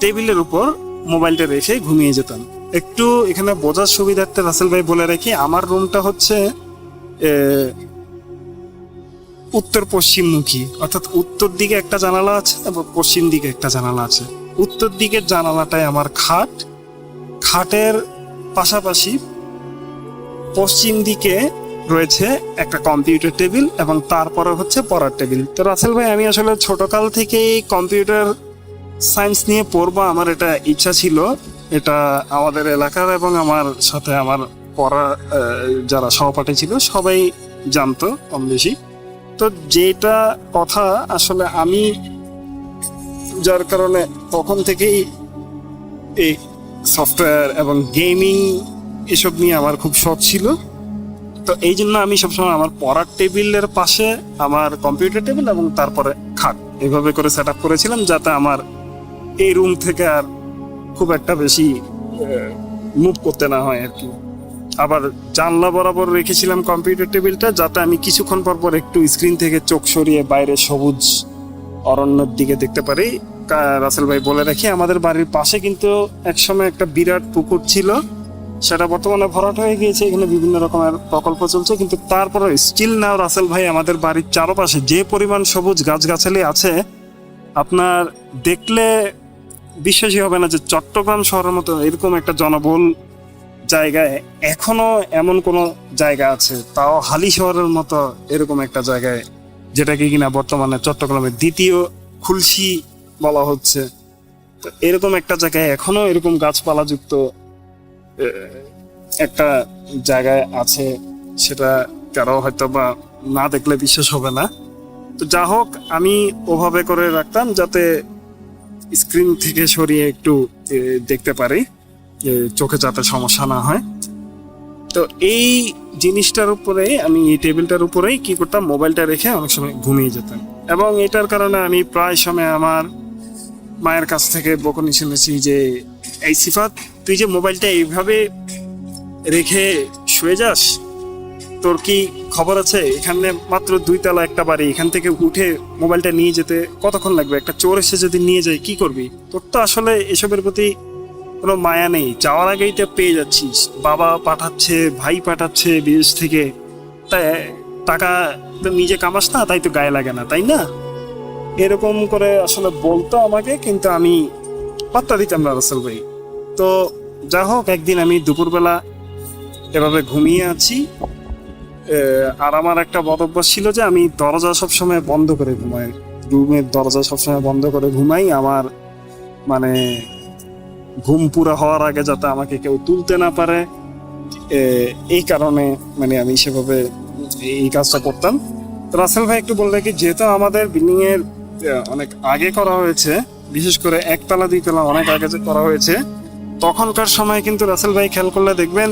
টেবিলের উপর মোবাইলটা রেখে ঘুমিয়ে যেতাম। একটু এখানে বোঝার সুবিধার্থে রাসেল ভাই বলে রাখি, আমার রুমটা হচ্ছে উত্তর পশ্চিম মুখী, অর্থাৎ উত্তর দিকে একটা জানালা আছে এবং পশ্চিম দিকে একটা জানালা আছে। উত্তর দিকের জানালাটায় আমার খাট, খাটের পাশাপাশি পশ্চিম দিকে রয়েছে একটা কম্পিউটার টেবিল এবং তারপরে হচ্ছে পড়ার টেবিল। তো রাসেল ভাই, আমি আসলে ছোটকাল থেকেই কম্পিউটার সায়েন্স নিয়ে পড়বো, আমার এটা ইচ্ছা ছিল। এটা আমাদের এলাকার এবং আমার সাথে আমার পড়া যারা সহপাঠী ছিল সবাই জানতো কম বেশি। তো যেটা কথা আসলে আমি, যার কারণে তখন থেকেই এই সফটওয়্যার এবং গেমিং এসব নিয়ে আমার খুব শখ ছিল। তো এই জন্য আমি সবসময় আমার পড়ার টেবিলের পাশে আমার কম্পিউটার টেবিল এবং তারপরে খাট এইভাবে করে সেট আপ করেছিলাম, যাতে আমার এই রুম থেকে আর খুব একটা বেশি মুভ করতে না হয় আর কি। আবার জানলা বরাবর রেখেছিলাম কম্পিউটার টেবিলটা, যাতে আমি কিছুক্ষণ পর পর একটু স্ক্রিন থেকে চোখ সরিয়ে বাইরে সবুজ অরণ্যের দিকে দেখতে পারি। রাসেল ভাই বলে রাখি, আমাদের বাড়ির পাশে কিন্তু একসময় একটা বিরাট পুকুর ছিল, সেটা বর্তমানে ভরাট হয়ে গিয়েছে। এখানে বিভিন্ন রকমের প্রকল্প চলছে, কিন্তু তারপরে স্টিল নাও রাসেল ভাই আমাদের বাড়ির চারপাশে যে পরিমাণ সবুজ গাছগাছালি আছে, আপনার দেখলে বিশ্বাসই হবে না যে চট্টগ্রাম শহরের মতো এরকম একটা জনবহুল জায়গায় এখনো এমন কোনো জায়গা আছে, তাও হালি শহরের মতো এরকম একটা জায়গায়, যেটাকে কিনা বর্তমানে চট্টগ্রামের দ্বিতীয় খুলশি বলা হচ্ছে। তো এরকম একটা জায়গায় এখনো এরকম গাছপালা যুক্ত একটা জায়গায় আছে, সেটা কারো হয়তো বা না দেখলে বিশ্বাস হবে না। তো যা হোক, আমি ওভাবে করে রাখতাম যাতে স্ক্রিন থেকে সরিয়ে একটু দেখতে পারি, চোখে যাতে সমস্যা না হয়। তো এই জিনিসটার উপরে, আমি এই টেবিলটার উপরেই কি করতাম, মোবাইলটা রেখে অনেক সময় ঘুমিয়ে যেতাম। এবং এটার কারণে আমি প্রায় সময় আমার মায়ের কাছ থেকে বকুনি শুনেছি যে, এই সিফাত, তুই যে মোবাইলটা এইভাবে রেখে শুয়ে যাস, তোর কি খবর আছে? এখানে মাত্র 2 তলা একটা বাড়ি, এখান থেকে উঠে মোবাইলটা নিয়ে যেতে কতক্ষণ লাগবে? একটা চোর এসে যদি নিয়ে যায় কি করবি? তোর তো আসলে এসবের প্রতি কোনো মায়া নেই, যাওয়ার আগেই তো পেয়ে যাচ্ছিস, বাবা পাঠাচ্ছে, ভাই পাঠাচ্ছে বিদেশ থেকে, তাই টাকা তো নিজে কামাস না, তাই তো গায়ে লাগে না, তাই না? এরকম করে আসলে বলতো আমাকে, কিন্তু আমি পাত্তা দিতাম না রাসেল ভাই। তো যা হোক, একদিন আমি দুপুরবেলা এভাবে ঘুমিয়ে আছি, আর আমার একটা বদ অভ্যাস ছিল যে আমি দরজা সবসময় বন্ধ করে ঘুমাই, রুমের দরজা সবসময় বন্ধ করে ঘুমাই। আমার মানে ঘুম পুরো হওয়ার আগে যাতে আমাকে কেউ তুলতে না পারে, এই কারণে মানে আমি সেভাবে এই কাজটা করতাম। রাসেল ভাই একটু বললে কি, যেহেতু আমাদের বিল্ডিং এর অনেক আগে করা হয়েছে, বিশেষ করে 1 তলা 2 তলা অনেক আগে যে করা হয়েছে, তখনকার সময় কিন্তু রাসেল ভাই খেয়াল করলে দেখবেন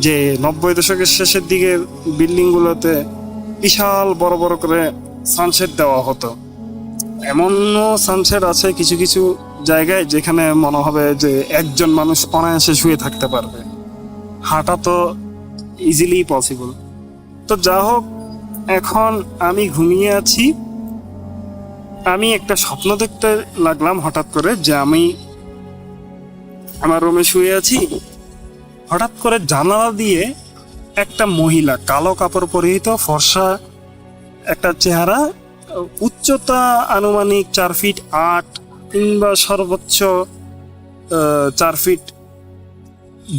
যে 90 দশকের শেষের দিকে বিল্ডিং গুলোতে বিশাল বড় বড় করে সানসেট দেওয়া হতো। এমনও সানসেট আছে কিছু কিছু জায়গায় যেখানে মনে হবে যে একজন মানুষ অনায়াসে শুয়ে থাকতে পারবে, হাঁটা তো ইজিলি পসিবল। তো যা হোক, এখন আমি ঘুমিয়ে আছি, আমি একটা স্বপ্ন দেখতে লাগলাম হঠাৎ করে, যে আমি আমার রুমে শুয়ে আছি, হঠাৎ করে জানালা দিয়ে একটা মহিলা, কালো কাপড় পরিহিত, ফর্সা একটা চেহারা, উচ্চতা আনুমানিক 4 ফিট 8 কিংবা সর্বোচ্চ 4 ফিট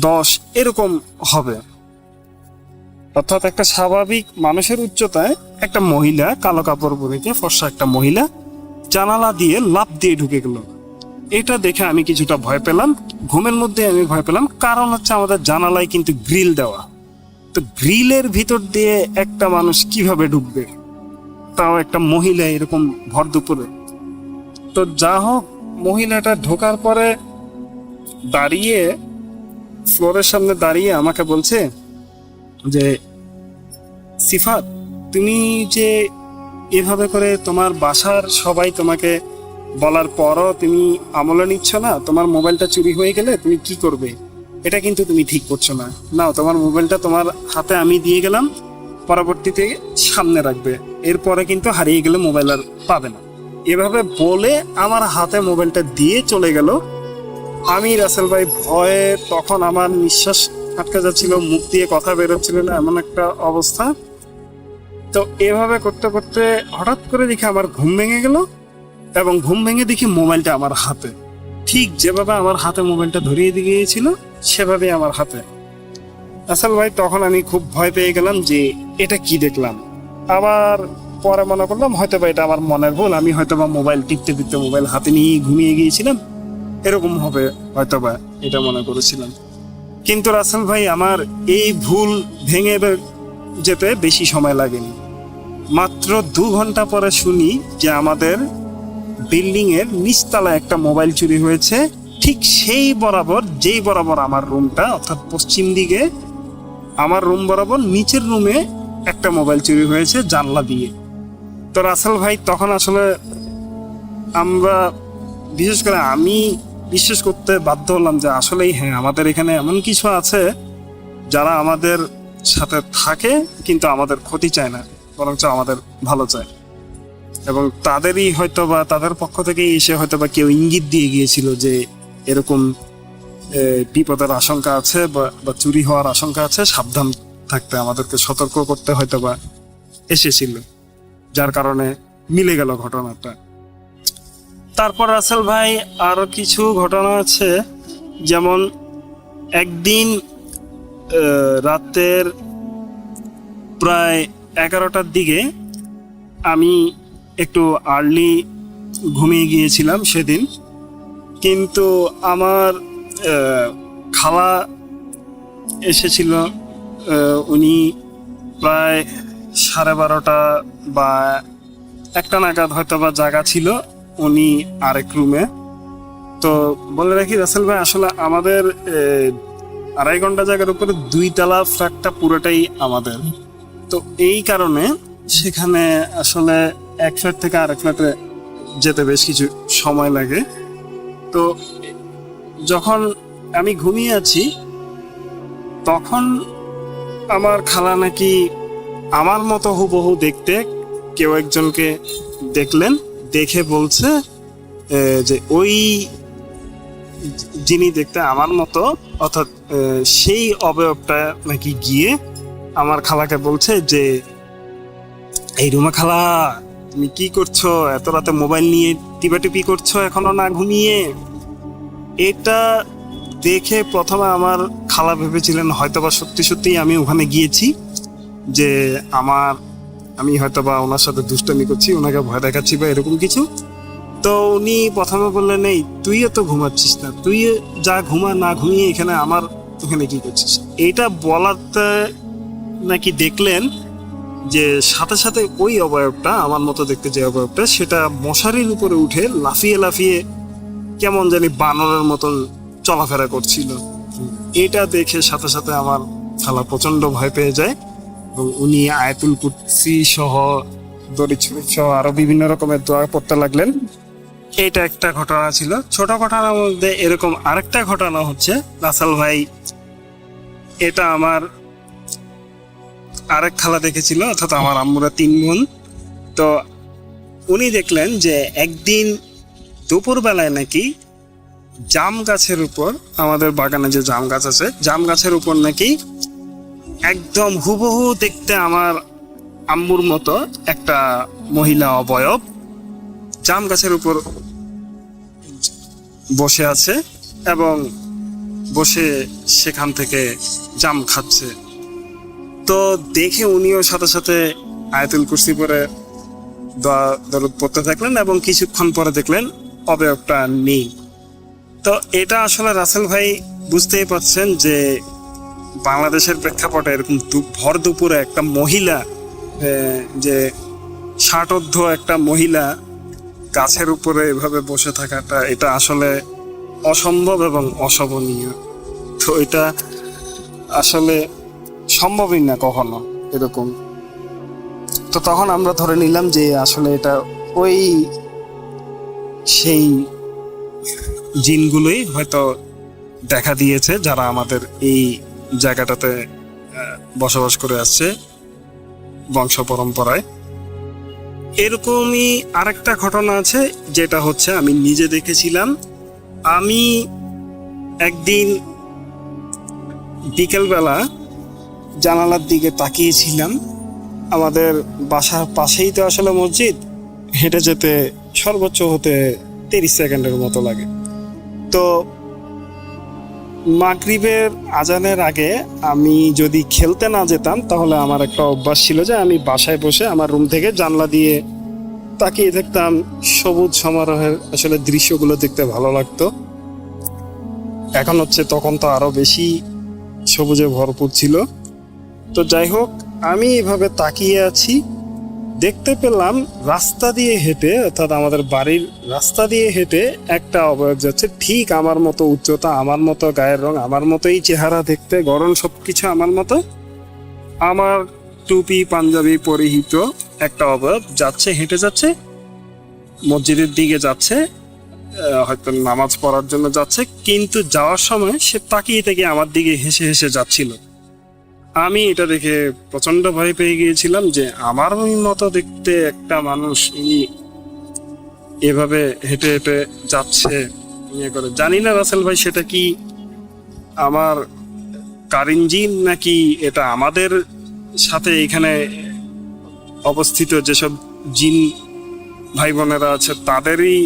10 এরকম হবে, অর্থাৎ একটা স্বাভাবিক মানুষের উচ্চতায় একটা মহিলা, কালো কাপড় পরিহিত ফর্সা একটা মহিলা জানালা দিয়ে লাফ দিয়ে ঢুকে গেল। এটা দেখে আমি কিছুটা ভয় পেলাম, ঘুমের মধ্যে আমি ভয় পেলাম, কারণ হচ্ছে আমাদের জানালায় কিন্তু গ্রিল দেওয়া। তো গ্রিলের ভিতর দিয়ে একটা মানুষ কিভাবে ঢুকবে, তাও একটা মহিলা এরকম ভর দুপুরে? তো যা হোক, মহিলাটা ঢোকার পরে দাঁড়িয়ে, ফ্লোরের সামনে দাঁড়িয়ে আমাকে বলছে যে, সিফাত, তুমি যে এভাবে করে তোমার বাসার সবাই তোমাকে বলার পরও তুমি আমলে নিচ্ছ না, তোমার মোবাইলটা চুরি হয়ে গেলে তুমি কি করবে? এটা কিন্তু তুমি ঠিক করছো না। নাও, তোমার মোবাইলটা তোমার হাতে আমি দিয়ে গেলাম, পরবর্তীতে সামনে রাখবে, এরপরে কিন্তু হারিয়ে গেলে মোবাইল আর পাবে না। এভাবে বলে আমার হাতে মোবাইলটা দিয়ে চলে গেল। আমি রাসেল ভাই ভয়ে, তখন আমার নিঃশ্বাস আটকে যাচ্ছিল, মুখ দিয়ে কথা বেরোচ্ছিল না, এমন একটা অবস্থা। তো এভাবে করতে করতে হঠাৎ করে দেখি আমার ঘুম ভেঙে গেল, এবং ঘুম ভেঙে দেখি মোবাইলটা আমার হাতে, ঠিক যেভাবে আমার হাতে মোবাইলটা ধরিয়ে দিয়ে গিয়েছিল সেভাবে আমার হাতে। রাসেল ভাই তখন আমি খুব ভয় পেয়ে গেলাম যে এটা কি দেখলাম। আবার পরে মনে করলাম হয়তো বা এটা আমার মনের ভুল, আমি হয়তো বা মোবাইল টিপতে টিপতে মোবাইল হাতে নিয়ে ঘুমিয়ে গিয়েছিলাম, এরকম হবে হয়তো বা, এটা মনে করেছিলাম। কিন্তু রাসেল ভাই আমার এই ভুল ভেঙে যেতে বেশি সময় লাগেনি। মাত্র 2 ঘন্টা পরে শুনি যে আমাদের বিল্ডিং এর নিচতলায় একটা মোবাইল চুরি হয়েছে, ঠিক সেই বরাবর যেই বরাবর আমার রুমটা, অর্থাৎ পশ্চিম দিকে আমার রুম বরাবর নিচের রুমে একটা মোবাইল চুরি হয়েছে জানলা দিয়ে। তো রাসেল ভাই তখন আসলে আমরা, বিশেষ করে আমি বিশ্বাস করতে বাধ্য হলাম যে আসলেই হ্যাঁ, আমাদের এখানে এমন কিছু আছে যারা আমাদের সাথে থাকে কিন্তু আমাদের ক্ষতি চায় না, বরঞ্চ আমাদের ভালো চায়। এবং তাদেরই হয়তো বা তাদের পক্ষ থেকেই এসে হয়তো বা কেউ ইঙ্গিত দিয়ে গিয়েছিল যে এরকম বিপদের আশঙ্কা আছে বা চুরি হওয়ার আশঙ্কা আছে, সাবধান থাকতে, আমাদেরকে সতর্ক করতে হয়তো বা এসেছিল, যার কারণে মিলে গেল ঘটনাটা। তারপর রাসেল ভাই আরো কিছু ঘটনা আছে, যেমন একদিন রাতের প্রায় 11টার দিকে আমি একটু আর্লি ঘুমিয়ে গিয়েছিলাম সেদিন, কিন্তু আমার খালা এসেছিল। উনি প্রায় 12:30 বা 1টা নাগাদ হয়তো বা জায়গা ছিল, উনি আরেক রুমে। তো বলে রাখি রাসেল ভাই, আসলে আমাদের 2.5 ঘন্টা জায়গার উপরে 2 তলা ফ্ল্যাটটা পুরোটাই আমাদের। তো এই কারণে সেখানে আসলে এক ফ্ল্যাট থেকে আরেক ফ্ল্যাটে যেতে বেশ কিছু সময় লাগে। তো যখন আমি ঘুমিয়ে আছি তখন আমার খালা নাকি আমার মতো হুবহু দেখতে কেউ একজনকে দেখলেন, দেখে বলছে যে ওই যিনি দেখতে আমার মতো, অর্থাৎ সেই অবয়বটা নাকি গিয়ে আমার খালাকে বলছে যে এই রুমা খালা, তুমি কি করছো? এত রাতে মোবাইল নিয়ে টিপাটিপি করছো এখনো না ঘুমিয়ে? এটা দেখে প্রথমে আমার খালা ভেবেছিলেন হয়তোবা সত্যি সত্যি আমি ওখানে গিয়েছি, যে আমি হয়তোবা ওনার সাথে দুষ্টামি করছি, ওনাকে ভয় দেখাচ্ছি বা এরকম কিছু। তো উনি প্রথমে বললেন, এই তুইও তো ঘুমাচ্ছিস না, তুই যা ঘুমা, না ঘুমিয়ে এখানে আমার এখানে কি করছিস? এইটা বলাতে নাকি দেখলেন যে সাথে সাথে ওই অবয়বটা, আমার মতো দেখতে যে অবয়বটা, সেটা মশারির উপরে উঠে লাফিয়ে লাফিয়ে কেমন জানি বানরের মতন চলাফেরা করছিল। এটা দেখে সাথে সাথে আমার খালা প্রচন্ড ভয় পেয়ে যায় এবং উনি আয়াতুল কুরসি সহ, দড়ি শরীফ সহ আরো বিভিন্ন রকমের দোয়া পড়তে লাগলেন। এটা একটা ঘটনা ছিল। ছোট ঘটনার মধ্যে এরকম আরেকটা ঘটনা হচ্ছে রাসেল ভাই, এটা আমার আরেক খালা দেখেছিল, অর্থাৎ আমার আম্মুরা 3 বোন। তো উনি দেখলেন যে একদিন দুপুরবেলায় নাকি জাম গাছের উপর, আমাদের বাগানে যে জাম গাছ আছে, জাম গাছের উপর নাকি একদম হুবহু দেখতে আমার আম্মুর মতো একটা মহিলা অবয়ব জাম গাছের উপর বসে আছে এবং বসে সেখান থেকে জাম খাচ্ছে। তো দেখে উনিও সাথে সাথে আয়াতুল কুরসি পরে দরুদ পড়তে থাকলেন এবং কিছুক্ষণ পরে দেখলেন অবয়বটা নেই। তো এটা আসলে রাসেল ভাই বুঝতেই পারছেন যে বাংলাদেশের প্রেক্ষাপটে এরকম ভর দুপুরে একটা মহিলা, যে ষাটোর্ধ একটা মহিলা গাছের উপরে এভাবে বসে থাকাটা, এটা আসলে অসম্ভব এবং অশোভনীয়। তো এটা আসলে সম্ভবই না কখনো এরকম। তো তখন আমরা ধরে নিলাম যে আসলে এটা ওই সেই জিনগুলোই হয়তো দেখা দিয়েছে যারা আমাদের এই জায়গাটাতে বসবাস করে আসছে বংশ পরম্পরায়। এরকমই আরেকটা ঘটনা আছে, যেটা হচ্ছে আমি নিজে দেখেছিলাম। আমি একদিন বিকেলবেলা জানালার দিকে তাকিয়েছিলাম। আমাদের বাসার পাশেই তো আসলে মসজিদ, হেঁটে যেতে সর্বোচ্চ হতে 30 সেকেন্ডের মতো লাগে। তো মাগরিবের আজানের আগে আমি যদি খেলতে না যেতাম তাহলে আমার একটা অভ্যাস ছিল যে আমি বাসায় বসে আমার রুম থেকে জানলা দিয়ে তাকিয়ে দেখতাম সবুজ সমারোহের আসলে দৃশ্যগুলো দেখতে ভালো লাগতো। এখন হচ্ছে তখন তো আরো বেশি সবুজে ভরপুর ছিল। তো যাই হোক, আমি এভাবে তাকিয়ে আছি, দেখতে পেলাম রাস্তা দিয়ে হেঁটে, অর্থাৎ আমাদের বাড়ির রাস্তা দিয়ে হেঁটে একটা অবয়ব যাচ্ছে, ঠিক আমার মতো উচ্চতা, আমার মতো গায়ের রং, আমার মতোই চেহারা দেখতে, গড়ন সবকিছু আমার মতো, আমার টুপি পাঞ্জাবি পরিহিত একটা অবয়ব যাচ্ছে, হেঁটে যাচ্ছে, মসজিদের দিকে যাচ্ছে, হয়তো নামাজ পড়ার জন্য যাচ্ছে, কিন্তু যাওয়ার সময় সে তাকিয়ে থেকে আমার দিকে হেসে হেসে যাচ্ছিল। আমি এটা দেখে প্রচন্ড ভয় পেয়ে গিয়েছিলাম যে আমার মতো দেখতে একটা মানুষ উনি এভাবে হেঁটে হেঁটে যাচ্ছে ইয়ে করে। জানি না রাসেল ভাই সেটা কি আমার কারিনজিন নাকি এটা আমাদের সাথে এখানে অবস্থিত যেসব জিন ভাই বোনেরা আছে তাদেরই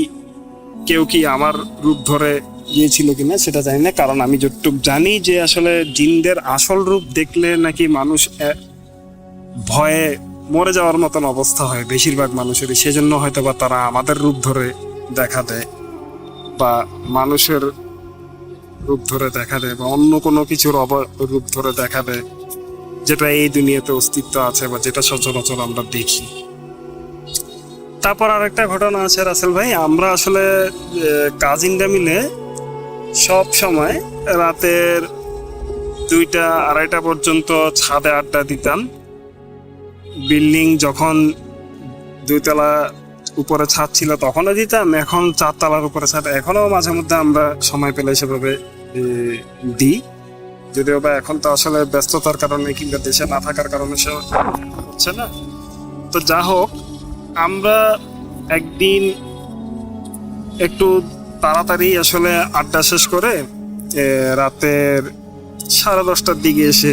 কেউ কি আমার রূপ ধরে গিয়েছিল কিনা সেটা জানি না, কারণ আমি যতটুকু জানি যে আসলে জিনদের আসল রূপ দেখলে নাকি মানুষ ভয়ে মরে যাওয়ার মতন অবস্থা হয় বেশিরভাগ মানুষেরই, সেজন্য হয়তো বা তারা আমাদের রূপ ধরে দেখা দেয় বা মানুষের রূপ ধরে দেখা দেয় বা অন্য কোনো কিছুর রূপ ধরে দেখা দেয় যেটা এই দুনিয়াতে অস্তিত্ব আছে বা যেটা সচরাচর আমরা দেখি। তারপর আরেকটা ঘটনা আছে রাসেল ভাই, আমরা আসলে কাজিনরা মিলে সব সময় রাতের 2টা 2:30 পর্যন্ত ছাদে আড্ডা দিতাম। বিল্ডিং যখন 2 তলা উপরে ছাদ ছিল তখনও দিতাম, এখন 4 তলার উপরে ছাদ এখনো মাঝে মধ্যে আমরা সময় পেলে সেভাবে দিই, যদিও বা এখন তো আসলে ব্যস্ততার কারণে কিংবা দেশে না থাকার কারণে সে হচ্ছে না। তো যা হোক, আমরা একদিন একটু তাড়াতাড়ি আসলে আড্ডা শেষ করে রাতের 10:30টার দিকে এসে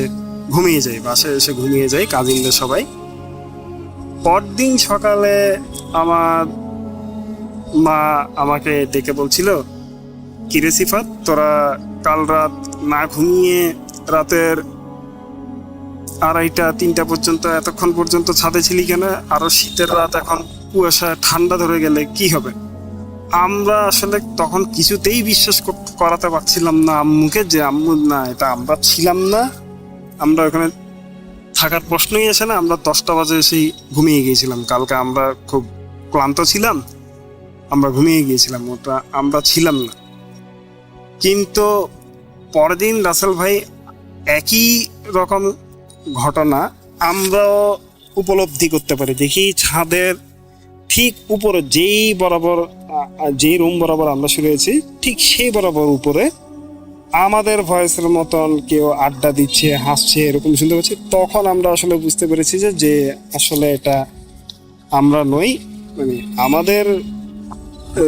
ঘুমিয়ে যাই, বাসায় এসে ঘুমিয়ে যাই কাজিনদের সবাই। পরদিন সকালে আমার মা আমাকে ডেকে বলছিল, কিরে সিফাত, তোরা কাল রাত না ঘুমিয়ে রাতের 2:30 3টা পর্যন্ত এতক্ষণ পর্যন্ত ছাদে ছিলি কেন? আরো শীতের রাত, এখন কুয়াশা ঠান্ডা ধরে গেলে কি হবে? আমরা আসলে তখন কিছুতেই বিশ্বাস করাতে পারছিলাম না আম্মুকে যে আম্মু না, এটা আমরা ছিলাম না, আমরা ওখানে থাকার প্রশ্নই আসে না। আমরা 10টা বাজে এসেই ঘুমিয়ে গিয়েছিলাম। কালকে আমরা খুব ক্লান্ত ছিলাম, আমরা ঘুমিয়ে গিয়েছিলাম, ওটা আমরা ছিলাম না। কিন্তু পরের দিন রাসেল ভাই একই রকম ঘটনা আমরাও উপলব্ধি করতে পারি। দেখি ছাদের ঠিক উপরে যেই রুম বরাবর আমরা শুয়েছি ঠিক সেই বরাবর উপরে আমাদের ভয়েসের মতন কেউ আড্ডা দিচ্ছে, হাসছে, এরকম শুনতে পাচ্ছি। তখন আমরা আসলে বুঝতে পেরেছি যে আসলে এটা আমরা নই, মানে আমাদের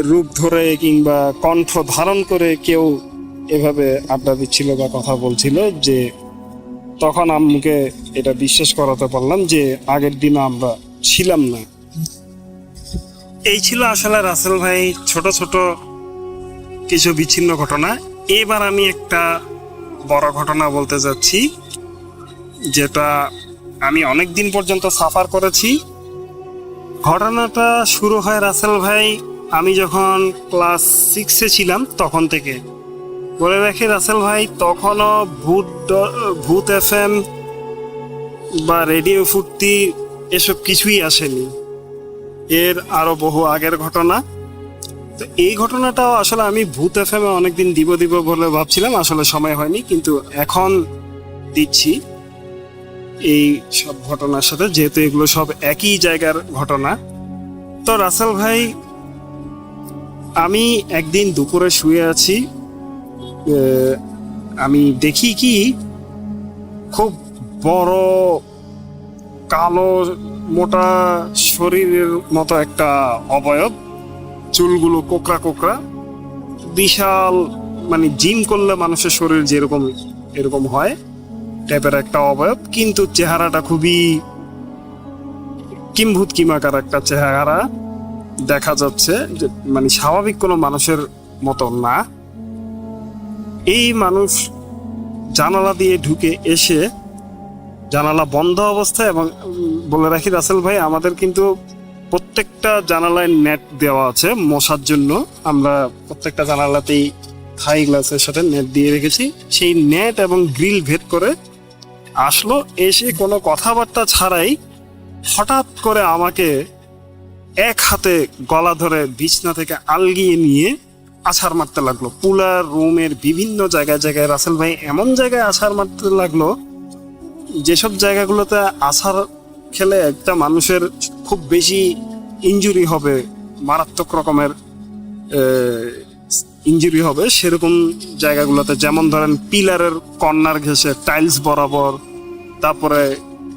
রূপ ধরে কিংবা কণ্ঠ ধারণ করে কেউ এভাবে আড্ডা দিচ্ছিল বা কথা বলছিল। যে তখন আম্মুকে এটা বিশ্বাস করাতে পারলাম যে আগের দিন আমরা ছিলাম না। এই ছিল আসলে রাসেল ভাই ছোট ছোট কিছু বিচ্ছিন্ন ঘটনা। এবার আমি একটা বড় ঘটনা বলতে যাচ্ছি, যেটা আমি অনেক দিন পর্যন্ত সাফার করেছি। ঘটনাটা শুরু হয় রাসেল ভাই আমি যখন ক্লাস 6-এ ছিলাম তখন থেকে। বলে রাখি রাসেল ভাই, তখনও ভূত FM বা রেডিও ফুর্তি এসব কিছুই আসেনি, এর আরো বহু আগের ঘটনা। তো এই ঘটনাটাও আসলে আমি ভূত FM এ অনেকদিন দিব বলে ভাবছিলাম, আসলে সময় হয়নি, কিন্তু এখন দিচ্ছি এই সব ঘটনার সাথে, যেহেতু এগুলো সব একই জায়গার ঘটনা। তো রাসেল ভাই, আমি একদিন দুপুরে শুয়ে আছি, আমি দেখি কি খুব বড় কালো মোটা শরীরের মতো একটা অবয়ব, চুলগুলো কোকড়া কোকড়া, বিশাল, মানে জিম করলে মানুষের শরীর যেরকম এরকম হয় টাইপের একটা অবয়ব, কিন্তু চেহারাটা খুবই কিম্ভূত কিমাকার একটা চেহারা দেখা যাচ্ছে, যে মানে স্বাভাবিক কোনো মানুষের মতো না। এই মানুষ জানালা দিয়ে ঢুকে এসে জানালা বন্ধ অবস্থায়, এবং বলে রাখি রাসেল ভাই, আমাদের কিন্তু প্রত্যেকটা জানালায় নেট দেওয়া আছে মশার জন্য। আমরা প্রত্যেকটা জানালাতেই থাই গ্লাসের সাথে নেট দিয়ে রেখেছি। সেই নেট এবং গ্রিল ভেদ করে আসলো, এসে কোনো কথাবার্তা ছাড়াই হঠাৎ করে আমাকে এক হাতে গলা ধরে বিছনা থেকে আলগিয়ে নিয়ে আছাড় মারতে লাগলো। পুরা রুমের বিভিন্ন জায়গায় জায়গায় রাসেল ভাই এমন জায়গায় আছাড় মারতে লাগলো যেসব জায়গাগুলোতে আছাড় খেলে একটা মানুষের খুব বেশি ইনজুরি হবে, মারাত্মক রকমের ইনজুরি হবে, সেরকম জায়গাগুলোতে। যেমন ধরেন পিলারের কর্নার ঘেঁষে টাইলস বরাবর, তারপরে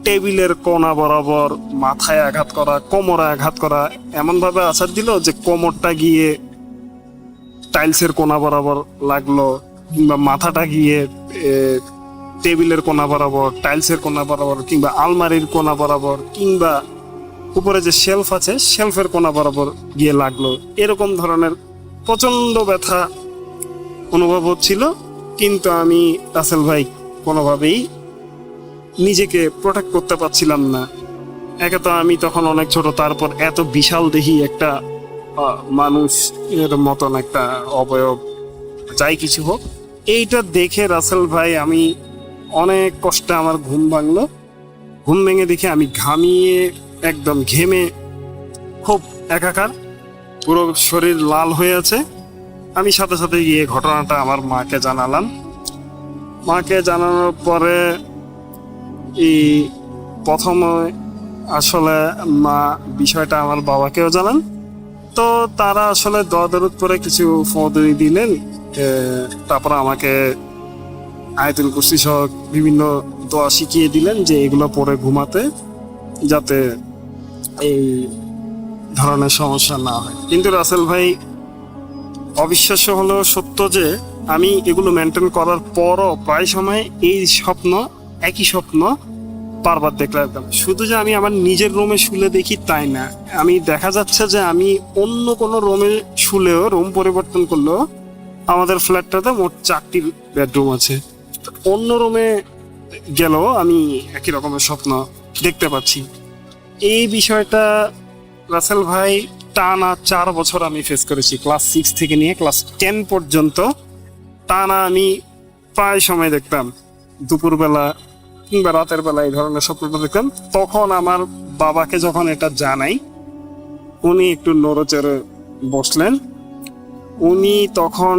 টেবিলের কোণা বরাবর মাথায় আঘাত করা, কোমরে আঘাত করা। এমনভাবে আছাড় দিল যে কোমরটা গিয়ে টাইলসের কোণা বরাবর লাগলো, কিংবা মাথাটা গিয়ে টেবিলের কোণা বরাবর, টাইলসের কোণা বরাবর, কিংবা আলমারির কোণা বরাবর, কিংবা উপরে যে শেলফ আছে শেলফের কোণা বরাবর গিয়ে লাগলো। এরকম ধরনের প্রচন্ড ব্যথা অনুভব হচ্ছিল, কিন্তু আমি রাসেল ভাই কোনোভাবেই নিজেকে প্রোটেক্ট করতে পারছিলাম না। একে তো আমি তখন অনেক ছোট, তারপর এত বিশাল দেহি একটা মানুষ এর মতন একটা অবয়ব, যাই কিছু হোক, এইটা দেখে রাসেল ভাই আমি অনেক কষ্টে আমার ঘুম ভাঙলো। ঘুম ভেঙে দেখে আমি ঘামিয়ে একদম ঘেমে খুব একাকার, পুরো শরীর লাল হয়ে আছে। আমি সাথে সাথে গিয়ে ঘটনাটা আমার মাকে জানালাম। মাকে জানানোর পরে এই প্রথমে আসলে মা বিষয়টা আমার বাবাকেও জানান। তো তারা আসলে দরদ করে কিছু ফদুই দিলেন, তারপর আমাকে আয়াতুল কুরসি সহ বিভিন্ন দোয়া শিখিয়ে দিলেন যে এগুলো পরে ঘুমাতে, যাতে এই ধরনের সমস্যা না হয়। কিন্তু রাসেল ভাই, অবিশ্বাস্য হলো সত্য যে আমি এগুলো মেনটেন করার পরও প্রায় সময় এই একই স্বপ্ন বারবার দেখলাম। শুধু যে আমি আমার নিজের রুমে শুলে দেখি তাই না, আমি দেখা যাচ্ছে যে আমি অন্য কোনো রুমে শুলেও, রুম পরিবর্তন করলেও, আমাদের ফ্ল্যাটটাতে মোট 4টি বেডরুম আছে, অন্য রুমে গেলেও আমি একই রকমের স্বপ্ন দেখতে পাচ্ছি। এই বিষয়টা রাসেল ভাই টানা 4 বছর আমি ফেস করেছি। ক্লাস 6 থেকে নিয়ে ক্লাস 10 পর্যন্ত টানা আমি প্রায় সময় দেখতাম, দুপুরবেলা কিংবা রাতের বেলা এই ধরনের স্বপ্নটা দেখতাম। তখন আমার বাবাকে যখন এটা জানাই, উনি একটু নড়েচড়ে বসলেন। উনি তখন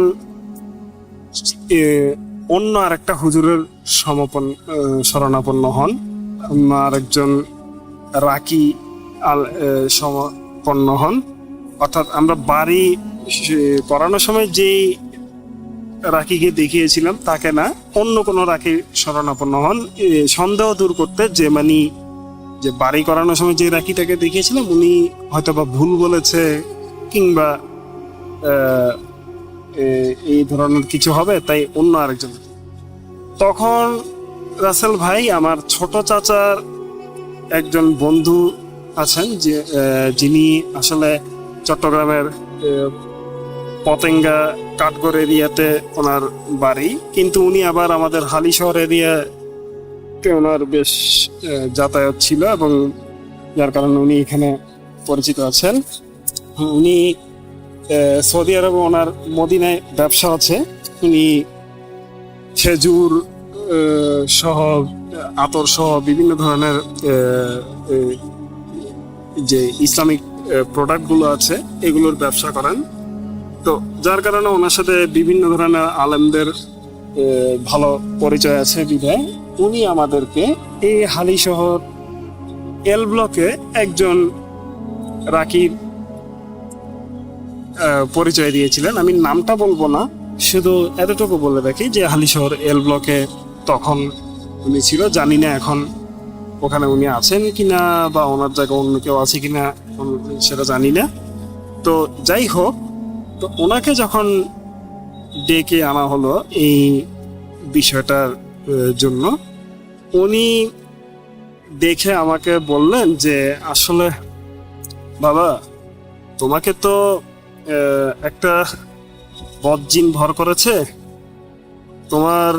অন্য আরেকটা হুজুরের শরণাপন্ন হন, আরেকজন রাকি সমপন্ন হন। অর্থাৎ আমরা বাড়ি করানোর সময় যেই রাকিকে দেখিয়েছিলাম তাকে না, অন্য কোনো রাকি শরণাপন্ন হন, সন্দেহ দূর করতে। যে বাড়ি করানোর সময় যে রাকিটাকে দেখিয়েছিলাম উনি হয়তো বা ভুল বলেছে, কিংবা এই ধরনের কিছু হবে, তাই অন্য আরেকজন। তখন রাসেল ভাই, আমার ছোট চাচার একজন বন্ধু আছেন, যিনি আসলে চট্টগ্রামের পতেঙ্গা কাঠগড় এরিয়াতে ওনার বাড়ি, কিন্তু উনি আবার আমাদের হালিশহর এরিয়াতে ওনার বেশ যাতায়াত ছিল, এবং যার কারণে উনি এখানে পরিচিত আছেন। উনি সৌদি আরবে, ওনার মদিনায় ব্যবসা আছে। উনি খেজুর সহ, আতর সহ বিভিন্ন ধরনের যে ইসলামিক প্রোডাক্টগুলো আছে এগুলোর ব্যবসা করেন। তো যার কারণে ওনার সাথে বিভিন্ন ধরনের আলেমদের ভালো পরিচয় আছে বিধায় উনি আমাদেরকে এই হালিশহর এল ব্লকে একজন রাকির পরিচয় দিয়েছিলেন। আমি নামটা বলবো না, শুধু এতটুকু বলে রাখি যে হালিশহর এল ব্লকে তখন উনি ছিল। জানি না এখন ওখানে উনি আছেন কিনা, বা ওনার জায়গায় অন্য কেউ আছে কিনা সেটা জানি না। তো যাই হোক, তো ওনাকে যখন ডেকে আনা হলো এই বিষয়টার জন্য, উনি দেখে আমাকে বললেন যে আসলে বাবা, তোমাকে তো একটা বদজিন ভর করেছে, তোমার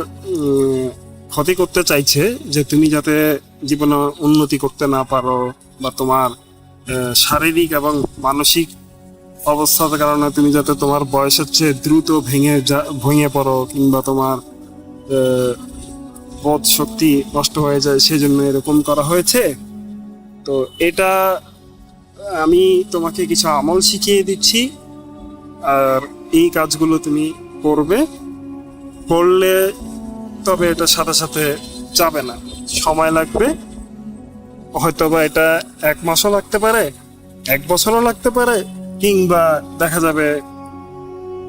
ক্ষতি করতে চাইছে, যে তুমি যাতে জীবনে উন্নতি করতে না পারো, বা তোমার শারীরিক এবং মানসিক অবস্থার কারণে তুমি যাতে তোমার বয়সের চেয়ে দ্রুত ভেঙে পড়ো, কিংবা তোমার বোধ শক্তি নষ্ট হয়ে যায়, সেজন্য এরকম করা হয়েছে। তো এটা আমি তোমাকে কিছু আমল শিখিয়ে দিচ্ছি, আর এই কাজগুলো তুমি করবে। করলে তবে এটা সাথে সাথে যাবে না, সময় লাগবে। হয়তোবা এটা 1 মাসও লাগতে পারে, 1 বছরও লাগতে পারে, কিংবা দেখা যাবে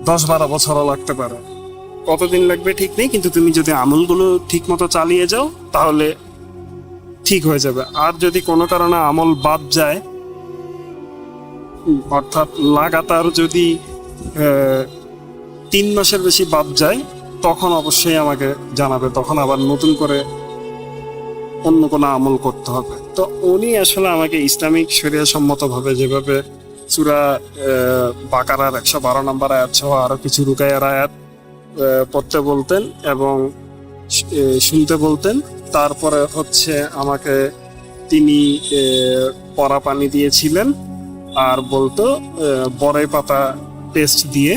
10-12 বছরও লাগতে পারে। কতদিন লাগবে ঠিক নেই, কিন্তু তুমি যদি আমলগুলো ঠিক মতো চালিয়ে যাও তাহলে ঠিক হয়ে যাবে। আর যদি কোনো কারণে আমল বাদ যায়, অর্থাৎ লাগাতার যদি 3 মাসের বেশি বাদ যায়, তখন অবশ্যই আমাকে জানাবে, তখন আবার নতুন করে অন্য কোনো আমল করতে হবে। তো উনি আসলে আমাকে ইসলামিক শরিয়া সম্মতভাবে যেভাবে সূরা বাকারার 112 নম্বর আয়াত সহ আরো কিছু রুকায়ার আয়াত পড়তে বলতেন এবং শুনতে বলতেন। তারপরে হচ্ছে আমাকে তিনি পরা পানি দিয়েছিলেন, আর বলতো বড়াই পাতা পেস্ট দিয়ে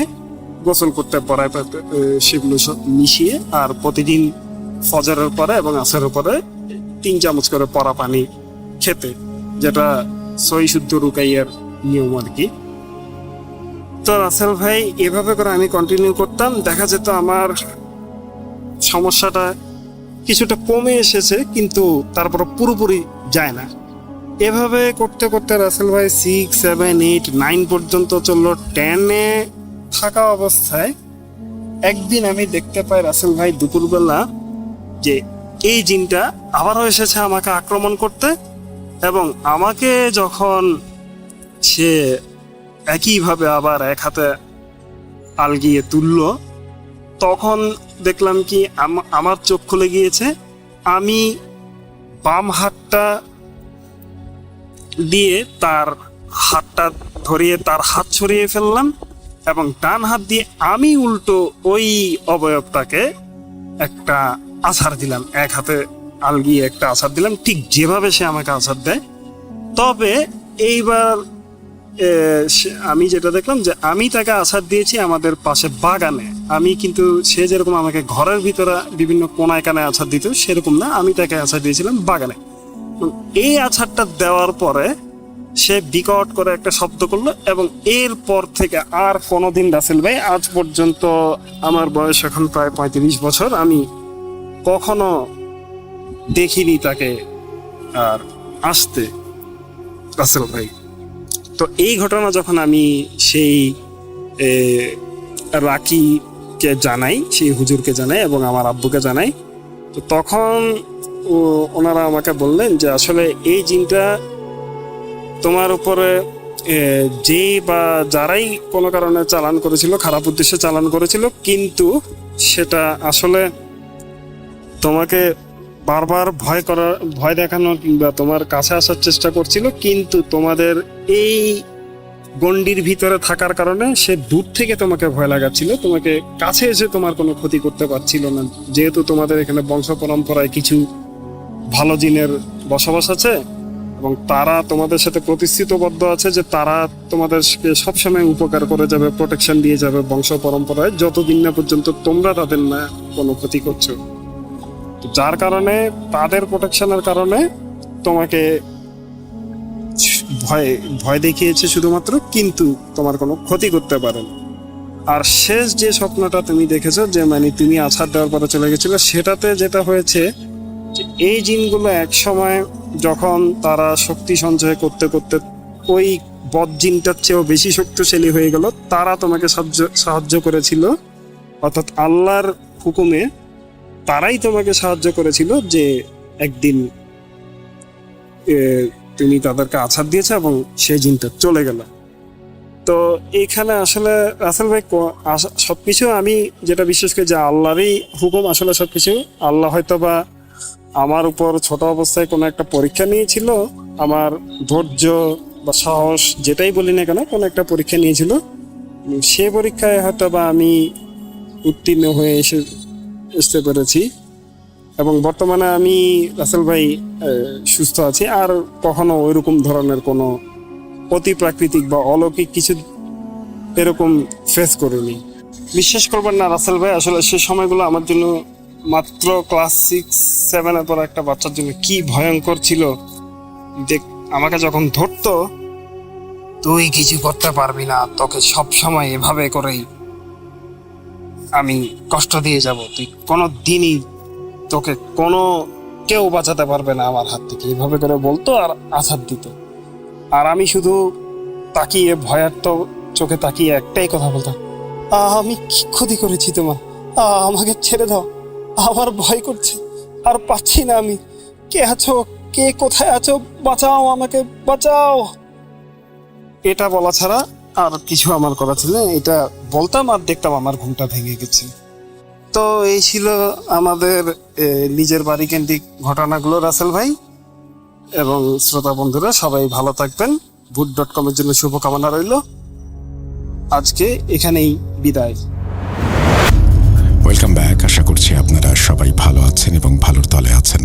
গোসল করতে, বড়াই পাতা সেগুলো সব মিশিয়ে, আর প্রতিদিন ফজরের পরে এবং আসরের পরে 3 চামচ করে পরা পানি খেতে, যেটা সহি শুদ্ধ রুকাইয়ার নিয়ম আর কি। তো রাসেল ভাই, এভাবে করে আমি কন্টিনিউ করতাম। দেখা যেত আমার সমস্যাটা কিছুটা কমে এসেছে, কিন্তু তারপর পুরোপুরি যায় না। এভাবে করতে করতে রাসেল ভাই 6, 7, 8, 9 পর্যন্ত চললো। 10-এ থাকা অবস্থায় একদিন আমি দেখতে পাই রাসেল ভাই দুপুরবেলা যে এই জিনটা আবারও এসেছে আমাকে আক্রমণ করতে, এবং আমাকে যখন সে একইভাবে আবার এক হাতে আলগিয়ে তুললো, তখন দেখলাম কি আমার চোখ খুলে গিয়েছে। আমি বাম হাতটা দিয়ে তার হাতটা ধরিয়ে তার হাত ছড়িয়ে ফেললাম, এবং ডান হাত দিয়ে আমি উল্টো ওই অবয়বটাকে একটা আছাড় দিলাম, এক হাতে আলগিয়ে একটা আছাড় দিলাম, ঠিক যেভাবে সে আমাকে আছাড় দেয়। তবে এইবার আমি যেটা দেখলাম যে আমি তাকে আছাড় দিয়েছি আমাদের পাশে বাগানে। আমি কিন্তু সে যেরকম আমাকে ঘরের ভিতরে বিভিন্ন কোনায় কানায় আছাড় দিত, সেরকম না, আমি তাকে আছাড় দিয়েছিলাম বাগানে। এই আছাড়টা দেওয়ার পরে সে বিকট করে একটা শব্দ করলো, এবং এরপর থেকে আর কোনোদিন রাসেল ভাই, আজ পর্যন্ত আমার বয়স এখন প্রায় 35 বছর, আমি কখনো দেখিনি তাকে আর আসতে, রাসেল ভাই। তো এই ঘটনা যখন আমি সেই রাকিকে জানাই, সেই হুজুরকে জানাই এবং আমার আব্বুকে জানাই, তো তখন ওনারা আমাকে বললেন যে আসলে এই জিনটা তোমার উপরে যে বা যারাই কোনো কারণে চালান করেছিল, খারাপ উদ্দেশ্যে চালান করেছিল, কিন্তু সেটা আসলে তোমাকে বারবার ভয় দেখানো কিংবা তোমার কাছে আসার চেষ্টা করছিল, কিন্তু তোমাদের এই গণ্ডির ভিতরে থাকার কারণে সে দূর থেকে তোমাকে ভয় লাগাচ্ছিল, তোমাকে কাছে এসে তোমার কোনো ক্ষতি করতে পারছিল না। যেহেতু তোমাদের এখানে বংশ পরম্পরায় কিছু ভালো জিনের বসবাস আছে, এবং তারা তোমাদের সাথে প্রতিশ্রুতিবদ্ধ আছে যে তারা তোমাদেরকে সবসময় উপকার করে যাবে, প্রোটেকশন দিয়ে যাবে বংশ পরম্পরায়, যতদিন না পর্যন্ত তোমরা তাদের না কোনো ক্ষতি করছো। যার কারণে তাদের প্রোটেকশনের কারণে তোমাকে ভয় দেখিয়েছে শুধুমাত্র, কিন্তু তোমার কোনো ক্ষতি করতে পারে না। আর শেষ যে স্বপ্নটা তুমি দেখেছো, যে মানে তুমি আছাড় দেওয়ার পরে চলে গেছিল, সেটাতে যেটা হয়েছে যে এই জিনগুলো এক সময় যখন তারা শক্তি সঞ্চয় করতে করতে ওই বদ জিনটার চেয়েও বেশি শক্তিশালী হয়ে গেল, তারা তোমাকে সাহায্য করেছিল, অর্থাৎ আল্লাহর হুকুমে তারাই তোমাকে সাহায্য করেছিল যে একদিন তুমি তাদেরকে আছাড় দিয়েছে এবং সেই জিনটা চলে গেল। তো এখানে আসলে রাসেল ভাই সবকিছু আমি যেটা বিশ্বাস করি যে আল্লাহরই হুকুম, আসলে সবকিছু আল্লাহ হয়তো বা আমার উপর ছোট অবস্থায় কোনো একটা পরীক্ষা নিয়েছিল, আমার ধৈর্য বা সাহস যেটাই বলি না কেন, কোনো একটা পরীক্ষা নিয়েছিল, সে পরীক্ষায় হয়তো বা আমি উত্তীর্ণ হয়ে আসতে পেরেছি এবং বর্তমানে আমি রাসেল ভাই সুস্থ আছি, আর কখনো ওইরকম ধরনের কোনো অতিপ্রাকৃতিক বা অলৌকিক কিছু এরকম ফেস করিনি। বিশ্বাস করবেন না রাসেল ভাই, আসলে সে সময়গুলো আমার জন্য মাত্র ক্লাস 6-7 পর একটা বাচ্চার জন্য কি ভয়ঙ্কর ছিল। দেখ, আমাকে যখন ধরতো, তুই কিছু করতে পারবি না, তোকে সব সময় এভাবে করেই আমি কষ্ট দিয়ে যাব, তুই কোনো দিনই তোকে কোনো কেউ বাঁচাতে পারবে না আমার হাত থেকে, এইভাবে করে বলতো আর আছাড় দিত। আর আমি শুধু তাকিয়ে ভয়ার্ত চোখে তাকিয়ে একটাই কথা বলতাম, আমি কি ক্ষতি করেছি তোমার, আমাকে ছেড়ে দাও, আমার ভয় করছে, আর পাচ্ছি না আমি, কে আছো, কে কোথায় আছো, বাঁচাও আমাকে, বাঁচাও। এটা বলা ছাড়া আর কিছু আমার করা ছিল না। এটা বলতাম আর দেখতাম আমার ঘুমটা ভেঙে গেছে। তো এই ছিল আমাদের নিজের বাড়ি কেন্দ্রিক ঘটনাগুলো রাসেল ভাই এবং শ্রোতা বন্ধুরা, সবাই ভালো থাকবেন। ভূত.com এর জন্য শুভকামনা রইল। আজকে এখানেই বিদায়। Welcome back. আশা করছি আপনারা সবাই ভালো আছেন এবং ভালোর তলে আছেন।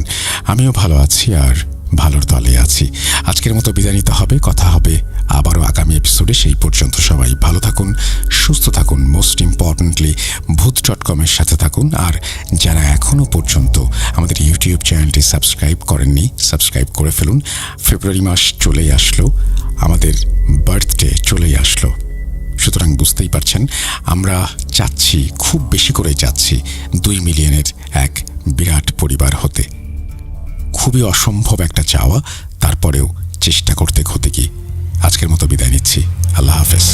আমিও ভালো আছি আর ভালোর তলে আছি। আজকের মতো বিদায় নিতে হবে, কথা হবে আবারও আগামী এপিসোডে। সেই পর্যন্ত সবাই ভালো থাকুন, সুস্থ থাকুন, মোস্ট ইম্পর্টেন্টলি ভূত.com এর সাথে থাকুন। আর যারা এখনও পর্যন্ত আমাদের ইউটিউব চ্যানেলটি সাবস্ক্রাইব করেননি, সাবস্ক্রাইব করে ফেলুন। ফেব্রুয়ারি মাস চলেই আসলো, আমাদের বার্থডে চলেই আসলো, সুতরাং বুঝতেই পারছেন আমরা চাচ্ছি, খুব বেশি করে চাচ্ছি 2 মিলিয়নের এক বিরাট পরিবার হতে। খুবই অসম্ভব একটা চাওয়া, তারপরেও চেষ্টা করতে ক্ষতি কি। আজকের মতো বিদায় নিচ্ছি, আল্লাহ হাফেজ।